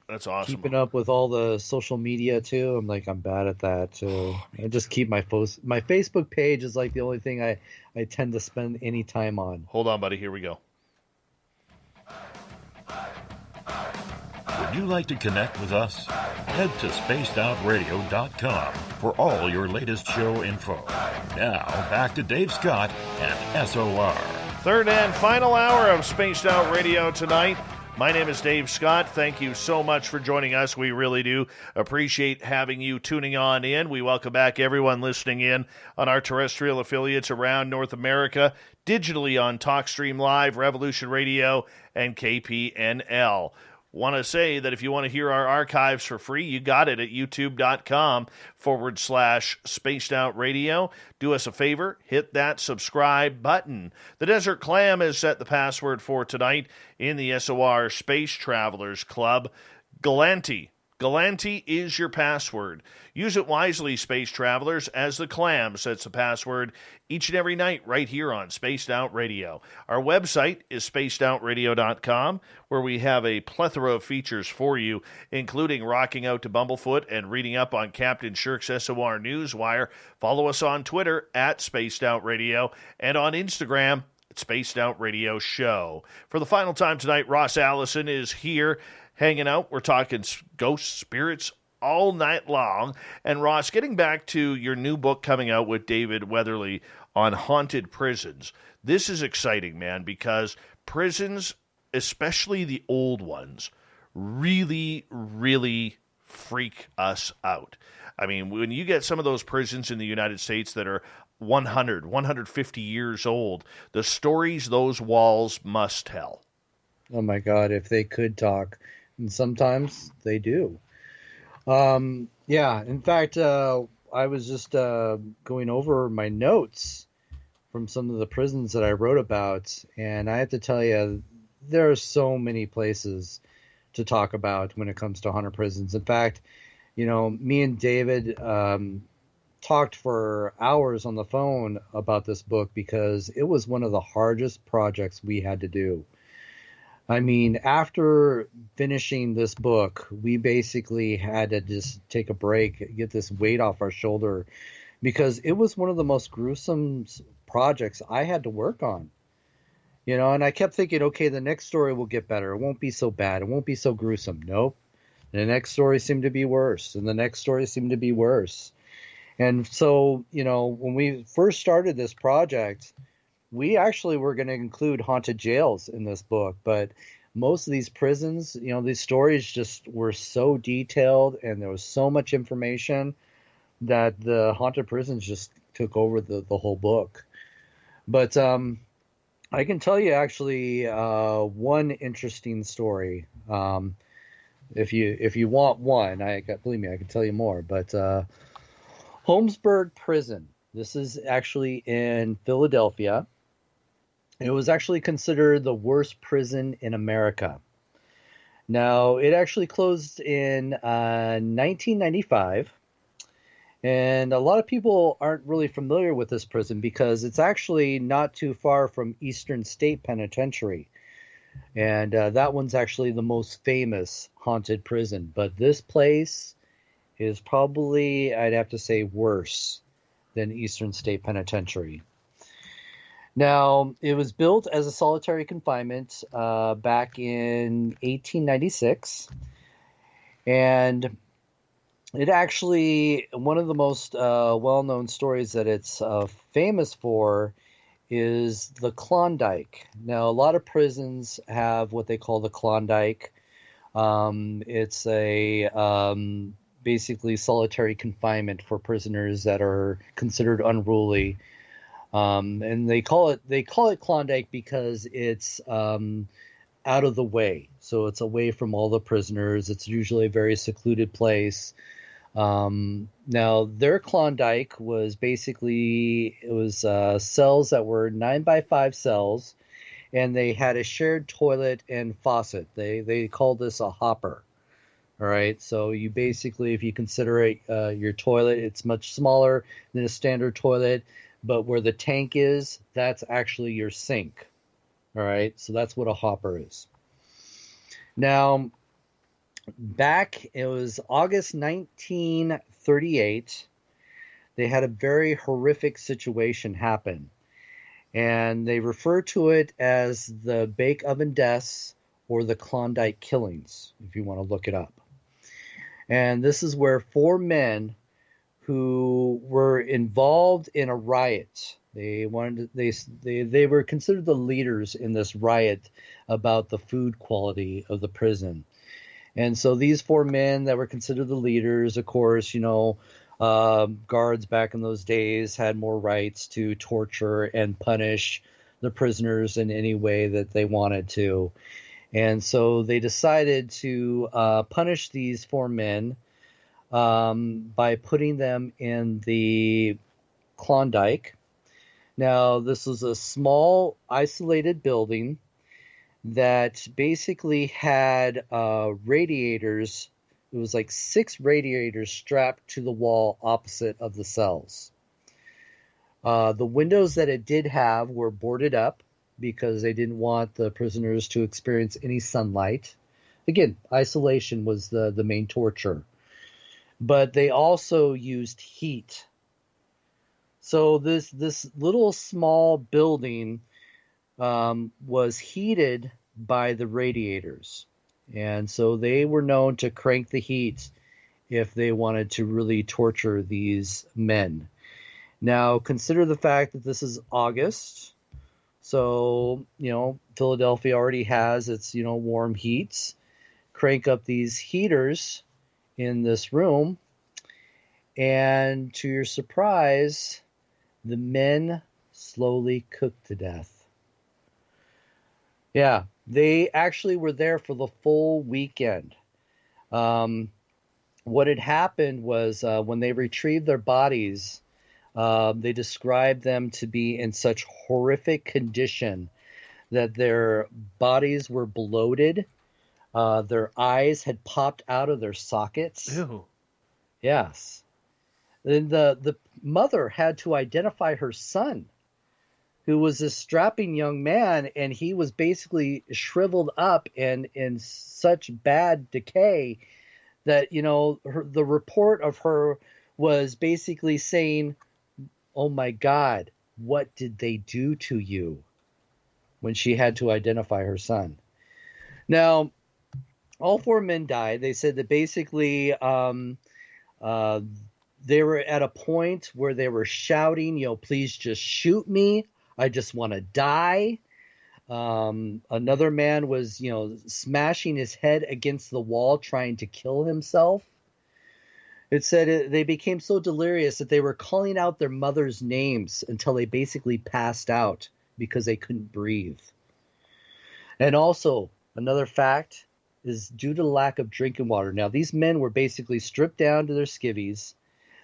That's awesome. Keeping up with all the social media too. I'm bad at that too. I just keep my Facebook page is like the only thing I tend to spend any time on. Hold on, buddy. Here we go. Would you like to connect with us? Head to spacedoutradio.com for all your latest show info. Now, back to Dave Scott and SOR. Third and final hour of Spaced Out Radio tonight. My name is Dave Scott. Thank you so much for joining us. We really do appreciate having you tuning on in. We welcome back everyone listening in on our terrestrial affiliates around North America, digitally on TalkStream Live, Revolution Radio, and KPNL. Want to say that if you want to hear our archives for free, you got it at youtube.com/Spaced Out Radio. Do us a favor, hit that subscribe button. The Desert Clam has set the password for tonight in the SOR Space Travelers Club. Galanti. Galanti is your password. Use it wisely, space travelers, as the Clam sets the password each and every night right here on Spaced Out Radio. Our website is spacedoutradio.com, where we have a plethora of features for you, including rocking out to Bumblefoot and reading up on Captain Shirk's SOR Newswire. Follow us on Twitter at Spaced Out Radio and on Instagram at Spaced Out Radio Show. For the final time tonight, Ross Allison is here hanging out. We're talking ghosts, spirits, all night long. And Ross, getting back to your new book coming out with David Weatherly on haunted prisons. This is exciting, man, because prisons, especially the old ones, really, really freak us out. I mean, when you get some of those prisons in the United States that are 100, 150 years old, the stories those walls must tell. Oh, my God, if they could talk. And sometimes they do. In fact, I was just going over my notes from some of the prisons that I wrote about, and I have to tell you, there are so many places to talk about when it comes to haunted prisons. In fact, me and David talked for hours on the phone about this book because it was one of the hardest projects we had to do. I mean, after finishing this book, we basically had to just take a break, get this weight off our shoulder, because it was one of the most gruesome projects I had to work on. And I kept thinking, okay, the next story will get better. It won't be so bad. It won't be so gruesome. Nope. The next story seemed to be worse, and the next story seemed to be worse. And so, when we first started this project, we actually were going to include haunted jails in this book, but most of these prisons, these stories just were so detailed and there was so much information that the haunted prisons just took over the whole book. But I can tell you actually one interesting story. If you want one, believe me, I can tell you more. But Holmesburg Prison. This is actually in Philadelphia. It was actually considered the worst prison in America. Now, it actually closed in 1995, And a lot of people aren't really familiar with this prison because it's actually not too far from Eastern State Penitentiary. And that one's actually the most famous haunted prison. But this place is probably, I'd have to say, worse than Eastern State Penitentiary. Now, it was built as a solitary confinement back in 1896. And it actually, one of the most well-known stories that it's famous for is the Klondike. Now, a lot of prisons have what they call the Klondike. It's a basically solitary confinement for prisoners that are considered unruly. And they call it Klondike because it's out of the way. So it's away from all the prisoners. It's usually a very secluded place. Now, their Klondike was basically, it was cells that were 9x5 cells, and they had a shared toilet and faucet. They called this a hopper. All right, so you basically, if you consider it your toilet, it's much smaller than a standard toilet, but where the tank is, that's actually your sink. All right, so that's what a hopper is. Now, back, it was August 1938, they had a very horrific situation happen. And they refer to it as the Bake Oven Deaths or the Klondike Killings, if you want to look it up. And this is where 4 men who were involved in a riot, they were considered the leaders in this riot about the food quality of the prison. And so these 4 men that were considered the leaders, of course, guards back in those days had more rights to torture and punish the prisoners in any way that they wanted to. And so they decided to punish these 4 men by putting them in the Klondike. Now, this was a small, isolated building that basically had radiators. It was like 6 radiators strapped to the wall opposite of the cells. The windows that it did have were boarded up because they didn't want the prisoners to experience any sunlight. Again, isolation was the main torture. But they also used heat. So this little small building was heated by the radiators. And so they were known to crank the heat if they wanted to really torture these men. Now, consider the fact that this is August. So, Philadelphia already has its, warm heats. Crank up these heaters in this room. And to your surprise, the men slowly cooked to death. Yeah, they actually were there for the full weekend. What had happened was when they retrieved their bodies, they described them to be in such horrific condition that their bodies were bloated. Their eyes had popped out of their sockets. Ew. Yes. Then the mother had to identify her son, who was this strapping young man, and he was basically shriveled up and in such bad decay that, the report of her was basically saying, "Oh my God, what did they do to you?" when she had to identify her son. Now, all 4 men died. They said that basically they were at a point where they were shouting, "Please just shoot me. I just want to die." Another man was, smashing his head against the wall trying to kill himself. It said they became so delirious that they were calling out their mother's names until they basically passed out because they couldn't breathe. And also, another fact is due to lack of drinking water. Now, these men were basically stripped down to their skivvies.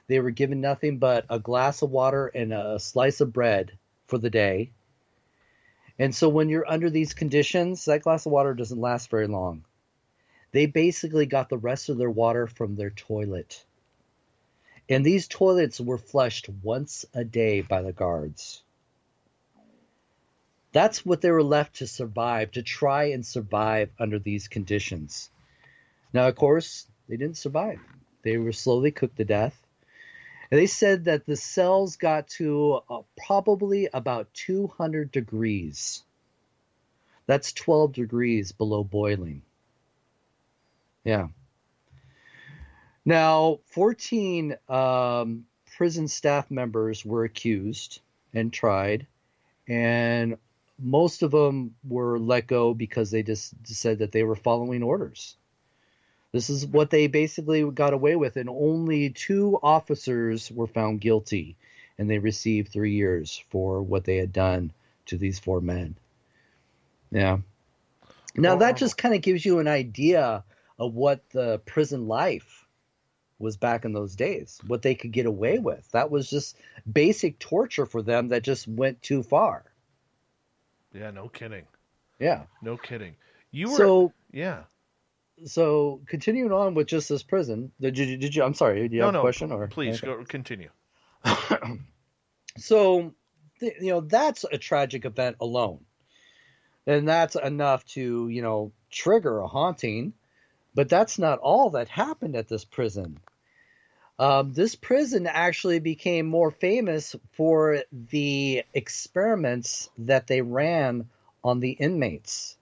They were given nothing but a glass of water and a slice of bread for the day. And so when you're under these conditions, that glass of water doesn't last very long. They basically got the rest of their water from their toilet. And these toilets were flushed once a day by the guards. That's what they were left to survive, to try and survive under these conditions. Now, of course, they didn't survive. They were slowly cooked to death. And they said that the cells got to probably about 200 degrees. That's 12 degrees below boiling. Yeah. Now, 14 prison staff members were accused and tried, and most of them were let go because they just said that they were following orders. This is what they basically got away with, and only 2 officers were found guilty, and they received 3 years for what they had done to these 4 men. Yeah. Now, that just kind of gives you an idea of what the prison life was back in those days, what they could get away with. That was just basic torture for them that just went too far. Yeah, no kidding. Yeah. No kidding. Yeah. So continuing on with just this prison, did you I'm sorry, do you have a question? Please go continue. So, that's a tragic event alone. And that's enough to, trigger a haunting. But that's not all that happened at this prison. This prison actually became more famous for the experiments that they ran on the inmates.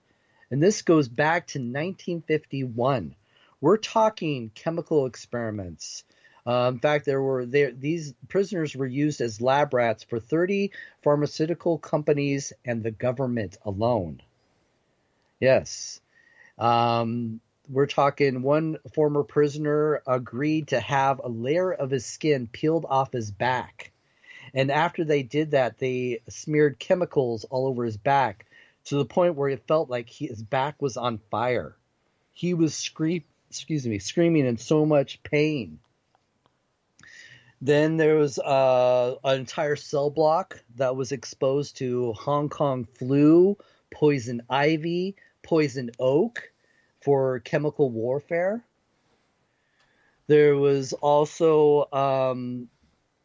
And this goes back to 1951. We're talking chemical experiments. In fact, these prisoners were used as lab rats for 30 pharmaceutical companies and the government alone. Yes. We're talking one former prisoner agreed to have a layer of his skin peeled off his back. And after they did that, they smeared chemicals all over his back to the point where it felt like his back was on fire. He was screaming in so much pain. Then there was an entire cell block that was exposed to Hong Kong flu, poison ivy, poison oak for chemical warfare. There was also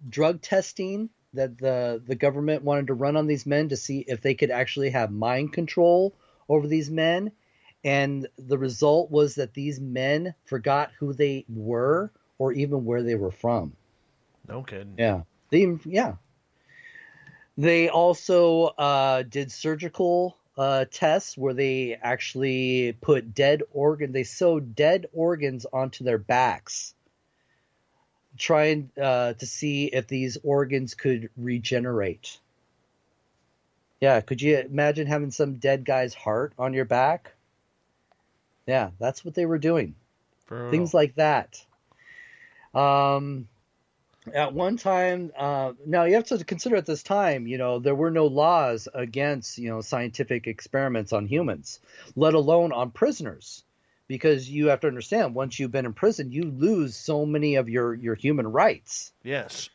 drug testing that the government wanted to run on these men to see if they could actually have mind control over these men. And the result was that these men forgot who they were or even where they were from. No kidding. Yeah. They also did surgical tests where they actually put they sewed dead organs onto their backs, trying to see if these organs could regenerate. Yeah, could you imagine having some dead guy's heart on your back? Yeah, that's what they were doing. Things like that. At one time, now you have to consider at this time, there were no laws against, scientific experiments on humans, let alone on prisoners, because you have to understand, once you've been in prison, you lose so many of your human rights. Yes.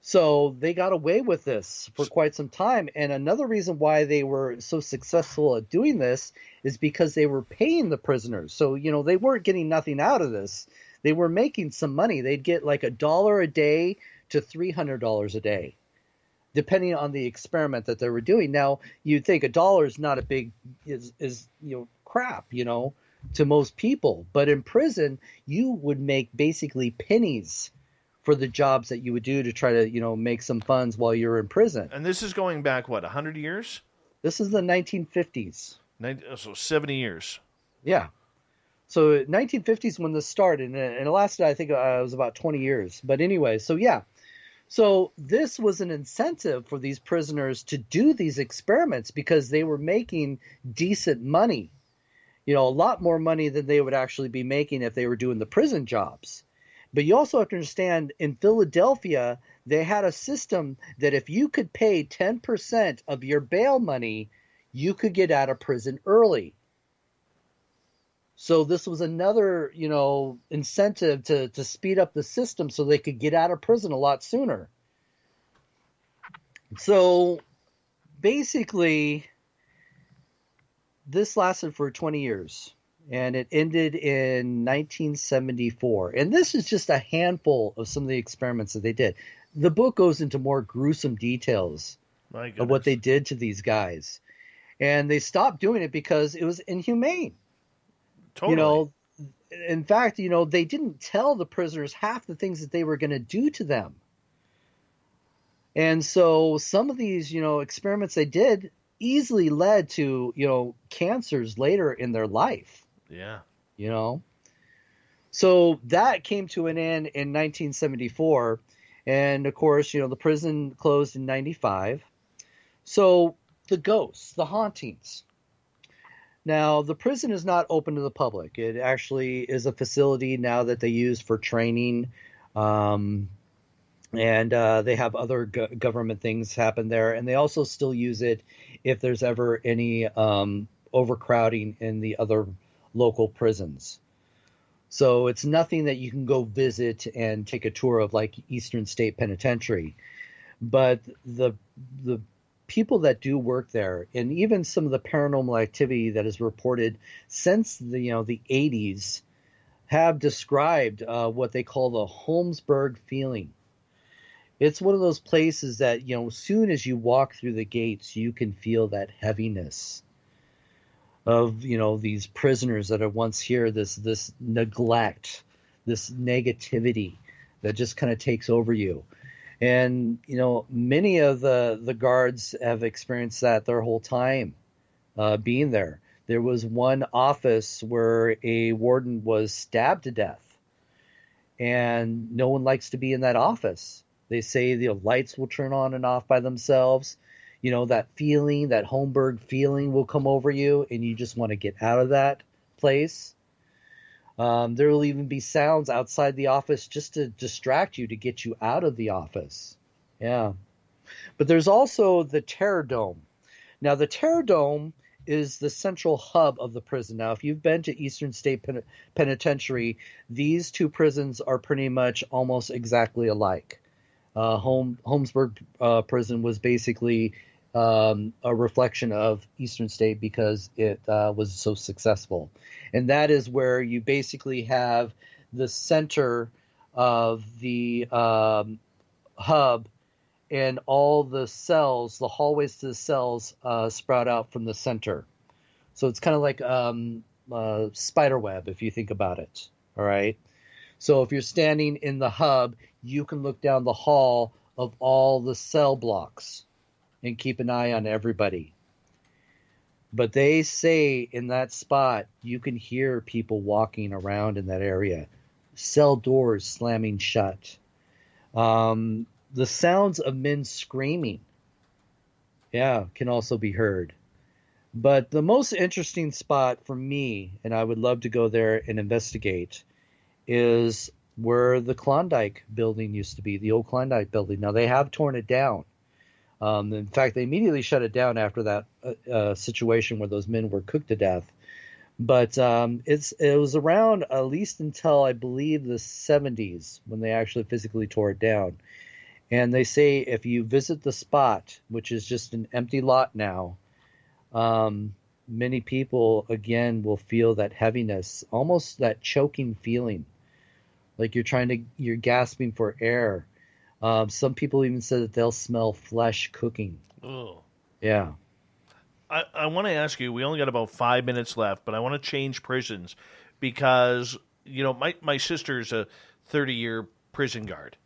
So they got away with this for quite some time. And another reason why they were so successful at doing this is because they were paying the prisoners. So, they weren't getting nothing out of this. They were making some money. They'd get like $1 a day to $300 a day, depending on the experiment that they were doing. Now, you'd think $1 is not a big, is crap, to most people. But in prison, you would make basically pennies for the jobs that you would do to try to, make some funds while you're in prison. And this is going back, 100 years? This is the 1950s. So 70 years. Yeah. So 1950s when this started, and it lasted, I think it was about 20 years. But anyway, so yeah. So this was an incentive for these prisoners to do these experiments because they were making decent money. A lot more money than they would actually be making if they were doing the prison jobs. But you also have to understand, in Philadelphia, they had a system that if you could pay 10% of your bail money, you could get out of prison early. So this was another, incentive to speed up the system so they could get out of prison a lot sooner. So basically, this lasted for 20 years. and it ended in 1974. And this is just a handful of some of the experiments that they did. The book goes into more gruesome details of what they did to these guys. And they stopped doing it because it was inhumane. Totally. You know, in fact, you know, they didn't tell the prisoners half the things that they were going to do to them. And so some of these, you know, experiments they did easily led to, you know, cancers later in their life. Yeah. You know? So that came to an end in 1974. And of course, you know, the prison closed in 95. So the ghosts, the hauntings. Now, the prison is not open to the public. It actually is a facility now that they use for training. And they have other government things happen there. And they also still use it if there's ever any overcrowding in the other local prisons. So it's nothing that you can go visit and take a tour of like Eastern State Penitentiary. But the people that do work there, and even some of the paranormal activity that is reported since the 80s, have described what they call the Holmesburg feeling. It's one of those places that, you know, as soon as you walk through the gates, you can feel that heaviness of, you know, these prisoners that are once here, this neglect, this negativity that just kind of takes over you. And, you know, many of the guards have experienced that their whole time being there. There was one office where a warden was stabbed to death, and no one likes to be in that office. They say the lights will turn on and off by themselves. You know, that feeling, that Holmesburg feeling will come over you, and you just want to get out of that place. There will even be sounds outside the office just to distract you, to get you out of the office. Yeah. But there's also the Terror Dome. Now, the Terror Dome is the central hub of the prison. Now, if you've been to Eastern State Penitentiary, these two prisons are pretty much almost exactly alike. Holmesburg Prison was basically a reflection of Eastern State because it was so successful. And that is where you basically have the center of the hub, and all the cells, the hallways to the cells, sprout out from the center. So it's kind of like a spider web, if you think about it. All right. So if you're standing in the hub, you can look down the hall of all the cell blocks and keep an eye on everybody. But they say in that spot, you can hear people walking around in that area, cell doors slamming shut, the sounds of men screaming, can also be heard. But the most interesting spot for me, and I would love to go there and investigate, is where the Klondike building used to be, the old Klondike building. Now, they have torn it down. In fact, they immediately shut it down after that situation where those men were cooked to death. But it was around at least until, I believe, the 70s when they actually physically tore it down. And they say if you visit the spot, which is just an empty lot now, many people, again, will feel that heaviness, almost that choking feeling, like you're gasping for air. Some people even say that they'll smell flesh cooking. Oh. Yeah. I want to ask you, we only got about 5 minutes left, but I want to change prisons because, you know, my sister's a 30-year prison guard,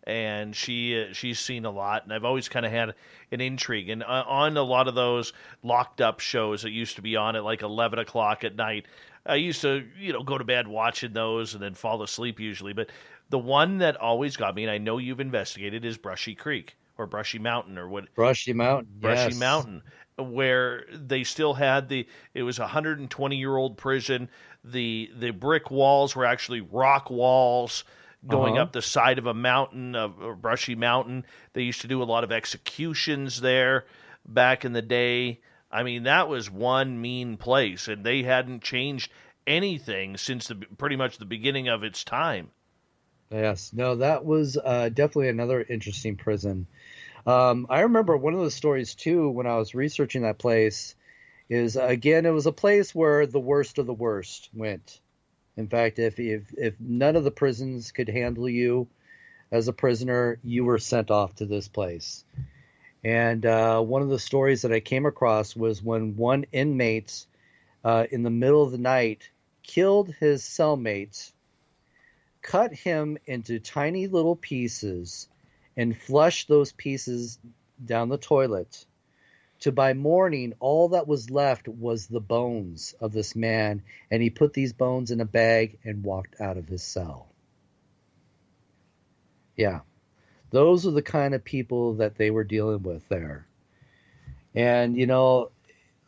and she's seen a lot, and I've always kind of had an intrigue. And on a lot of those locked up shows that used to be on at like 11 o'clock at night, I used to, you know, go to bed watching those and then fall asleep usually. But the one that always got me, and I know you've investigated, is Brushy Creek or Brushy Mountain or what? Brushy Mountain, Brushy Mountain, where they still had it was a 120-year-old prison. The brick walls were actually rock walls going up the side of a mountain, of Brushy Mountain. They used to do a lot of executions there back in the day. I mean, that was one mean place, and they hadn't changed anything since pretty much the beginning of its time. Yes. No, that was definitely another interesting prison. I remember one of the stories, too, when I was researching that place, is, again, it was a place where the worst of the worst went. In fact, if none of the prisons could handle you as a prisoner, you were sent off to this place. And one of the stories that I came across was when one inmate in the middle of the night killed his cellmate, cut him into tiny little pieces, and flushed those pieces down the toilet. To by morning, all that was left was the bones of this man, and he put these bones in a bag and walked out of his cell. Yeah, those are the kind of people that they were dealing with there. And, you know,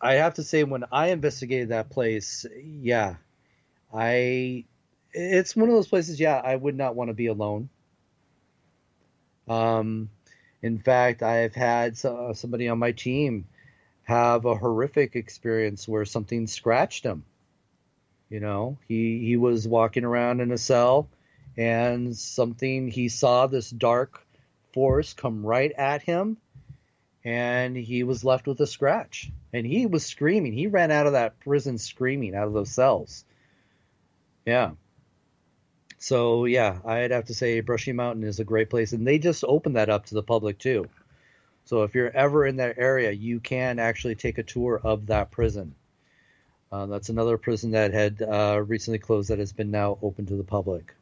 I have to say, when I investigated that place, yeah, it's one of those places, yeah, I would not want to be alone. In fact, I've had somebody on my team have a horrific experience where something scratched him. You know, he was walking around in a cell, and he saw this dark force come right at him, and he was left with a scratch. And he was screaming. He ran out of that prison screaming, out of those cells. Yeah. So, yeah, I'd have to say Brushy Mountain is a great place. And they just opened that up to the public, too. So if you're ever in that area, you can actually take a tour of that prison. That's another prison that had recently closed that has been now open to the public.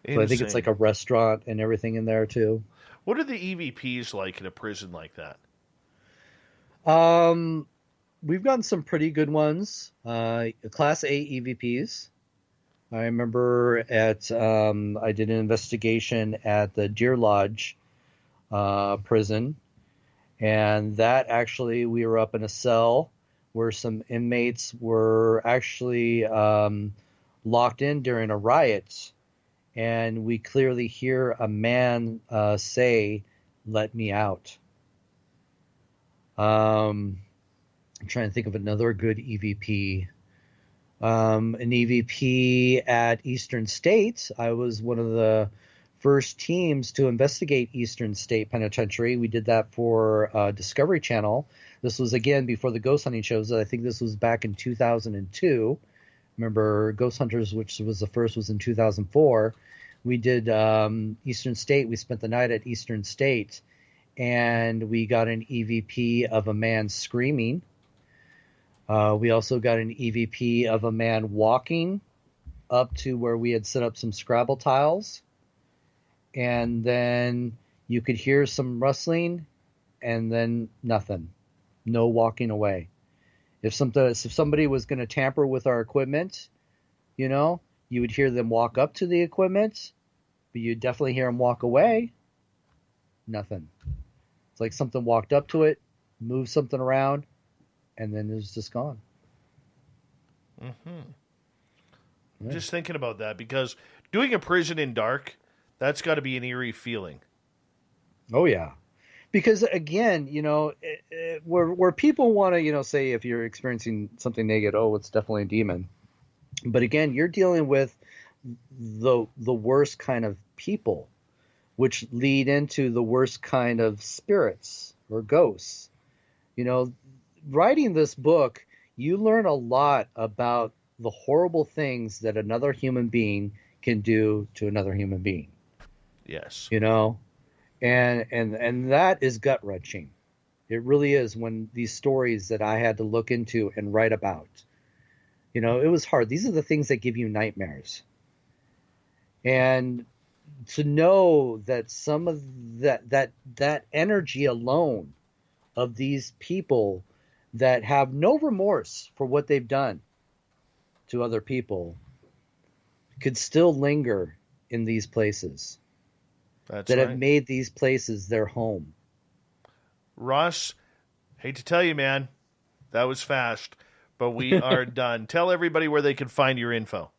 So I think it's like a restaurant and everything in there, too. What are the EVPs like in a prison like that? We've gotten some pretty good ones. Class A EVPs. I remember I did an investigation at the Deer Lodge prison, and that actually, we were up in a cell where some inmates were actually locked in during a riot, and we clearly hear a man say, "Let me out." I'm trying to think of another good EVP. An EVP at Eastern State. I was one of the first teams to investigate Eastern State Penitentiary. We did that for Discovery Channel. This was, again, before the ghost hunting shows. I think this was back in 2002. Remember, Ghost Hunters, which was the first, was in 2004. We did Eastern State. We spent the night at Eastern State, and we got an EVP of a man screaming. We also got an EVP of a man walking up to where we had set up some Scrabble tiles. And then you could hear some rustling and then nothing. No walking away. If somebody was going to tamper with our equipment, you know, you would hear them walk up to the equipment, but you'd definitely hear them walk away. Nothing. It's like something walked up to it, moved something around, and then it was just gone. Mm-hmm. Yeah. Just thinking about that, because doing a prison in dark, that's got to be an eerie feeling. Oh, yeah. Because, again, you know, where people want to, you know, say if you're experiencing something negative, oh, it's definitely a demon. But, again, you're dealing with the worst kind of people, which lead into the worst kind of spirits or ghosts. You know, writing this book, you learn a lot about the horrible things that another human being can do to another human being. Yes. You know, and that is gut-wrenching. It really is, when these stories that I had to look into and write about. You know, it was hard. These are the things that give you nightmares. And to know that some of that energy alone of these people that have no remorse for what they've done to other people could still linger in these places. That's that right. Have made these places their home. Ross, hate to tell you, man, that was fast, but we are done. Tell everybody where they can find your info.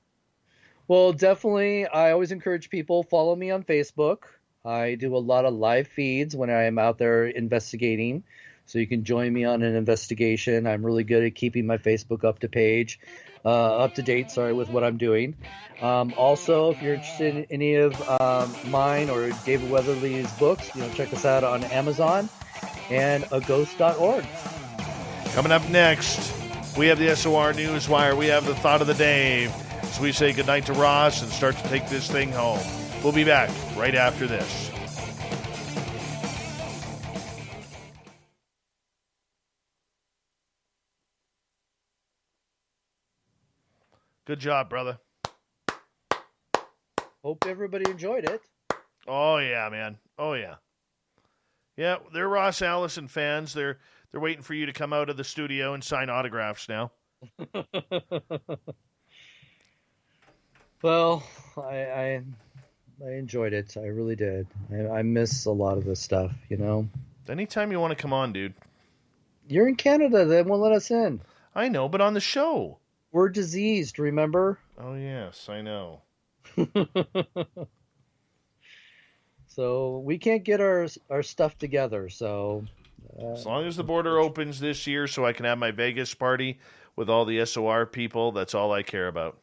Well, definitely, I always encourage people, follow me on Facebook. I do a lot of live feeds when I am out there investigating. So you can join me on an investigation. I'm really good at keeping my Facebook up to date, with what I'm doing. Also, if you're interested in any of mine or David Weatherly's books, you know, check us out on Amazon and aghost.org. Coming up next, we have the SOR Newswire. We have the thought of the day. So we say goodnight to Ross and start to take this thing home. We'll be back right after this. Good job, brother. Hope everybody enjoyed it. Oh, yeah, man. Oh, yeah. Yeah, they're Ross Allison fans. They're waiting for you to come out of the studio and sign autographs now. Well, I enjoyed it. I really did. I miss a lot of this stuff, you know. Anytime you want to come on, dude. You're in Canada. They won't let us in. I know, but on the show. We're diseased, remember? Oh, yes, I know. So we can't get our stuff together. So as long as the border opens this year so I can have my Vegas party with all the SOR people, that's all I care about.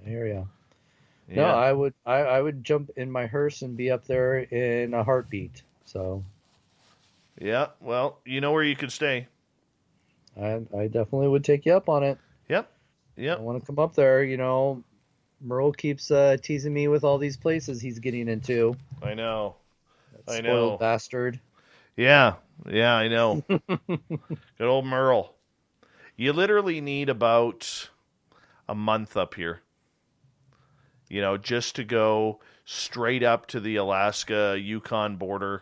I hear you. Yeah. No, I would jump in my hearse and be up there in a heartbeat. So yeah, well, you know where you could stay. I definitely would take you up on it. Yep. I want to come up there. You know, Merle keeps teasing me with all these places he's getting into. I know. That spoiled bastard. Yeah, I know. Good old Merle. You literally need about a month up here. You know, just to go straight up to the Alaska-Yukon border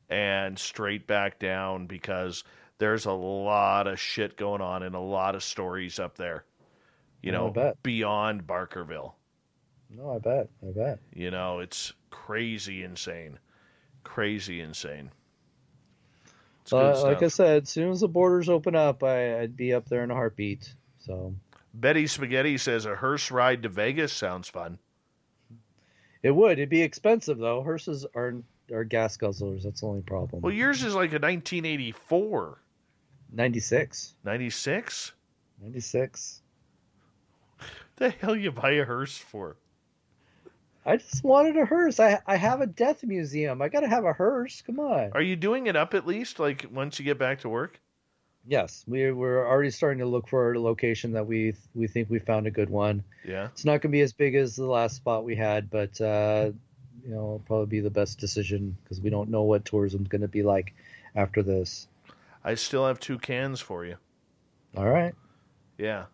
and straight back down, because there's a lot of shit going on and a lot of stories up there. You know, beyond Barkerville. No, I bet. You know, it's crazy insane. Crazy insane. It's good stuff. Like I said, as soon as the borders open up, I'd be up there in a heartbeat. So Betty Spaghetti says a hearse ride to Vegas sounds fun. It would. It'd be expensive, though. Hearses are gas guzzlers. That's the only problem. Well, yours is like a 1984. 96. 96? 96. The hell you buy a hearse for? I just wanted a hearse. I have a death museum. I got to have a hearse. Come on. Are you doing it up at least, like, once you get back to work? Yes. We're already starting to look for a location that we think we found a good one. Yeah. It's not going to be as big as the last spot we had, but, you know, it'll probably be the best decision because we don't know what tourism's going to be like after this. I still have 2 cans for you. All right. Yeah.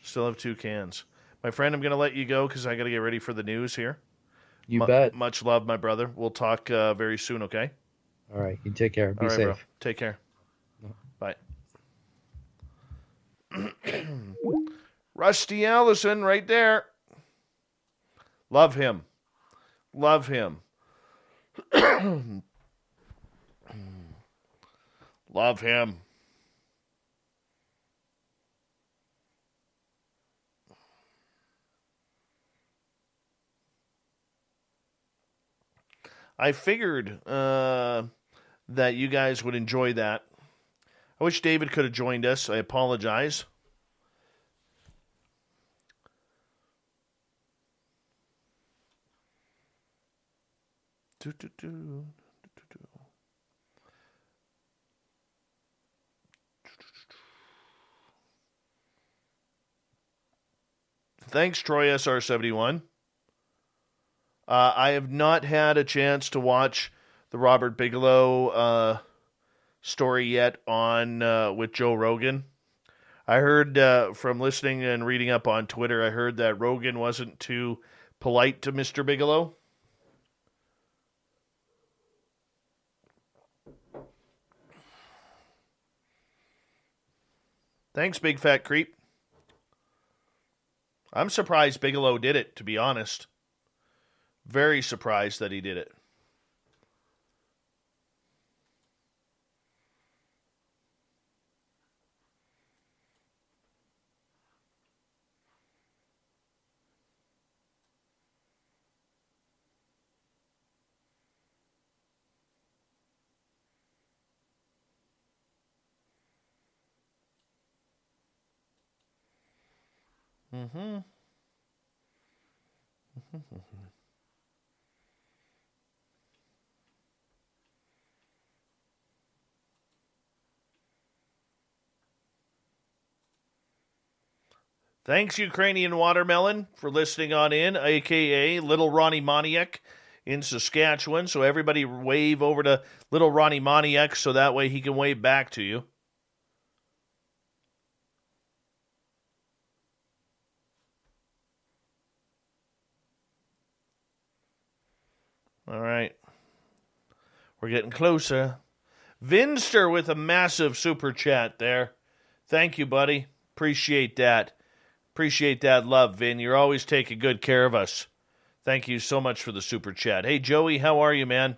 Still have 2 cans. My friend, I'm going to let you go because I got to get ready for the news here. You bet. Much love, my brother. We'll talk very soon, okay? All right. You take care. Be All right, safe. bro. Take care. Bye. Rusty Allison right there. Love him. Love him. Love him. I figured that you guys would enjoy that. I wish David could have joined us. I apologize. Thanks, Troy SR71. I have not had a chance to watch the Robert Bigelow story yet on with Joe Rogan. I heard from listening and reading up on Twitter, I heard that Rogan wasn't too polite to Mr. Bigelow. Thanks, big fat creep. I'm surprised Bigelow did it, to be honest. Very surprised that he did it. Mm-hmm. Thanks, Ukrainian Watermelon, for listening on in, a.k.a. Little Ronnie Moniak in Saskatchewan. So everybody wave over to Little Ronnie Moniak so that way he can wave back to you. All right. We're getting closer. Vinster with a massive super chat there. Thank you, buddy. Appreciate that. Appreciate that love, Vin. You're always taking good care of us. Thank you so much for the super chat. Hey, Joey, how are you, man?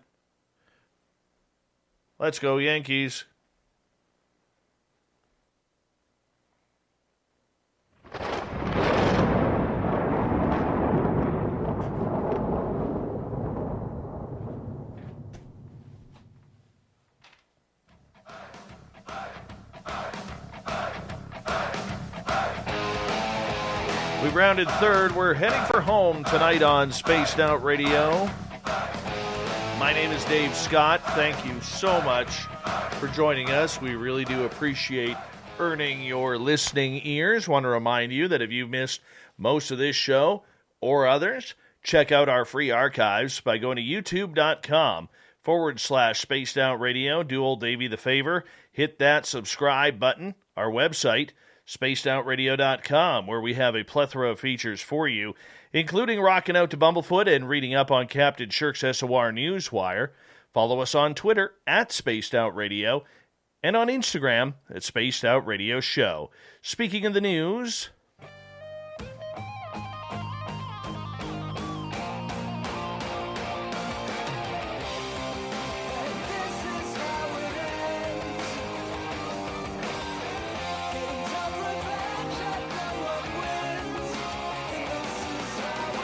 Let's go, Yankees. We rounded third. We're heading for home tonight on Spaced Out Radio. My name is Dave Scott. Thank you so much for joining us. We really do appreciate earning your listening ears. Want to remind you that if you missed most of this show or others, check out our free archives by going to youtube.com/Spaced Out Radio. Do old Davey the favor. Hit that subscribe button. Our website, spacedoutradio.com, where we have a plethora of features for you, including rocking out to Bumblefoot and reading up on Captain Shirk's SOR Newswire. Follow us on Twitter @SpacedOutRadio and on Instagram @SpacedOutRadioShow. Speaking of the news,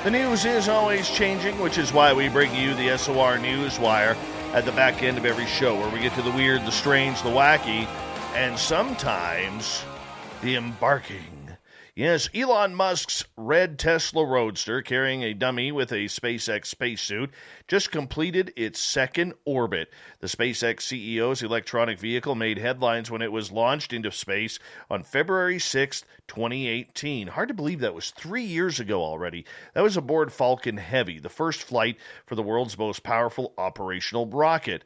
the news is always changing, which is why we bring you the SOR Newswire at the back end of every show, where we get to the weird, the strange, the wacky, and sometimes the embarking. Yes, Elon Musk's red Tesla Roadster, carrying a dummy with a SpaceX spacesuit, just completed its second orbit. The SpaceX CEO's electronic vehicle made headlines when it was launched into space on February 6th, 2018. Hard to believe that was 3 years ago already. That was aboard Falcon Heavy, the first flight for the world's most powerful operational rocket.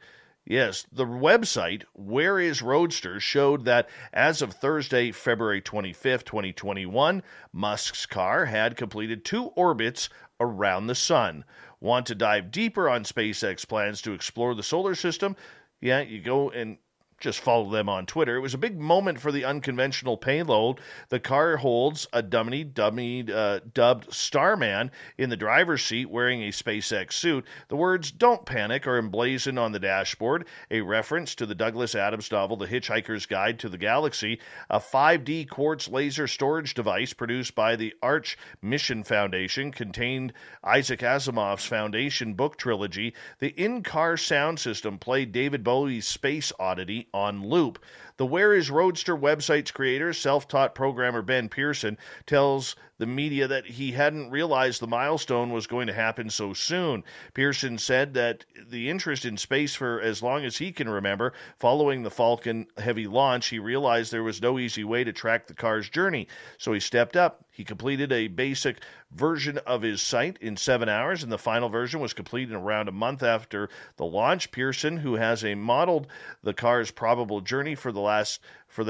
Yes, the website, Where Is Roadster, showed that as of Thursday, February 25th, 2021, Musk's car had completed 2 orbits around the sun. Want to dive deeper on SpaceX plans to explore the solar system? Yeah, you go and just follow them on Twitter. It was a big moment for the unconventional payload. The car holds a dummy dubbed Starman in the driver's seat wearing a SpaceX suit. The words "Don't Panic" are emblazoned on the dashboard, a reference to the Douglas Adams novel The Hitchhiker's Guide to the Galaxy. A 5D quartz laser storage device produced by the Arch Mission Foundation contained Isaac Asimov's Foundation book trilogy. The in-car sound system played David Bowie's Space Oddity on loop. The Where Is Roadster website's creator, self-taught programmer Ben Pearson, tells the media that he hadn't realized the milestone was going to happen so soon. Pearson said that the interest in space for as long as he can remember, following the Falcon Heavy launch, he realized there was no easy way to track the car's journey. So he stepped up. He completed a basic version of his site in 7 hours, and the final version was completed around a month after the launch. Pearson, who has modeled the car's probable journey for the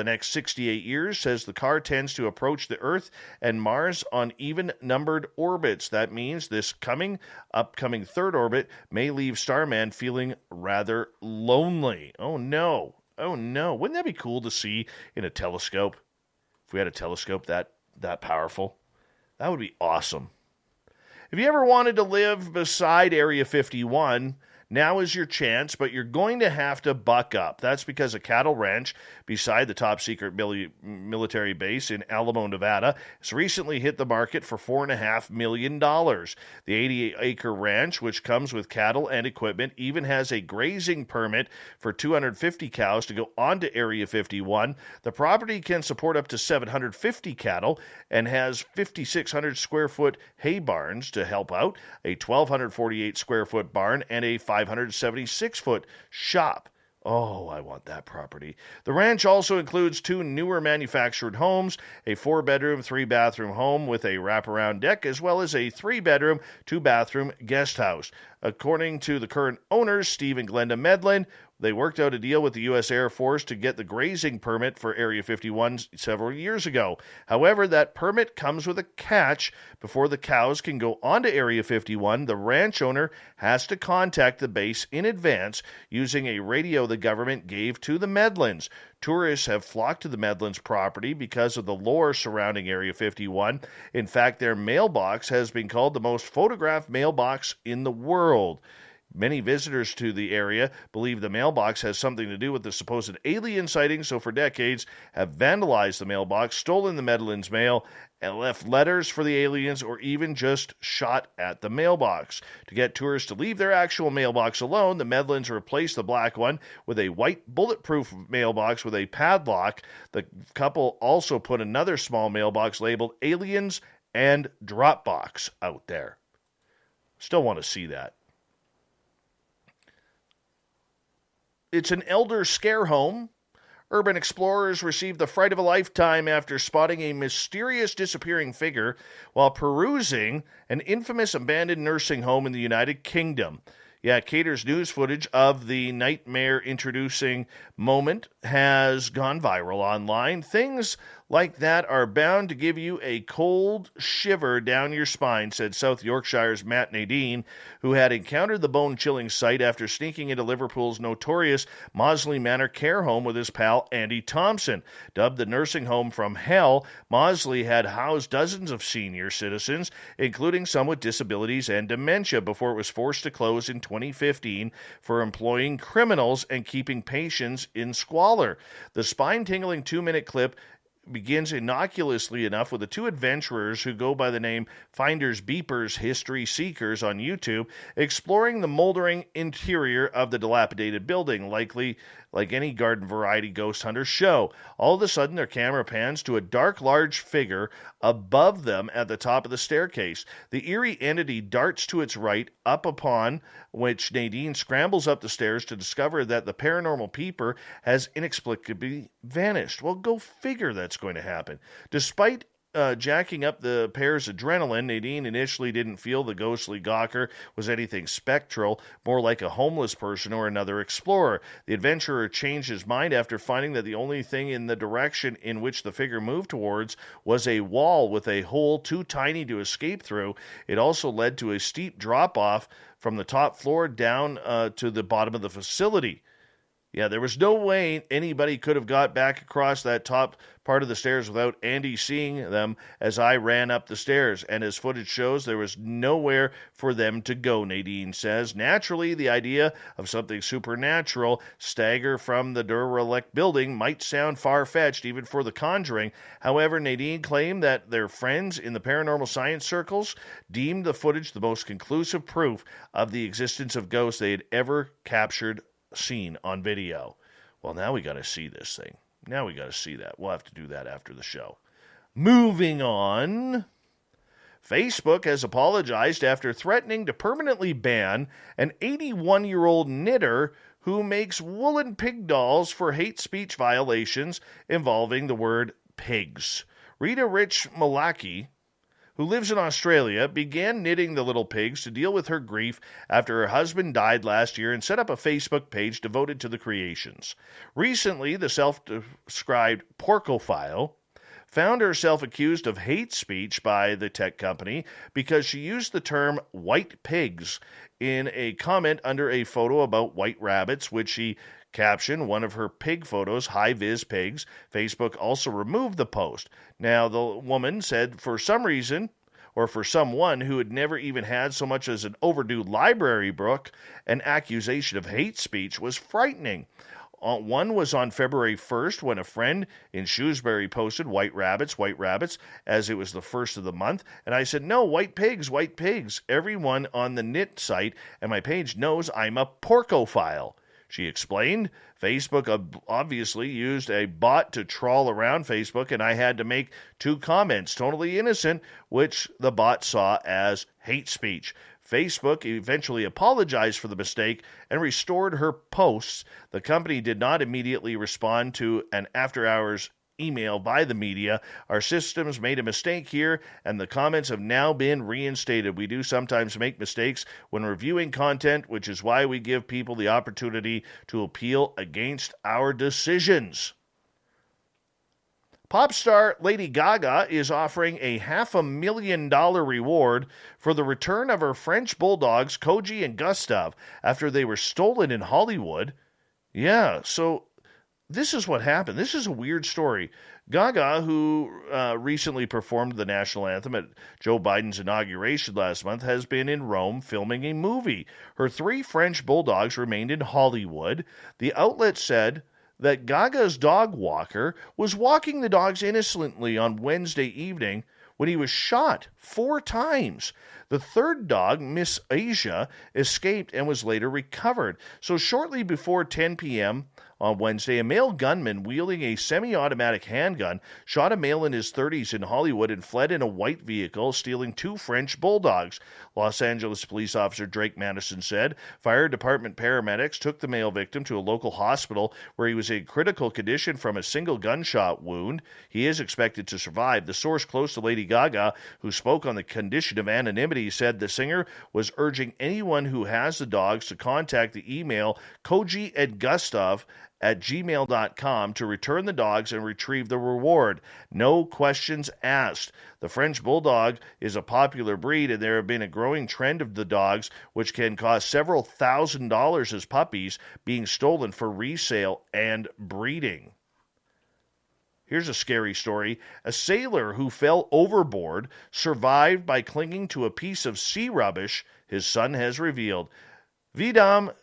next 68 years, says the car tends to approach the Earth and Mars on even-numbered orbits. That means this upcoming third orbit may leave Starman feeling rather lonely. Oh no. Wouldn't that be cool to see in a telescope? If we had a telescope that powerful, that would be awesome. If you ever wanted to live beside Area 51, now is your chance, but you're going to have to buck up. That's because a cattle ranch beside the top-secret military base in Alamo, Nevada, has recently hit the market for $4.5 million. The 80-acre ranch, which comes with cattle and equipment, even has a grazing permit for 250 cows to go onto Area 51. The property can support up to 750 cattle and has 5,600 square-foot hay barns to help out, a 1,248 square-foot barn, and a 576-foot shop. Oh, I want that property. The ranch also includes 2 newer manufactured homes, a 4-bedroom, 3-bathroom home with a wraparound deck, as well as a 3-bedroom, 2-bathroom guest house. According to the current owners, Steve and Glenda Medlin, they worked out a deal with the U.S. Air Force to get the grazing permit for Area 51 several years ago. However, that permit comes with a catch. Before the cows can go onto Area 51, the ranch owner has to contact the base in advance using a radio the government gave to the Medlins. Tourists have flocked to the Medlins property because of the lore surrounding Area 51. In fact, their mailbox has been called the most photographed mailbox in the world. Many visitors to the area believe the mailbox has something to do with the supposed alien sighting, so for decades have vandalized the mailbox, stolen the Medlin's mail, and left letters for the aliens or even just shot at the mailbox. To get tourists to leave their actual mailbox alone, the Medlins replaced the black one with a white bulletproof mailbox with a padlock. The couple also put another small mailbox labeled Aliens and Dropbox out there. Still want to see that. It's an elder scare home. Urban explorers received the fright of a lifetime after spotting a mysterious disappearing figure while perusing an infamous abandoned nursing home in the United Kingdom. Yeah, Cater's news footage of the nightmare-introducing moment has gone viral online. Things like that are bound to give you a cold shiver down your spine, said South Yorkshire's Matt Nadine, who had encountered the bone-chilling sight after sneaking into Liverpool's notorious Maudesley Manor care home with his pal Andy Thompson. Dubbed the nursing home from hell, Maudesley had housed dozens of senior citizens, including some with disabilities and dementia, before it was forced to close in 2015 for employing criminals and keeping patients in squalor. The spine-tingling 2-minute clip begins innocuously enough with the 2 adventurers who go by the name Finders Beepers History Seekers on YouTube, exploring the moldering interior of the dilapidated building, likely like any garden variety ghost hunter show. All of a sudden, their camera pans to a dark, large figure above them at the top of the staircase. The eerie entity darts to its right, up upon which Nadine scrambles up the stairs to discover that the paranormal peeper has inexplicably vanished. Well, go figure that's going to happen. Despite jacking up the pair's adrenaline, Nadine initially didn't feel the ghostly gawker was anything spectral, more like a homeless person or another explorer. The adventurer changed his mind after finding that the only thing in the direction in which the figure moved towards was a wall with a hole too tiny to escape through. It also led to a steep drop-off from the top floor down to the bottom of the facility. Yeah, there was no way anybody could have got back across that top part of the stairs without Andy seeing them as I ran up the stairs. And as footage shows, there was nowhere for them to go, Nadine says. Naturally, the idea of something supernatural stagger from the derelict building might sound far-fetched even for The Conjuring. However, Nadine claimed that their friends in the paranormal science circles deemed the footage the most conclusive proof of the existence of ghosts they had ever seen on video. Well, now we got to see this thing. Now we got to see that. We'll have to do that after the show. Moving on. Facebook has apologized after threatening to permanently ban an 81-year-old knitter who makes woolen pig dolls for hate speech violations involving the word pigs. Rita Rich Malaki, who lives in Australia, began knitting the little pigs to deal with her grief after her husband died last year and set up a Facebook page devoted to the creations. Recently, the self-described porcophile found herself accused of hate speech by the tech company because she used the term white pigs in a comment under a photo about white rabbits, which she captioned one of her pig photos, high-vis pigs. Facebook also removed the post. Now, the woman said for some reason, or for someone who had never even had so much as an overdue library book, an accusation of hate speech was frightening. One was on February 1st when a friend in Shrewsbury posted white rabbits, as it was the first of the month. And I said, no, white pigs. Everyone on the knit site and my page knows I'm a porcophile. She explained. Facebook obviously used a bot to trawl around Facebook, and I had to make 2 comments, totally innocent, which the bot saw as hate speech. Facebook eventually apologized for the mistake and restored her posts. The company did not immediately respond to an after-hours email by the media. Our systems made a mistake here, and the comments have now been reinstated. We do sometimes make mistakes when reviewing content, which is why we give people the opportunity to appeal against our decisions. Pop star Lady Gaga is offering a $500,000 reward for the return of her French bulldogs, Koji and Gustav, after they were stolen in Hollywood. Yeah, so this is what happened. This is a weird story. Gaga, who recently performed the national anthem at Joe Biden's inauguration last month, has been in Rome filming a movie. Her 3 French bulldogs remained in Hollywood. The outlet said that Gaga's dog walker was walking the dogs innocently on Wednesday evening when he was shot 4 times. The 3rd dog, Miss Asia, escaped and was later recovered. So shortly before 10 p.m., on Wednesday, a male gunman wielding a semi-automatic handgun shot a male in his 30s in Hollywood and fled in a white vehicle, stealing 2 French bulldogs. Los Angeles police officer Drake Madison said fire department paramedics took the male victim to a local hospital where he was in critical condition from a single gunshot wound. He is expected to survive. The source close to Lady Gaga, who spoke on the condition of anonymity, said the singer was urging anyone who has the dogs to contact the email Koji and Gustav at gmail.com to return the dogs and retrieve the reward. No questions asked. The French Bulldog is a popular breed, and there have been a growing trend of the dogs, which can cost several $1,000s as puppies, being stolen for resale and breeding. Here's a scary story. A sailor who fell overboard survived by clinging to a piece of sea rubbish, his son has revealed. Vidam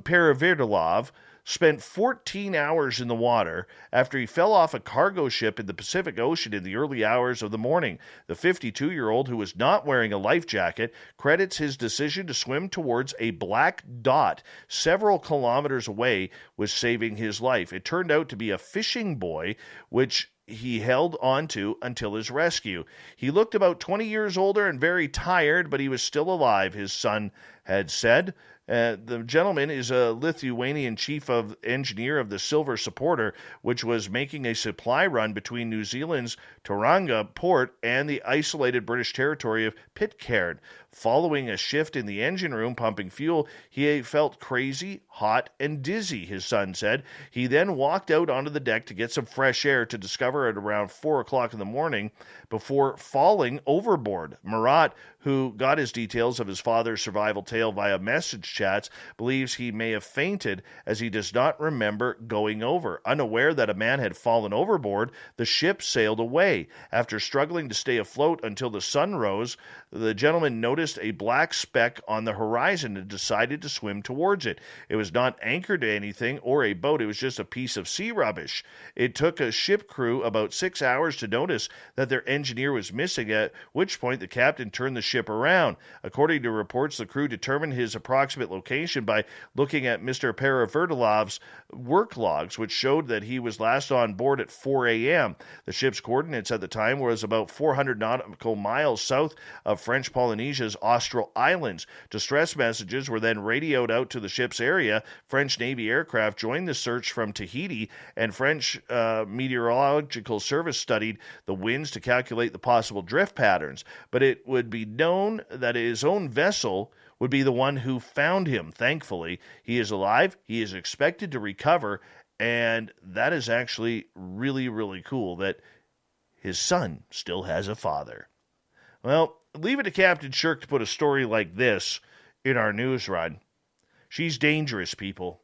Paravertilov spent 14 hours in the water after he fell off a cargo ship in the Pacific Ocean in the early hours of the morning. The 52-year-old, who was not wearing a life jacket, credits his decision to swim towards a black dot several kilometers away with saving his life. It turned out to be a fishing buoy, which he held onto until his rescue. He looked about 20 years older and very tired, but he was still alive, his son had said. The gentleman is a Lithuanian chief of engineer of the Silver Supporter, which was making a supply run between New Zealand's Tauranga port and the isolated British territory of Pitcairn. Following a shift in the engine room pumping fuel, he felt crazy, hot, and dizzy, his son said. He then walked out onto the deck to get some fresh air to discover it around 4 o'clock in the morning before falling overboard. Murat, who got his details of his father's survival tale via message chats, believes he may have fainted as he does not remember going over. Unaware that a man had fallen overboard, the ship sailed away. After struggling to stay afloat until the sun rose, the gentleman noticed a black speck on the horizon and decided to swim towards it. It was not anchored to anything or a boat. It was just a piece of sea rubbish. It took a ship crew about 6 hours to notice that their engineer was missing, at which point the captain turned the ship around. According to reports, the crew determined his approximate location by looking at Mr. Paravertilov's work logs, which showed that he was last on board at 4 a.m. The ship's coordinates at the time was about 400 nautical miles south of French Polynesia's Austral Islands. Distress messages were then radioed out to the ship's area. French Navy aircraft joined the search from Tahiti, and French Meteorological Service studied the winds to calculate the possible drift patterns. But it would be known that his own vessel would be the one who found him. Thankfully, he is alive. He is expected to recover, and that is actually really, really cool that his son still has a father. Well, leave it to Captain Shirk to put a story like this in our news run. She's dangerous, people.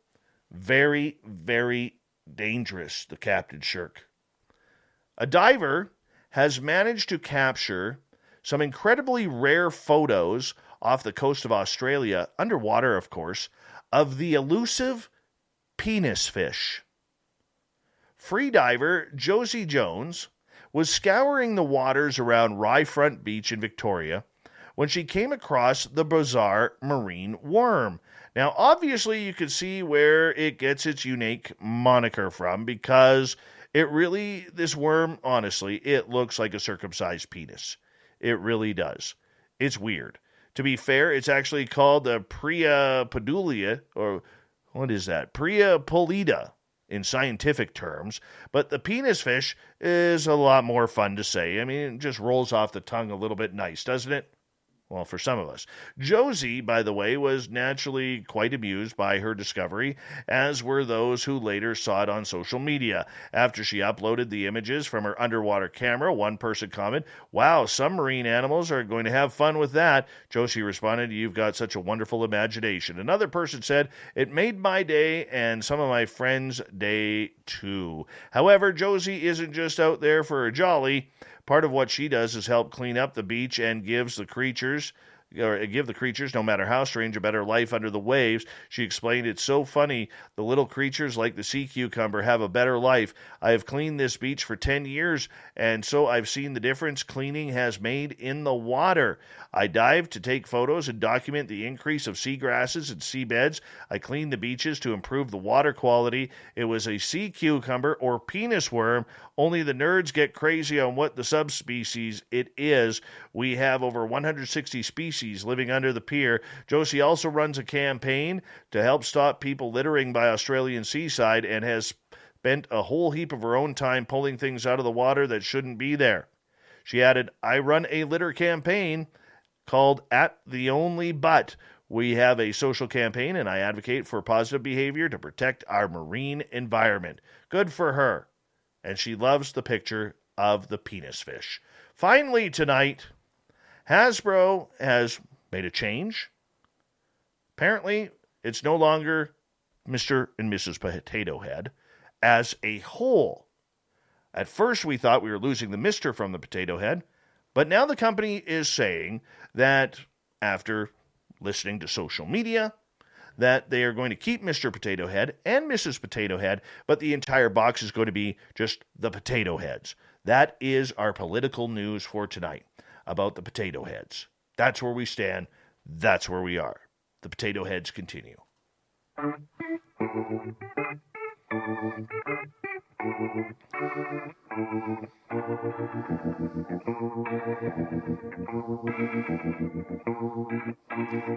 Very, very dangerous, the Captain Shirk. A diver has managed to capture some incredibly rare photos off the coast of Australia, underwater, of course, of the elusive penis fish. Freediver Josie Jones was scouring the waters around Ryefront Beach in Victoria when she came across the bizarre marine worm. Now, obviously, you can see where it gets its unique moniker from, because This worm, honestly, it looks like a circumcised penis. It really does. It's weird. To be fair, it's actually called the Priapodulia, or what is that? Priapolida in scientific terms, but the penis fish is a lot more fun to say. I mean, it just rolls off the tongue a little bit nice, doesn't it? Well, for some of us. Josie, by the way, was naturally quite amused by her discovery, as were those who later saw it on social media. After she uploaded the images from her underwater camera, one person commented, "Wow, some marine animals are going to have fun with that." Josie responded, "You've got such a wonderful imagination." Another person said, "It made my day and some of my friends' day too." However, Josie isn't just out there for a jolly. Part of what she does is help clean up the beach and give the creatures, no matter how strange, a better life under the waves. She explained, "It's so funny. The little creatures like the sea cucumber have a better life. I have cleaned this beach for 10 years, and so I've seen the difference cleaning has made in the water. I dive to take photos and document the increase of seagrasses and seabeds. I clean the beaches to improve the water quality. It was a sea cucumber or penis worm. Only the nerds get crazy on what the subspecies it is. We have over 160 species living under the pier." Josie also runs a campaign to help stop people littering by Australian seaside and has spent a whole heap of her own time pulling things out of the water that shouldn't be there. She added, "I run a litter campaign called At the Only Butt. We have a social campaign, and I advocate for positive behavior to protect our marine environment." Good for her. And she loves the picture of the penis fish. Finally tonight, Hasbro has made a change. Apparently, it's no longer Mr. and Mrs. Potato Head as a whole. At first, we thought we were losing the Mr. from the Potato Head, but now the company is saying that after listening to social media, that they are going to keep Mr. Potato Head and Mrs. Potato Head, but the entire box is going to be just the Potato Heads. That is our political news for tonight about the Potato Heads. That's where we stand. That's where we are. The Potato Heads continue.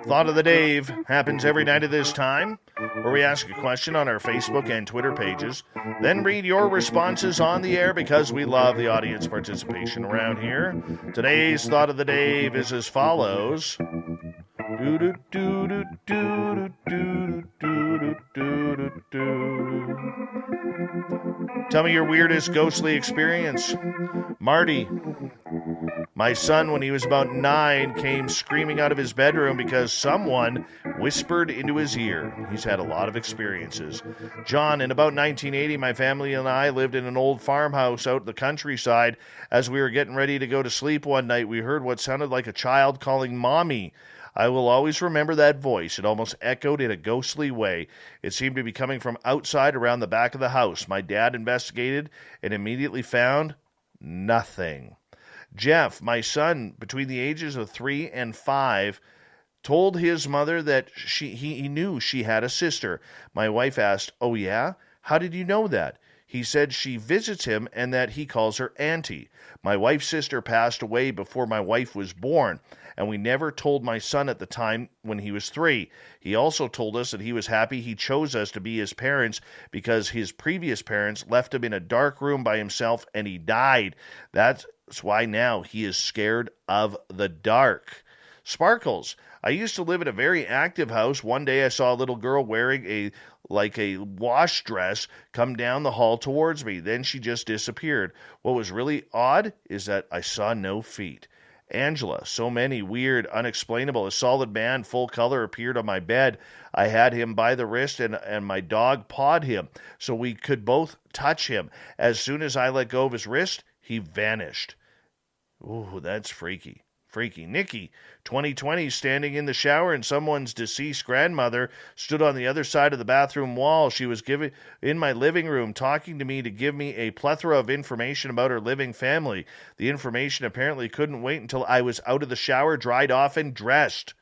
Thought of the Dave happens every night at this time, where we ask a question on our Facebook and Twitter pages, then read your responses on the air because we love the audience participation around here. Today's Thought of the Dave is as follows. Tell me your weirdest ghostly experience. Marty, my son, when he was about 9, came screaming out of his bedroom because someone whispered into his ear. He's had a lot of experiences. John, in about 1980, my family and I lived in an old farmhouse out in the countryside. As we were getting ready to go to sleep one night, we heard what sounded like a child calling Mommy. I will always remember that voice. It almost echoed in a ghostly way. It seemed to be coming from outside around the back of the house. My dad investigated and immediately found nothing. Jeff, my son, between the ages of 3 and 5, told his mother that he knew she had a sister. My wife asked, "Oh yeah? How did you know that?" He said she visits him and that he calls her auntie. My wife's sister passed away before my wife was born, and we never told my son at the time when he was 3. He also told us that he was happy he chose us to be his parents because his previous parents left him in a dark room by himself and he died. That's why now he is scared of the dark. Sparkles, I used to live in a very active house. One day I saw a little girl wearing a wash dress come down the hall towards me. Then she just disappeared. What was really odd is that I saw no feet. Angela, so many weird, unexplainable. A solid man, full color, appeared on my bed. I had him by the wrist and my dog pawed him so we could both touch him. As soon as I let go of his wrist, he vanished. Ooh, that's freaky. Freaky. Nikki, 2020, standing in the shower and someone's deceased grandmother stood on the other side of the bathroom wall. She was in my living room talking to me to give me a plethora of information about her living family. The information apparently couldn't wait until I was out of the shower, dried off, and dressed.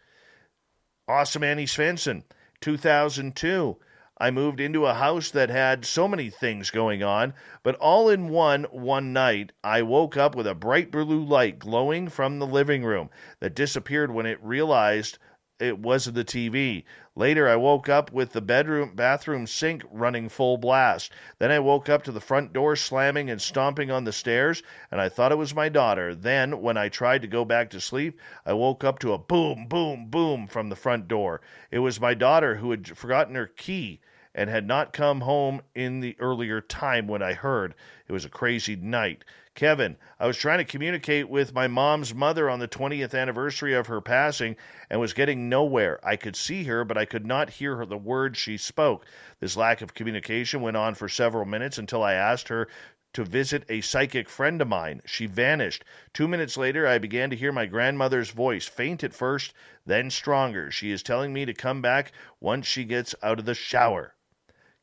Awesome Annie Svensson, 2002. I moved into a house that had so many things going on, but all in one night, I woke up with a bright blue light glowing from the living room that disappeared when it realized it wasn't the TV. Later, I woke up with the bathroom sink running full blast. Then I woke up to the front door slamming and stomping on the stairs, and I thought it was my daughter. Then, when I tried to go back to sleep, I woke up to a boom, boom, boom from the front door. It was my daughter who had forgotten her key and had not come home in the earlier time when I heard. It was a crazy night. Kevin, I was trying to communicate with my mom's mother on the 20th anniversary of her passing and was getting nowhere. I could see her, but I could not hear her the words she spoke. This lack of communication went on for several minutes until I asked her to visit a psychic friend of mine. She vanished. 2 minutes later, I began to hear my grandmother's voice, faint at first, then stronger. She is telling me to come back once she gets out of the shower.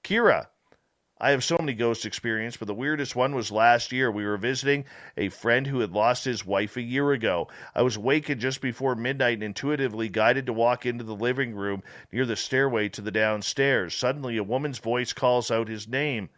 Kira, I have so many ghost experiences, but the weirdest one was last year. We were visiting a friend who had lost his wife a year ago. I was wakened just before midnight and intuitively guided to walk into the living room near the stairway to the downstairs. Suddenly, a woman's voice calls out his name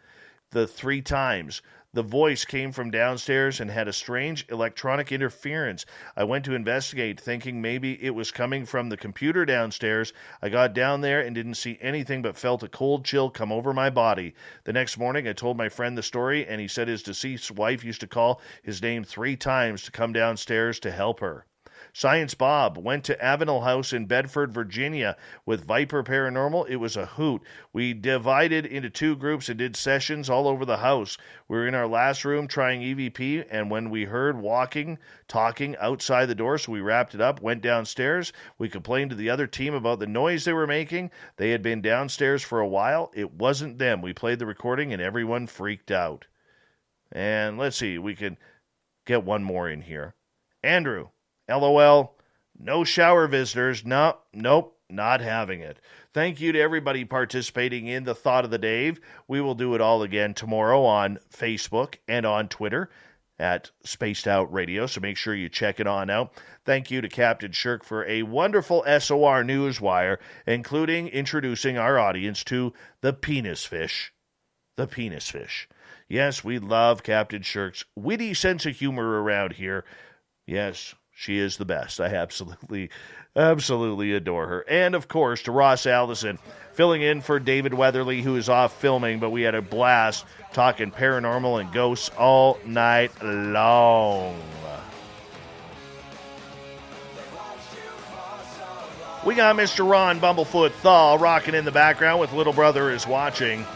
3 times. The voice came from downstairs and had a strange electronic interference. I went to investigate, thinking maybe it was coming from the computer downstairs. I got down there and didn't see anything but felt a cold chill come over my body. The next morning, I told my friend the story, and he said his deceased wife used to call his name 3 times to come downstairs to help her. Science Bob went to Avenel House in Bedford, Virginia with Viper Paranormal. It was a hoot. We divided into 2 groups and did sessions all over the house. We were in our last room trying EVP, and when we heard talking outside the door, so we wrapped it up, went downstairs. We complained to the other team about the noise they were making. They had been downstairs for a while. It wasn't them. We played the recording, and everyone freaked out. And let's see, we can get one more in here. Andrew. LOL, no shower visitors. Nope, not having it. Thank you to everybody participating in the Thought of the Dave. We will do it all again tomorrow on Facebook and on Twitter at Spaced Out Radio, so make sure you check it on out. Thank you to Captain Shirk for a wonderful SOR Newswire, including introducing our audience to the penis fish. The penis fish. Yes, we love Captain Shirk's witty sense of humor around here. Yes, she is the best. I absolutely adore her. And, of course, to Ross Allison, filling in for David Weatherly, who is off filming, but we had a blast talking paranormal and ghosts all night long. We got Mr. Ron Bumblefoot Thaw rocking in the background with Little Brother is Watching.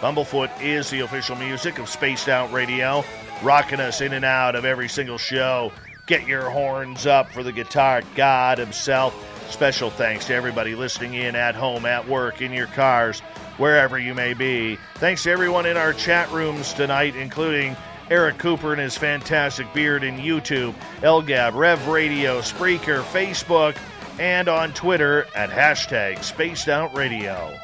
Bumblefoot is the official music of Spaced Out Radio, rocking us in and out of every single show. Get your horns up for the guitar god himself. Special thanks to everybody listening in at home, at work, in your cars, wherever you may be. Thanks to everyone in our chat rooms tonight, including Eric Cooper and his fantastic beard in YouTube, LGAB, Rev Radio, Spreaker, Facebook, and on Twitter at hashtag Spaced Out Radio.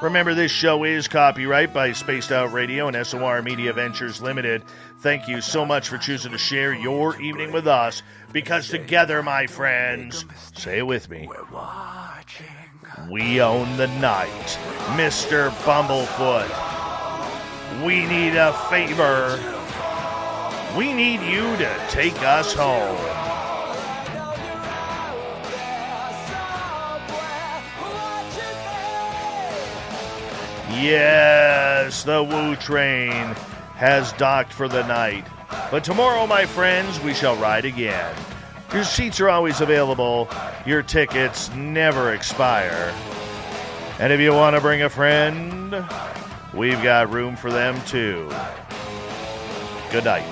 Remember, this show is copyright by Spaced Out Radio and SOR Media Ventures Limited. Thank you so much for choosing to share your evening with us, because together, my friends, say it with me, we own the night. Mr. Bumblefoot, we need a favor. We need you to take us home. Yes, the Woo Train has docked for the night. But tomorrow, my friends, we shall ride again. Your seats are always available. Your tickets never expire. And if you want to bring a friend, we've got room for them too. Good night.